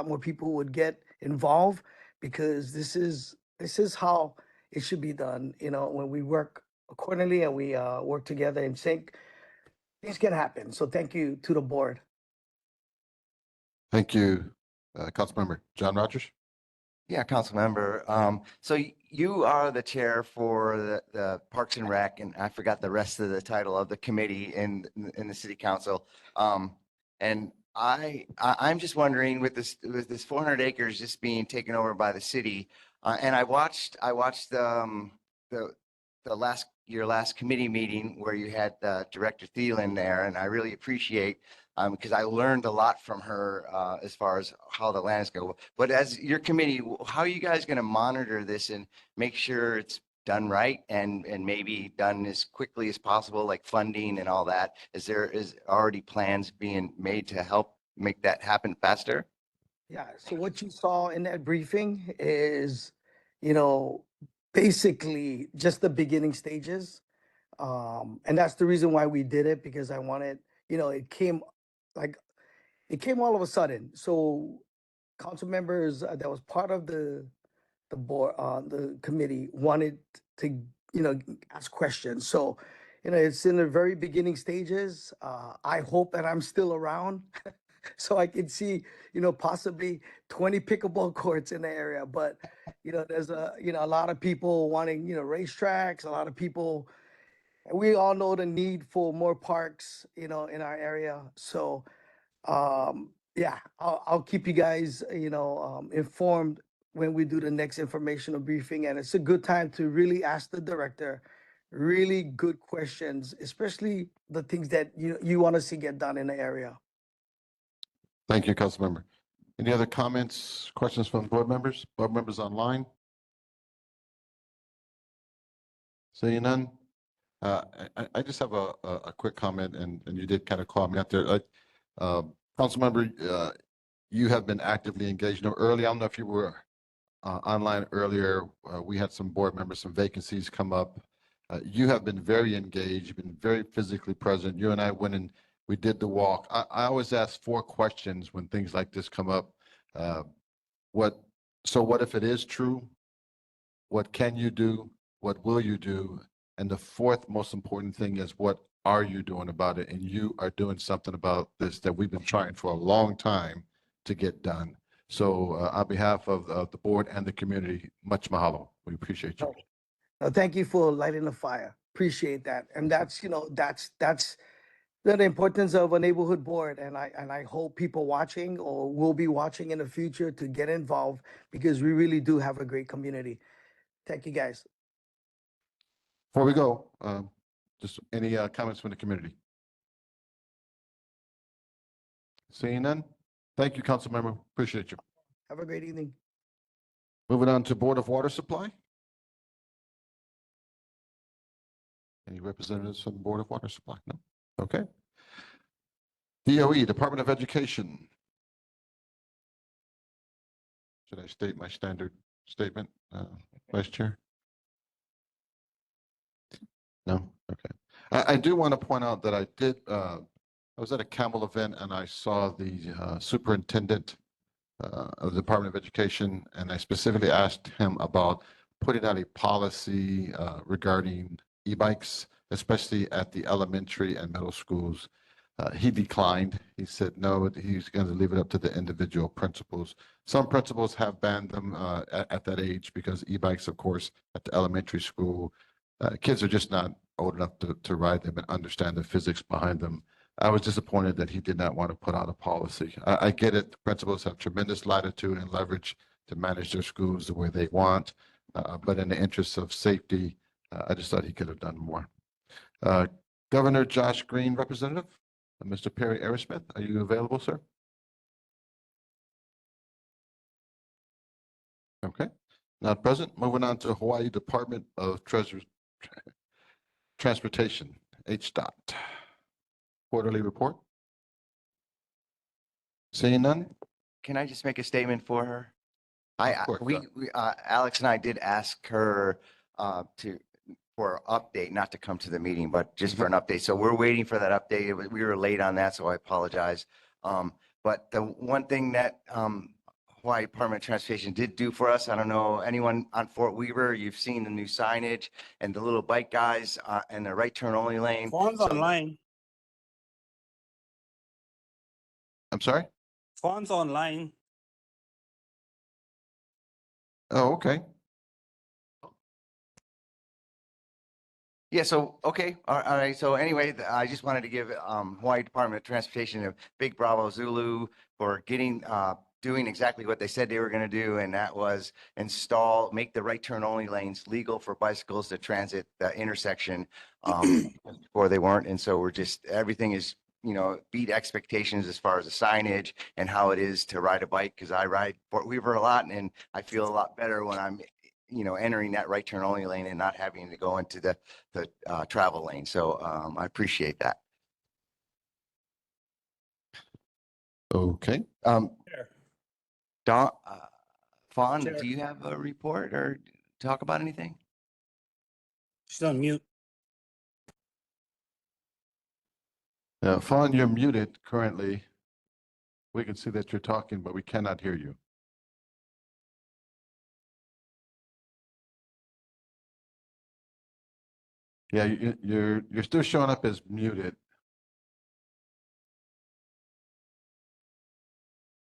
J: more people would get involved, because this is how it should be done. When we work accordingly and we work together in sync, things can happen. So thank you to the board.
A: Thank you, Councilmember John Rogers.
D: Yeah, council member. So you are the chair for the Parks and Rec, and I forgot the rest of the title of the committee in the city council. And I'm just wondering with this 400 acres just being taken over by the city, and I watched your last committee meeting where you had Director Thielen there, and I really appreciate because I learned a lot from her as far as how the land is going. But as your committee, how are you guys going to monitor this and make sure it's done right and maybe done as quickly as possible, like funding and all that? Is already plans being made to help make that happen faster?
J: Yeah, so what you saw in that briefing is, basically just the beginning stages. And that's the reason why we did it, because I wanted, it came all of a sudden. So council members that was part of the board, the committee wanted to, ask questions. So, it's in the very beginning stages. I hope that I'm still around so I can see, possibly 20 pickleball courts in the area. But, there's a lot of people wanting, racetracks, a lot of people, and we all know the need for more parks, in our area. So, yeah, I'll keep you guys, informed when we do the next informational briefing. And it's a good time to really ask the director really good questions, especially the things that you want to see get done in the area.
A: Thank you, Councilmember. Any other comments, questions from board members? Board members online? Seeing none? I just have a quick comment, and you did kind of call me out there. Councilmember, you have been actively engaged. Early, I don't know if you were online earlier, we had some board members, some vacancies come up. You have been very engaged, you've been very physically present. You and I went and we did the walk. I always ask 4 questions when things like this come up. What if it is true? What can you do? What will you do? And the 4th most important thing is, what are you doing about it? And you are doing something about this that we've been trying for a long time to get done. So on behalf of the board and the community, much mahalo. We appreciate you.
J: Thank you for lighting the fire. Appreciate that. And that's, that's the importance of a neighborhood board. And I hope people watching or will be watching in the future to get involved, because we really do have a great community. Thank you, guys.
A: Before we go, just any comments from the community? Seeing none? Thank you, Councilmember. Appreciate you.
J: Have a great evening.
A: Moving on to Board of Water Supply. Any representatives from the Board of Water Supply? No? Okay. DOE, Department of Education. Should I state my standard statement, Vice Chair? No? Okay. I do want to point out that I was at a Campbell event and I saw the superintendent of the Department of Education, and I specifically asked him about putting out a policy regarding e-bikes, especially at the elementary and middle schools. He declined. He said no, he's going to leave it up to the individual principals. Some principals have banned them at that age because e-bikes, of course, at the elementary school, kids are just not old enough to ride them and understand the physics behind them. I was disappointed that he did not want to put out a policy. I get it. Principals have tremendous latitude and leverage to manage their schools the way they want. But in the interest of safety, I just thought he could have done more. Governor Josh Green, representative. Mr. Perry Aerosmith, are you available, sir? Okay. Not present. Moving on to Hawaii Department of Transportation, HDOT. Quarterly report. Seeing none?
D: Can I just make a statement for her?
A: Of course,
D: Alex and I did ask her for an update, not to come to the meeting, but just for an update. So we're waiting for that update. We were late on that, so I apologize. But the one thing that Hawaii Department of Transportation did do for us. I don't know, anyone on Fort Weaver, you've seen the new signage and the little bike guys in the right turn only lane.
U: Fonts
D: So-
U: online.
A: I'm sorry?
U: Fonts online.
A: Oh, okay.
D: Yeah, so, okay, all right, so anyway, I just wanted to give Hawaii Department of Transportation a big bravo Zulu for getting, doing exactly what they said they were gonna do, and that was make the right turn only lanes legal for bicycles to transit the intersection, before they weren't, and so everything is, beat expectations as far as the signage and how it is to ride a bike, because I ride Fort Weaver a lot, and I feel a lot better when I'm entering that right turn only lane and not having to go into the travel lane. So I appreciate that.
A: Okay.
D: Don, Fawn,
U: Chair.
D: do you have a report or talk about anything?
U: She's on mute.
A: Fawn, you're muted currently. We can see that you're talking, but we cannot hear you. Yeah, you're still showing up as muted.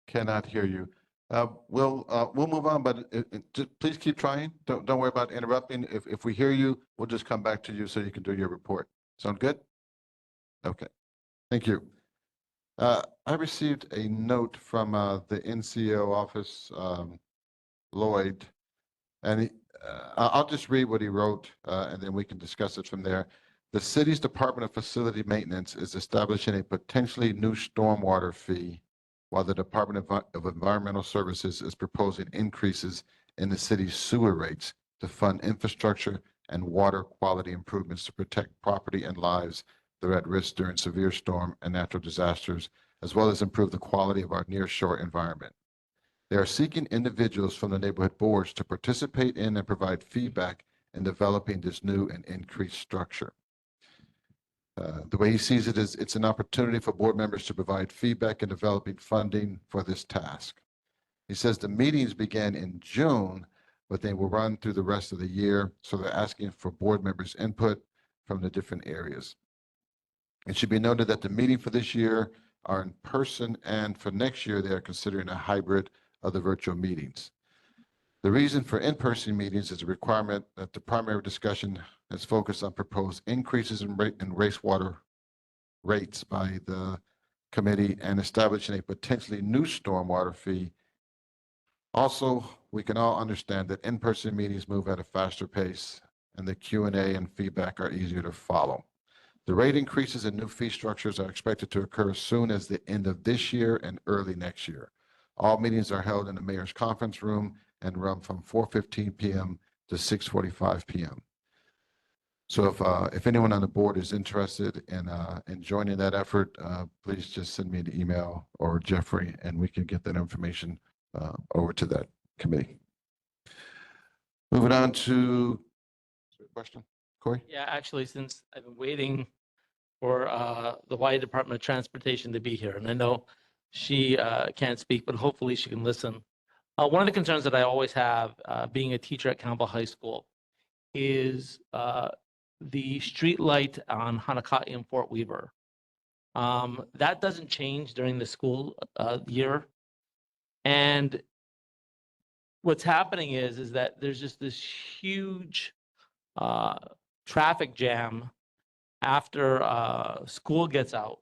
A: Cannot hear you. We'll move on, but just please keep trying. Don't worry about interrupting. If we hear you, we'll just come back to you so you can do your report. Sound good? Okay. Thank you. I received a note from the NCO office, Lloyd, and I'll just read what he wrote, and then we can discuss it from there. The city's Department of Facility Maintenance is establishing a potentially new stormwater fee, while the Department of Environmental Services is proposing increases in the city's sewer rates to fund infrastructure and water quality improvements to protect property and lives that are at risk during severe storm and natural disasters, as well as improve the quality of our nearshore environment. They are seeking individuals from the neighborhood boards to participate in and provide feedback in developing this new and increased structure. The way he sees it is it's an opportunity for board members to provide feedback in developing funding for this task. He says the meetings began in June, but they will run through the rest of the year. So they're asking for board members' input from the different areas. It should be noted that the meeting for this year are in person, and for next year, they are considering a hybrid of the virtual meetings. The reason for in-person meetings is a requirement that the primary discussion is focused on proposed increases in wastewater rates by the committee and establishing a potentially new stormwater fee. Also, we can all understand that in-person meetings move at a faster pace, and the Q&A and feedback are easier to follow. The rate increases and new fee structures are expected to occur as soon as the end of this year and early next year. All meetings are held in the mayor's conference room and run from 4:15 p.m. to 6:45 p.m. So if anyone on the board is interested in joining that effort, please just send me an email or Jeffrey, and we can get that information over to that committee. Moving on to question, Corey?
H: Yeah, actually, since I've been waiting for the Hawaii Department of Transportation to be here, and I know she can't speak, but hopefully she can listen. One of the concerns that I always have, being a teacher at Campbell High School, is the street light on Hanakati and Fort Weaver. That doesn't change during the school year. And what's happening is that there's just this huge traffic jam after school gets out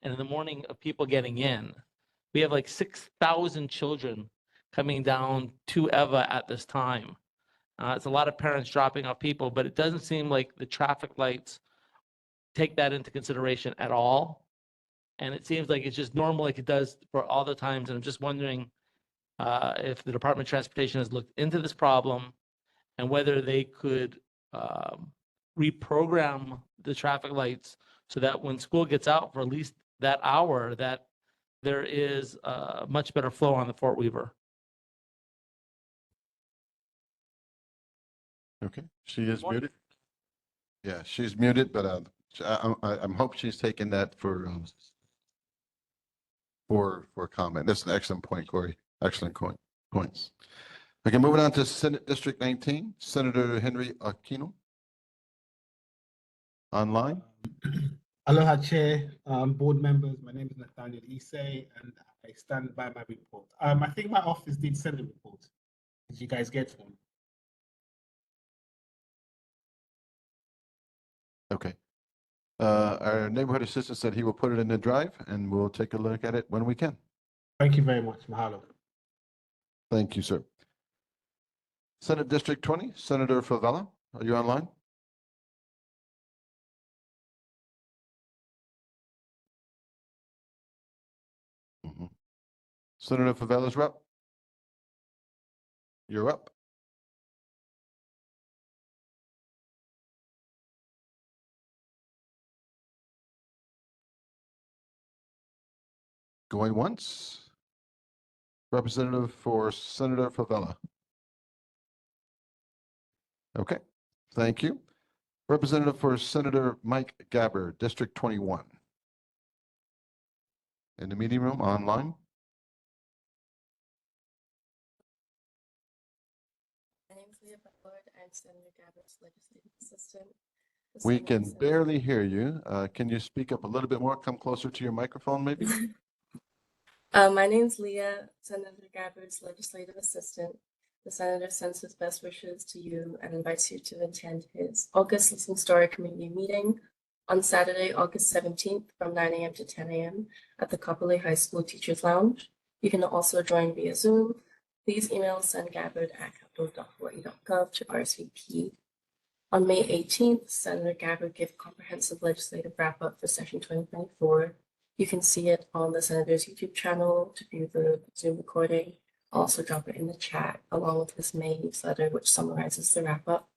H: and in the morning of people getting in. We have like 6,000 children coming down to Eva at this time. It's a lot of parents dropping off people, but it doesn't seem like the traffic lights take that into consideration at all. And it seems like it's just normal like it does for all the times. And I'm just wondering if the Department of Transportation has looked into this problem and whether they could reprogram the traffic lights so that when school gets out for at least that hour, that there is a much better flow on the Fort Weaver.
A: Okay, she is muted. Yeah, she's muted, but I'm hope she's taking that for comment. That's an excellent point, Corey. Excellent point. points. Okay, moving on to Senate District 19, Senator Henry Aquino. Online.
U: Aloha Chair, board members. My name is Nathaniel Issei, and I stand by my report. I think my office did send a report. Did you guys get one?
A: Okay. Our neighborhood assistant said he will put it in the drive and we'll take a look at it when we can.
U: Thank you very much. Mahalo.
A: Thank you, sir. Senate District 20, Senator Favela, are you online? Senator Favela's up. You're up. Going once. Representative for Senator Favela. Okay, thank you. Representative for Senator Mike Gabbard, District 21. In the meeting room, online.
G: My name is Leah Butler. I'm Senator Gabbard's legislative assistant.
A: We can barely hear you. Can you speak up a little bit more? Come closer to your microphone, maybe?
G: My name's Leah, Senator Gabbard's legislative assistant. The senator sends his best wishes to you and invites you to attend his August Listening Story Community Meeting on Saturday, August 17th from 9 a.m. to 10 a.m. at the Kapolei High School Teachers Lounge. You can also join via Zoom. Please email sengabbard@capital.hawaii.gov to RSVP. On May 18th, Senator Gabbard gave a comprehensive legislative wrap-up for session 2024. You can see it on the senator's YouTube channel to view the Zoom recording. I'll also drop it in the chat along with his May newsletter, which summarizes the wrap-up.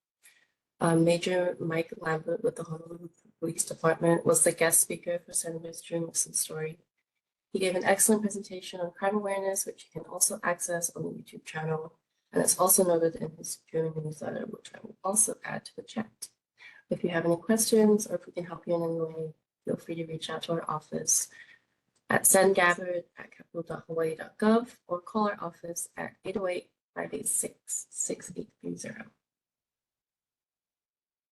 G: Major Mike Lambert with the Honolulu Police Department was the guest speaker for Senator's Dream Listen Story. He gave an excellent presentation on crime awareness, which you can also access on the YouTube channel. And it's also noted in his June newsletter, which I will also add to the chat. If you have any questions or if we can help you in any way, feel free to reach out to our office at sengabbard@capital.hawaii.gov or call our office at 808-586-6830.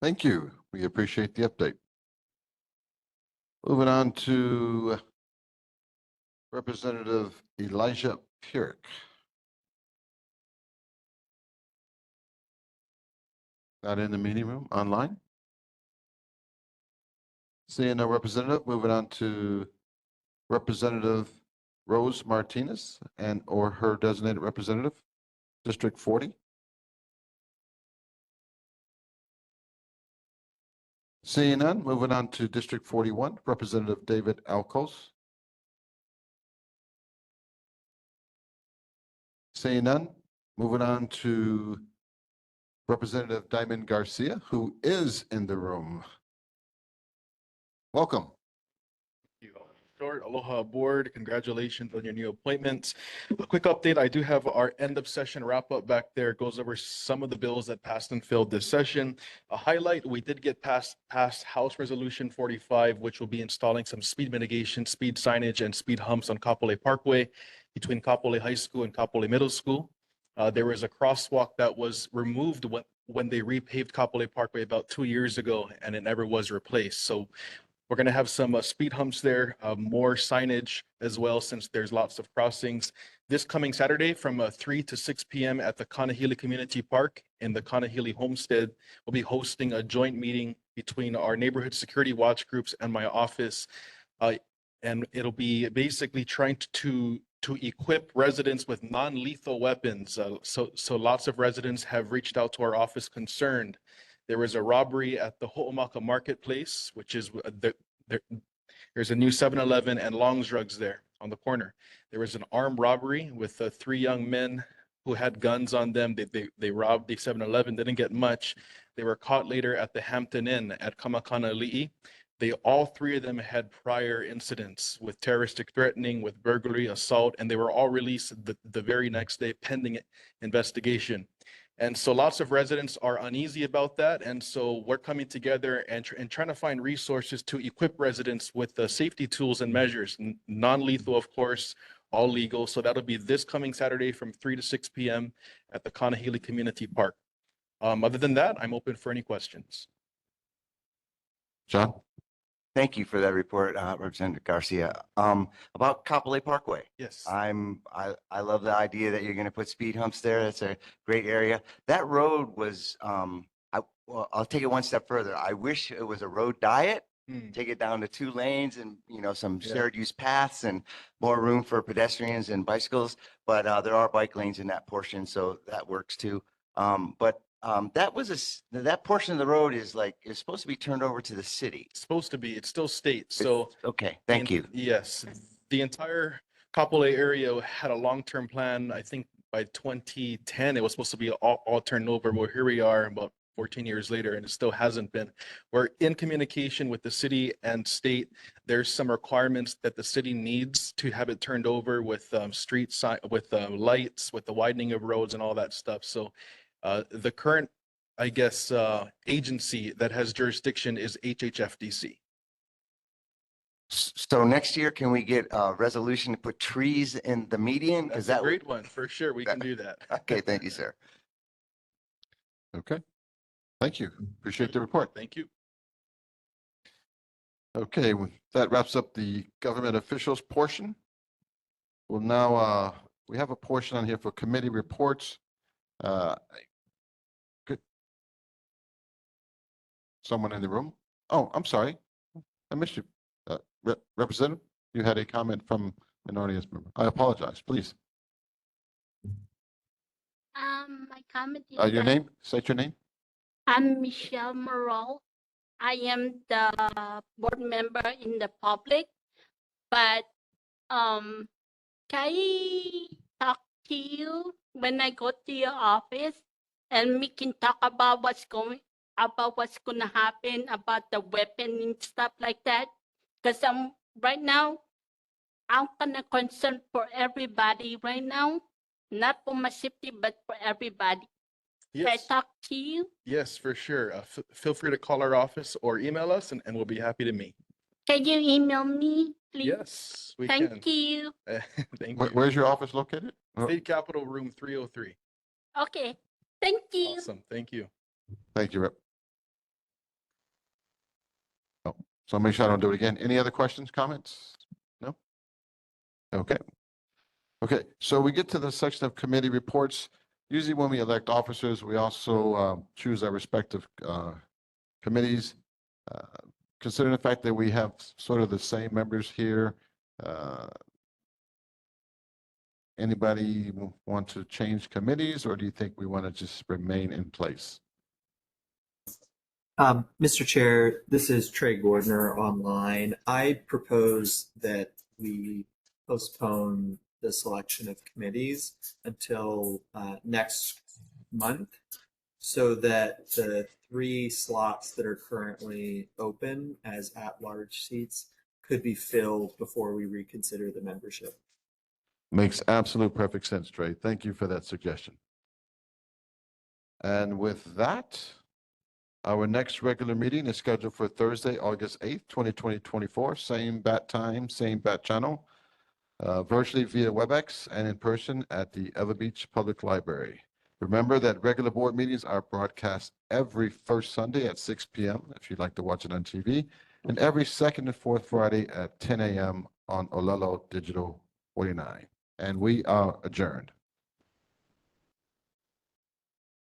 A: Thank you. We appreciate the update. Moving on to Representative Elijah Pierik. Not in the meeting room, online. Seeing no representative, moving on to Representative Rose Martinez and or her designated representative, District 40. Seeing none, moving on to District 41, Representative David Alcos. Seeing none, moving on to Representative Diamond Garcia, who is in the room. Welcome.
O: Short, aloha board. Congratulations on your new appointments. A quick update. I do have our end of session wrap up back there. It goes over some of the bills that passed and failed this session. A highlight, we did get past House Resolution 45, which will be installing some speed mitigation, speed signage, and speed humps on Kapolei Parkway between Kapolei High School and Kapolei Middle School. There was a crosswalk that was removed when they repaved Kapolei Parkway about 2 years ago, and it never was replaced. So we're going to have some speed humps there, more signage as well, since there's lots of crossings. This coming Saturday from 3 to 6 p.m. at the Kanahili Community Park in the Kanahili Homestead, we'll be hosting a joint meeting between our neighborhood security watch groups and my office. And it'll be basically trying to equip residents with non-lethal weapons. So lots of residents have reached out to our office concerned. There was a robbery at the Ho'omaka Marketplace, which is there's a new 7-Eleven and Long's Drugs there on the corner. There was an armed robbery with 3 young men who had guns on them. They robbed the 7-Eleven, didn't get much. They were caught later at the Hampton Inn at Kamakana'i'i. All 3 of them had prior incidents with terroristic threatening, with burglary, assault, and they were all released the very next day pending investigation. And so lots of residents are uneasy about that. And so we're coming together and trying to find resources to equip residents with the safety tools and measures, non-lethal, of course, all legal. So that'll be this coming Saturday from 3 to 6 p.m. at the Conahili Community Park. Other than that, I'm open for any questions.
A: John?
D: Thank you for that report, Representative Garcia. About Kapolei Parkway.
O: Yes.
D: I love the idea that you're going to put speed humps there. That's a great area. That road was, well, I'll take it one step further. I wish it was a road diet. Take it down to 2 lanes and, you know, some shared use paths and more room for pedestrians and bicycles. But there are bike lanes in that portion, so that works too. That portion of the road is supposed to be turned over to the city.
O: It's supposed to be. It's still state. So
D: okay, thank you.
O: Yes, the entire Kapolei area had a long-term plan. I think by 2010 it was supposed to be all turned over. Well, here we are about 14 years later, and it still hasn't been. We're in communication with the city and state. There's some requirements that the city needs to have it turned over with street sign, with lights, with the widening of roads and all that stuff. So the current, I guess, agency that has jurisdiction is HHFDC.
D: So next year, can we get a resolution to put trees in the median?
O: That's a great one, for sure. We can do that.
D: Okay, thank you, sir.
A: Okay. Thank you. Appreciate the report.
O: Thank you.
A: Okay, that wraps up the government officials portion. Well, now we have a portion on here for committee reports. Good. Someone in the room? Oh, I'm sorry. I missed you. Representative, you had a comment from an audience member. I apologize, please.
I: My comment is
A: Your
I: that
A: name? State your name.
I: I'm Michelle Morrell. I am the board member in the public, but can I talk to you when I go to your office and we can talk about what's gonna happen about the weapon and stuff like that? Because right now, I'm kind of concerned for everybody right now, not for my safety, but for everybody. Can I
O: Yes.
I: talk to you?
O: Yes, for sure. Feel free to call our office or email us, and we'll be happy to meet.
I: Can you email me, please?
O: Yes, we can.
I: Thank you.
O: Thank you.
A: Where's your office located?
O: State Capitol Room 303.
I: Okay, thank you.
O: Awesome. Thank you.
A: Thank you, Rep. Oh, so make sure I don't do it again. Any other questions, comments? No? Okay. Okay, so we get to the section of committee reports. Usually when we elect officers, we also choose our respective committees. Considering the fact that we have sort of the same members here, anybody want to change committees, or do you think we want to just remain in place?
B: Mr. Chair, this is Trey Gordner online. I propose that we postpone the selection of committees until next month so that the 3 slots that are currently open as at-large seats could be filled before we reconsider the membership.
A: Makes absolute perfect sense, Trey. Thank you for that suggestion. And with that, our next regular meeting is scheduled for Thursday, August 8th, 2024. Same bat time, same bat channel, virtually via WebEx and in person at the Eva Beach Public Library. Remember that regular board meetings are broadcast every first Sunday at 6 p.m. if you'd like to watch it on TV, and every second and fourth Friday at 10 a.m. on Olelo Digital 49. And we are adjourned.